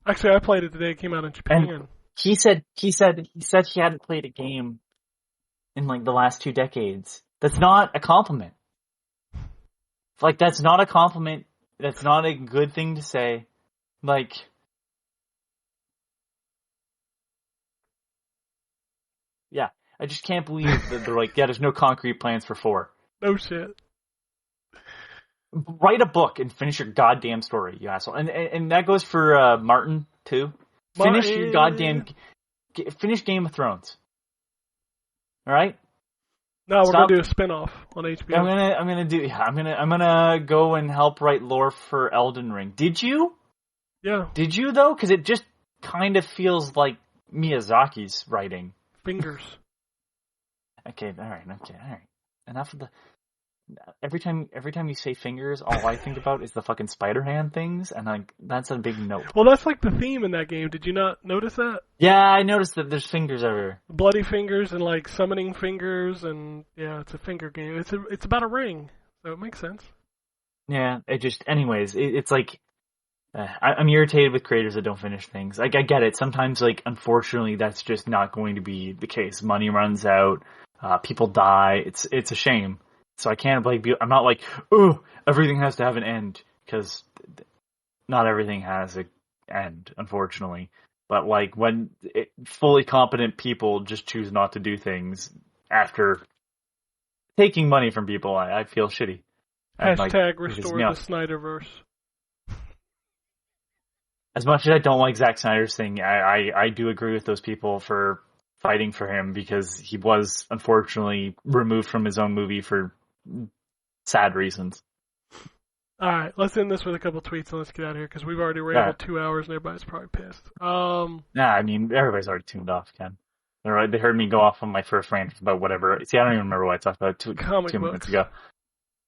Actually, I played it the day it came out in Japan. And he said he hadn't played a game in like the last 2 decades. That's not a compliment. Like, that's not a compliment. That's not a good thing to say. Like, yeah, I just can't believe that they're like, yeah, there's no concrete plans for 4. No shit. Write a book and finish your goddamn story, you asshole. And that goes for Martin too. Finish your goddamn. Finish Game of Thrones. All right. No, we're gonna do a spin-off on HBO. I'm gonna go and help write lore for Elden Ring. Did you? Yeah. Did you though? Because it just kind of feels like Miyazaki's writing. Fingers. Okay. All right. Enough of the. Every time you say fingers, all I think about is the fucking Spider-Hand things, and like that's a big note. Well, that's like the theme in that game. Did you not notice that? Yeah, I noticed that there's fingers everywhere. Bloody fingers and like summoning fingers, and yeah, it's a finger game. It's about a ring, so it makes sense. Yeah, it's like I'm irritated with creators that don't finish things. Like I get it. Sometimes, like unfortunately, that's just not going to be the case. Money runs out, people die. It's a shame. So I can't like I'm not like, oh, everything has to have an end, because not everything has an end, unfortunately. But like when fully competent people just choose not to do things after taking money from people, I feel shitty. Hashtag restore the Snyderverse. As much as I don't like Zack Snyder's thing, I do agree with those people for fighting for him, because he was unfortunately removed from his own movie for sad reasons. Alright, let's end this with a couple tweets and let's get out of here, because we've already rambled 2 hours and everybody's probably pissed. I mean, everybody's already tuned off, Ken. They heard me go off on my first rant about whatever. See, I don't even remember what I talked about two minutes ago.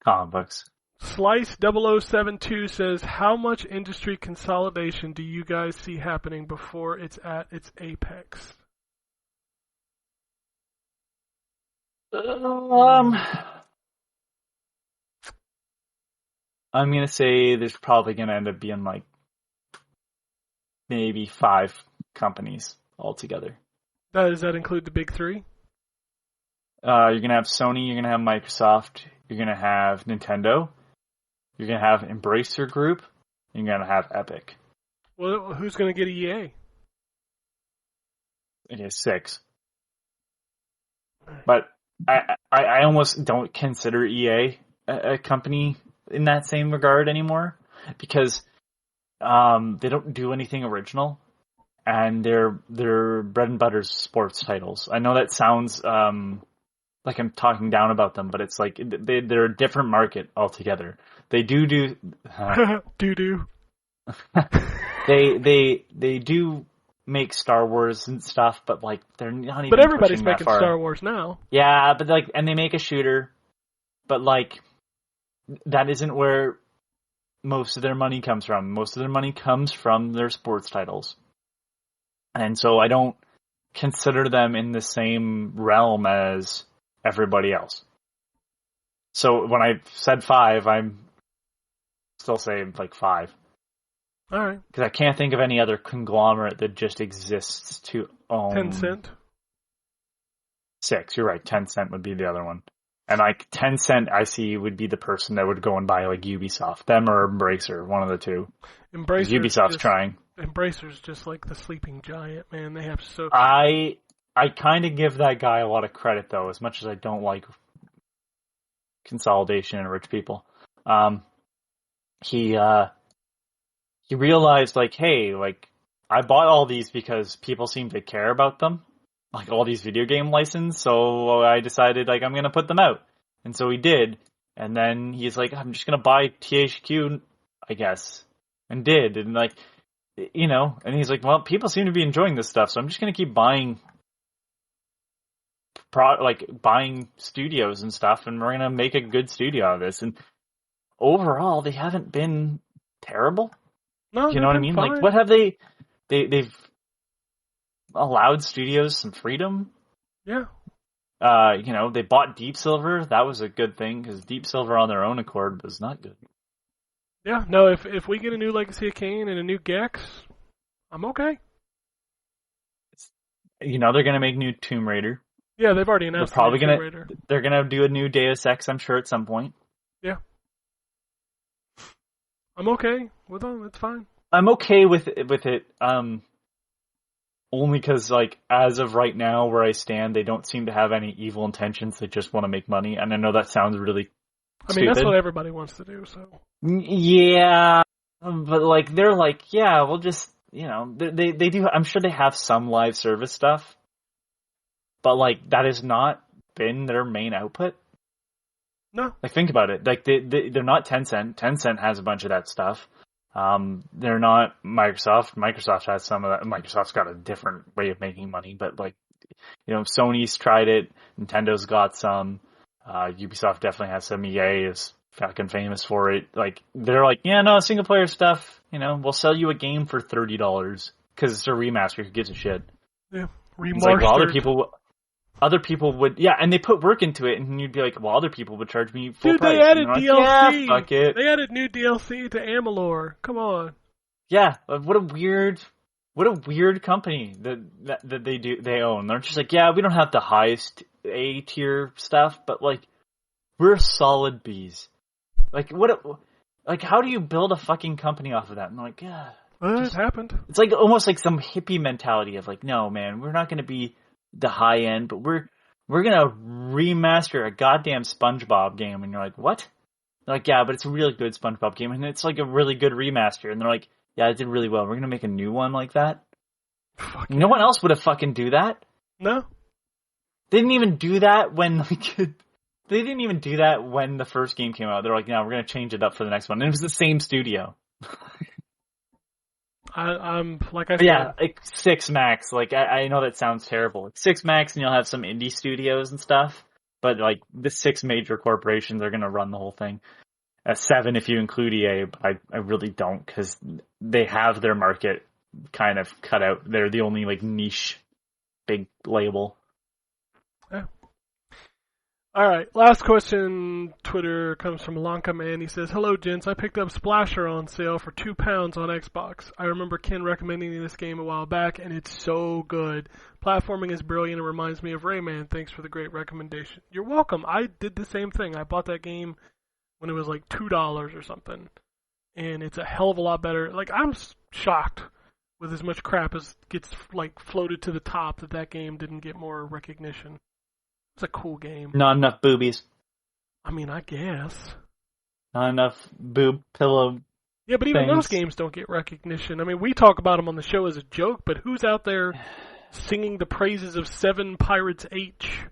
Comic books. Slice0072 says, how much industry consolidation do you guys see happening before it's at its apex? I'm going to say there's probably going to end up being like maybe 5 companies altogether. Does that include the big 3? You're going to have Sony, you're going to have Microsoft, you're going to have Nintendo, you're going to have Embracer Group, and you're going to have Epic. Well, who's going to get EA? It is 6. But I almost don't consider EA a company in that same regard anymore, because they don't do anything original, and their bread and butter is sports titles. I know that sounds like I'm talking down about them, but it's like they're a different market altogether. They do they do make Star Wars and stuff, but like they're not even. But everybody's making Star Wars now. Yeah, but like, and they make a shooter, but like that isn't where most of their money comes from. Most of their money comes from their sports titles, and so I don't consider them in the same realm as everybody else. So when I said 5, I'm still saying like 5. All right. Because I can't think of any other conglomerate that just exists to own. Tencent. 6, you're right. Tencent would be the other one. And like Tencent, I see would be the person that would go and buy like Ubisoft, them or Embracer, one of the two. Ubisoft's trying. Embracer's just like the sleeping giant, man. They have so. I kind of give that guy a lot of credit though, as much as I don't like consolidation and rich people. He realized like, hey, like I bought all these because people seem to care about them. Like all these video game licenses, so I decided like I'm gonna put them out, and so he did. And then he's like, I'm just gonna buy THQ, I guess, and did, and like, you know, and he's like, well, people seem to be enjoying this stuff, so I'm just gonna keep buying, buying studios and stuff, and we're gonna make a good studio out of this. And overall, they haven't been terrible. No, You know what I they've mean? been Like, fine. what have they've allowed studios some freedom? Yeah. They bought Deep Silver. That was a good thing, because Deep Silver on their own accord was not good. Yeah, no, if we get a new Legacy of Kain and a new Gex, I'm okay. They're gonna make new Tomb Raider. Yeah, they've already They're announced probably the new Tomb Raider. they're gonna do a new Deus Ex, I'm sure, at some point. Yeah. I'm okay with them. It's fine. I'm okay with it, only because, like, as of right now, where I stand, they don't seem to have any evil intentions. They just want to make money, and I know that sounds really I mean, that's stupid. what everybody wants to do, so. Yeah, but, like, they're like, yeah, we'll just, they do. I'm sure they have some live service stuff, but, like, that has not been their main output. No. Like, think about it. Like, they're not Tencent. Tencent has a bunch of that stuff. They're not Microsoft. Microsoft has some of that. Microsoft's got a different way of making money, but, like, Sony's tried it. Nintendo's got some. Ubisoft definitely has some. EA is fucking famous for it. Like, they're like, yeah, no, single player stuff. We'll sell you a game for $30 because it's a remaster. Who gives a shit? Yeah. It's like, well, Remastered. other people would, yeah, and they put work into it, and you'd be like, well, other people would charge me full Dude, price. they added And DLC. like, yeah, fuck it. They added new DLC to Amalur. Come on. Yeah, what a weird company that they own. They're just like, yeah, we don't have the highest A tier stuff, but, like, we're solid Bs. Like, how do you build a fucking company off of that? And they're like, yeah. It happened. It's like almost like some hippie mentality of like, no, man, we're not going to be the high end, but we're gonna remaster a goddamn SpongeBob game. And you're like, what? They're like, yeah, but it's a really good SpongeBob game, and it's like a really good remaster. And they're like, yeah, it did really well. We're gonna make a new one like that. No one else would have fucking do that. No. They didn't even do that when they didn't even do that when the first game came out. They're like, no, we're gonna change it up for the next one. And it was the same studio. I'm like I said. Yeah, like 6 max. Like, I know that sounds terrible. Like 6 max, and you'll have some indie studios and stuff. But, like, the 6 major corporations are going to run the whole thing. 7 if you include EA, but I really don't, because they have their market kind of cut out. They're the only, like, niche big label. Yeah. All right, last question. Twitter comes from Lanka Man. He says, "Hello, gents. I picked up Splasher on sale for £2 on Xbox. I remember Ken recommending this game a while back, and it's so good. Platforming is brilliant and reminds me of Rayman. Thanks for the great recommendation." You're welcome. I did the same thing. I bought that game when it was like $2 or something, and it's a hell of a lot better. Like, I'm shocked with as much crap as gets like floated to the top that game didn't get more recognition. It's a cool game. Not enough boobies. I mean, I guess. Not enough boob pillow. Yeah, but even things. those games don't get recognition. I mean, we talk about them on the show as a joke, but who's out there singing the praises of 7 Pirates H?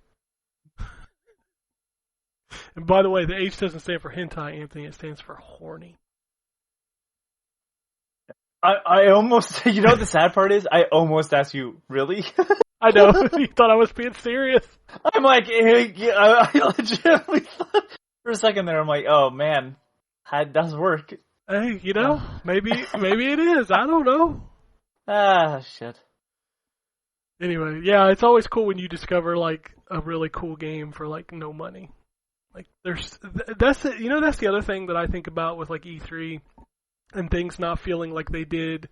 And by the way, the H doesn't stand for hentai, Anthony. It stands for horny. I almost, you know what the sad part is? I almost asked you, really? I know. You thought I was being serious. I'm like, I legitimately thought for a second there, I'm like, oh man, that does work. Hey, maybe it is. I don't know. Ah, shit. Anyway, yeah, it's always cool when you discover like a really cool game for like no money. Like that's the other thing that I think about with like E3 and things not feeling like they did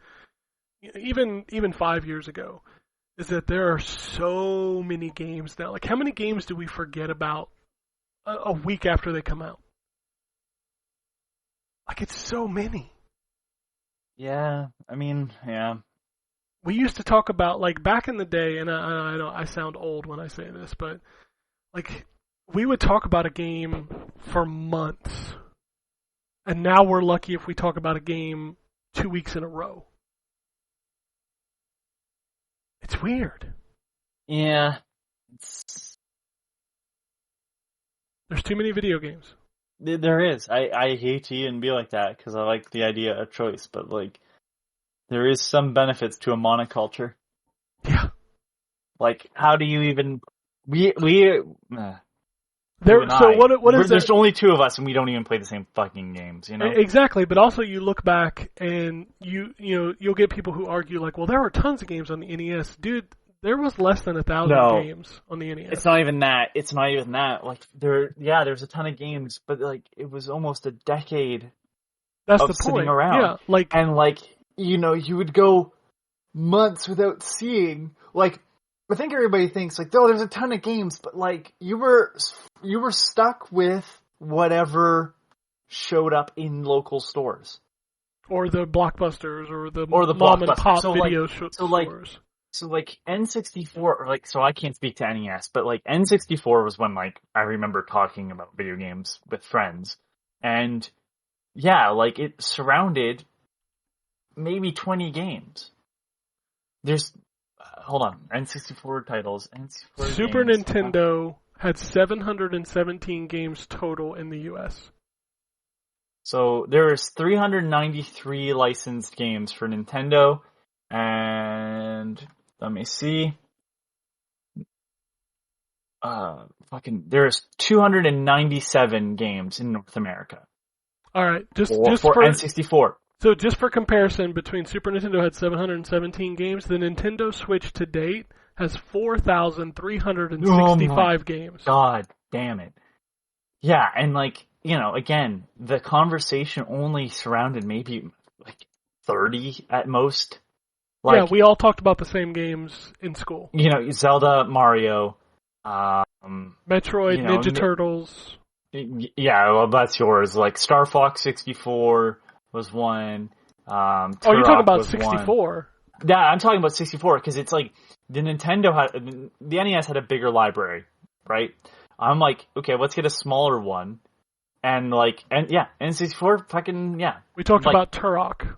even 5 years ago. Is that there are so many games now. Like, how many games do we forget about a week after they come out? Like, it's so many. Yeah, I mean, yeah. We used to talk about, like, back in the day, and I know I sound old when I say this, but, like, we would talk about a game for months. And now we're lucky if we talk about a game 2 weeks in a row. It's weird. Yeah. There's too many video games. There is. I hate to even be like that, because I like the idea of choice, but, like, there is some benefits to a monoculture. Yeah. Like, how do you even... You and So I. what is There's that? only two of us, and we don't even play the same fucking games. You know. Exactly, but also you look back and you'll get people who argue like, well, there were tons of games on the NES, dude. There was less than 1,000 No. games on the NES. It's not even that. It's not even that. Like there's a ton of games, but like it was almost a decade That's of the sitting point. around. Yeah, like And like you would go months without seeing. Like I think everybody thinks like, oh, there's a ton of games, but like you were stuck with whatever showed up in local stores or the Blockbusters or the or the mom and Blockbuster. pop So, video like, stores. So like N64, or like, so I can't speak to NES, but like N64 was when like I remember talking about video games with friends, and yeah, like it surrounded maybe 20 games. There's hold on, N64 titles, N64 Super games. Nintendo had 717 games total in the U.S. So there's 393 licensed games for Nintendo, and let me see. There's 297 games in North America. All right, just for N64. So just for comparison, between Super Nintendo had 717 games, the Nintendo Switch to date has 4,365 games. God damn it. Yeah, and like, again, the conversation only surrounded maybe like 30 at most. Like, yeah, we all talked about the same games in school. Zelda, Mario, Metroid, Ninja Turtles. Yeah, well, that's yours. Like Star Fox 64 was one. Oh, you're talking about 64. One. Yeah, I'm talking about 64 because it's like the NES had a bigger library, right? I'm like, okay, let's get a smaller one, and N64, fucking yeah. We talked about Turok.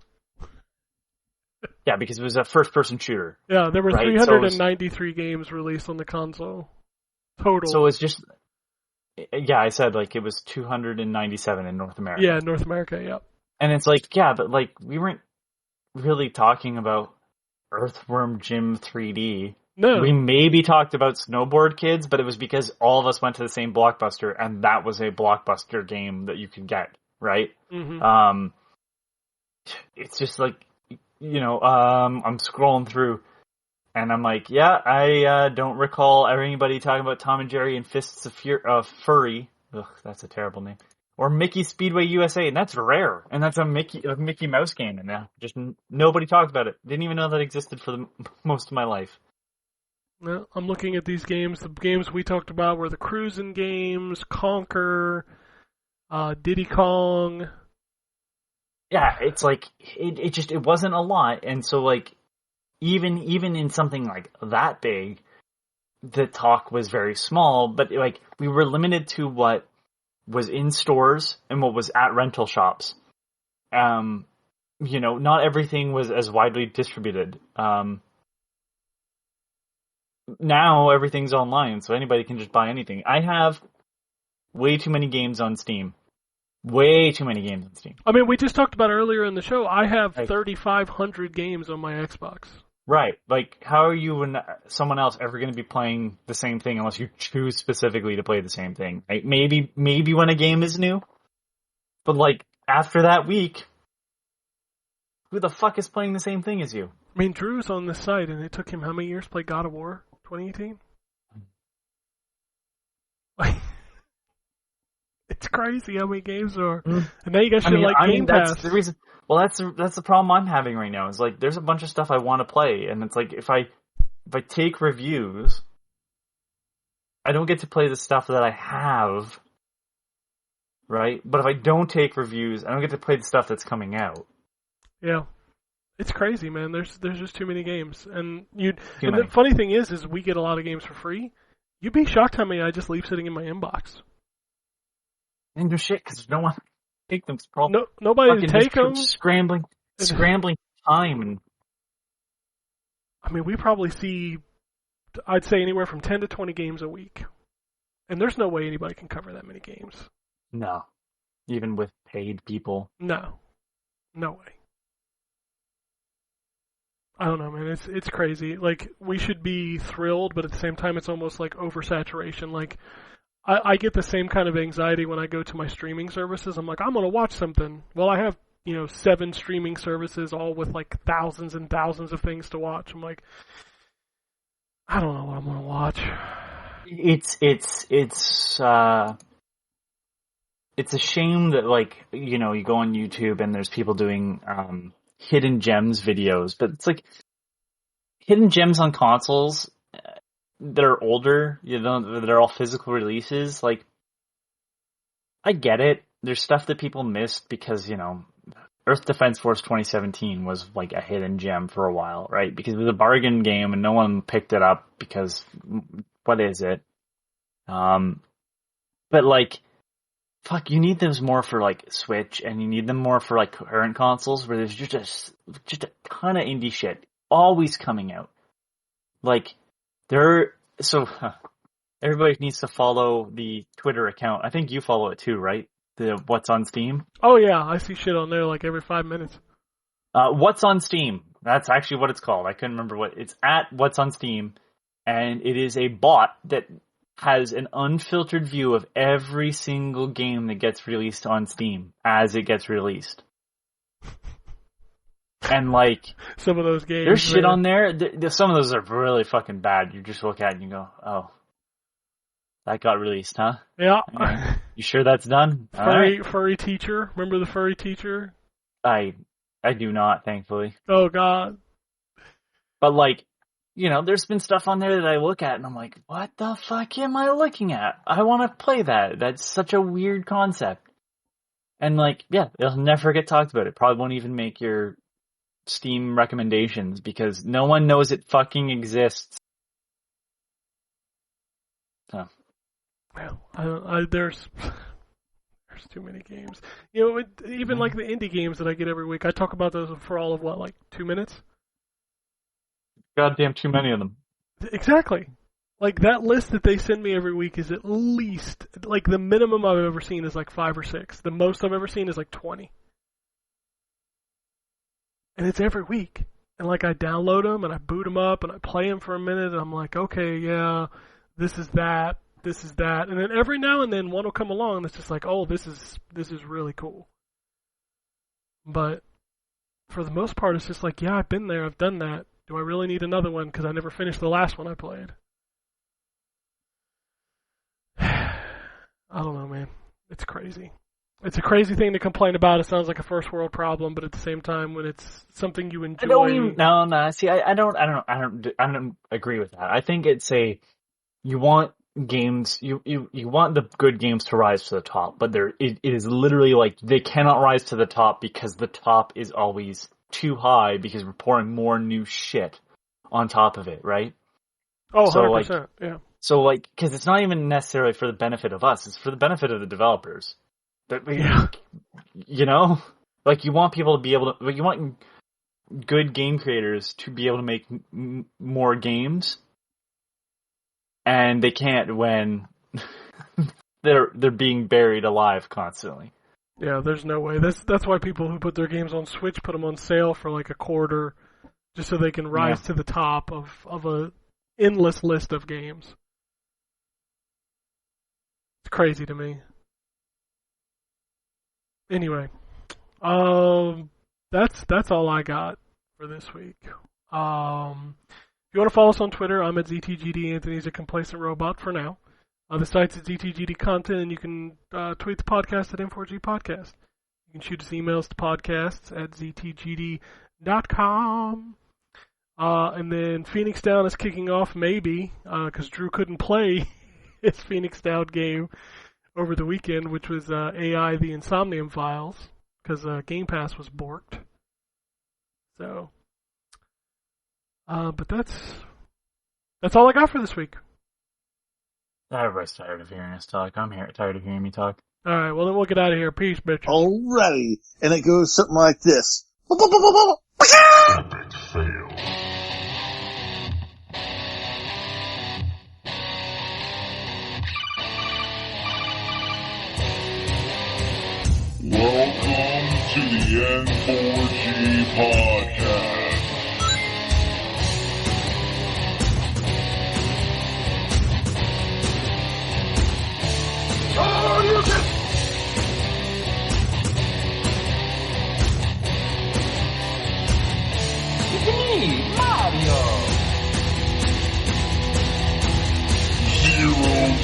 Yeah, because it was a first-person shooter. Yeah, there were right? 393 games released on the console total. So it's just, yeah, I said like it was 297 in North America. Yeah, North America, yeah. And it's like, yeah, but like we weren't really talking about Earthworm Jim 3D. No. We maybe talked about Snowboard Kids, but it was because all of us went to the same Blockbuster, and that was a Blockbuster game that you could get, right? Mm-hmm. It's just like, I'm scrolling through, and I'm like, yeah, I don't recall anybody talking about Tom and Jerry and Fists of Furry. Ugh, that's a terrible name. Or Mickey Speedway USA, and that's rare. And that's a Mickey Mouse game, and now just nobody talked about it. Didn't even know that existed for most of my life. Well, I'm looking at these games. The games we talked about were the cruising games, Conker, Diddy Kong. Yeah, it's like it wasn't a lot, and so like even in something like that big, the talk was very small. But like we were limited to what was in stores and what was at rental shops. Not everything was as widely distributed. Now everything's online, so anybody can just buy anything. I have way too many games on Steam. Way too many games on Steam. I mean, we just talked about earlier in the show, I have 3,500 games on my Xbox. Right. Like, how are you and someone else ever going to be playing the same thing unless you choose specifically to play the same thing? Right? Maybe when a game is new. But, like, after that week, who the fuck is playing the same thing as you? I mean, Drew's on this site, and it took him how many years to play God of War? 2018? It's crazy how many games there are. And now you got shit like Game Pass. That's the reason. Well, that's the problem I'm having right now. Is like there's a bunch of stuff I want to play, and it's like if I take reviews, I don't get to play the stuff that I have, right? But if I don't take reviews, I don't get to play the stuff that's coming out. Yeah, it's crazy, man. There's just too many games, and the funny thing is we get a lot of games for free. You'd be shocked how many I just leave sitting in my inbox. And do shit because no one take them. Nobody to take them. Scrambling time. And I mean, we probably see, I'd say, anywhere from 10 to 20 games a week. And there's no way anybody can cover that many games. No. Even with paid people. No. No way. I don't know, man. It's crazy. Like, we should be thrilled, but at the same time, it's almost like oversaturation. Like, I get the same kind of anxiety when I go to my streaming services. I'm like, I'm going to watch something. Well, I have, 7 streaming services, all with like thousands and thousands of things to watch. I'm like, I don't know what I'm going to watch. It's a shame that, like, you go on YouTube and there's people doing hidden gems videos, but it's like hidden gems on consoles that are older, that are all physical releases. Like, I get it. There's stuff that people missed because, Earth Defense Force 2017 was like a hidden gem for a while, right? Because it was a bargain game and no one picked it up because what is it? But like, fuck, you need those more for like Switch, and you need them more for like current consoles where there's just a ton of indie shit always coming out. Like, everybody needs to follow the Twitter account. I think you follow it too, right? The What's on Steam? Oh yeah, I see shit on there like every 5 minutes. What's on Steam? That's actually what it's called. I couldn't remember what it's at. What's on Steam, and it is a bot that has an unfiltered view of every single game that gets released on Steam as it gets released. And like, some of those games, there's shit on there. Some of those are really fucking bad. You just look at it and you go, "Oh, that got released, huh?" Yeah. You sure that's done? Furry teacher. Remember the furry teacher? I do not, thankfully. Oh God. But like, there's been stuff on there that I look at and I'm like, what the fuck am I looking at? I want to play that. That's such a weird concept. And like, yeah, it'll never get talked about. It probably won't even make your Steam recommendations because no one knows it fucking exists. So. Well, there's too many games. Even like the indie games that I get every week, I talk about those for all of like 2 minutes? Goddamn too many of them. Exactly. Like, that list that they send me every week is at least, like, the minimum I've ever seen is like 5 or 6. The most I've ever seen is like 20. And it's every week. And like, I download them and I boot them up and I play them for a minute and I'm like, okay, yeah, this is that. And then every now and then one will come along that's just like, oh, this is really cool. But for the most part, it's just like, yeah, I've been there, I've done that. Do I really need another one? Because I never finished the last one I played. I don't know, man. It's crazy. It's a crazy thing to complain about. It sounds like a first world problem, but at the same time, when it's something you enjoy. No. See, I don't agree with that. I think it's you want games, you want the good games to rise to the top, but it is literally like they cannot rise to the top because the top is always too high because we're pouring more new shit on top of it, right? Oh, so 100%, like, yeah. So like, because it's not even necessarily for the benefit of us; it's for the benefit of the developers. Like you want people to be able to, like, you want good game creators to be able to make more games, and they can't when they're being buried alive constantly. Yeah, there's no way. That's why people who put their games on Switch put them on sale for like $0.25, just so they can rise to the top of a endless list of games. It's crazy to me. Anyway, that's all I got for this week. If you want to follow us on Twitter, I'm at ZTGD. Anthony's a complacent robot for now. The site's at ZTGD Content, and you can tweet the podcast at N4G Podcast. You can shoot us emails to podcasts at ztgd.com. And then Phoenix Down is kicking off, maybe, because Drew couldn't play his Phoenix Down game over the weekend, which was AI the Insomnium Files, because Game Pass was borked. So, but that's all I got for this week. Everybody's tired of hearing us talk. I'm tired of hearing me talk. All right, well then we'll get out of here. Peace, bitch. Alrighty, and it goes something like this. Epic fail. Welcome to the N4G Podcast.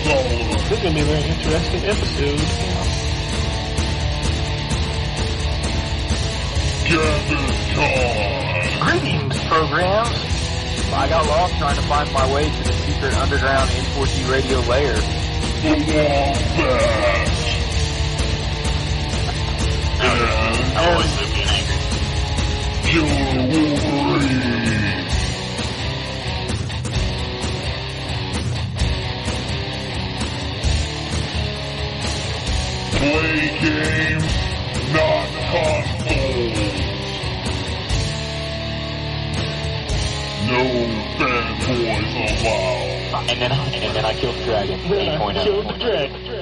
This is going to be a very interesting episode. Gather time. Greetings, programs. I got lost trying to find my way to the secret underground N4G Radio lair. The Wombat. And I always live being angry. Killer Wolverine. Play games, not consoles. No fanboys allowed. And then I killed the dragon. 8.0. Killed the dragon.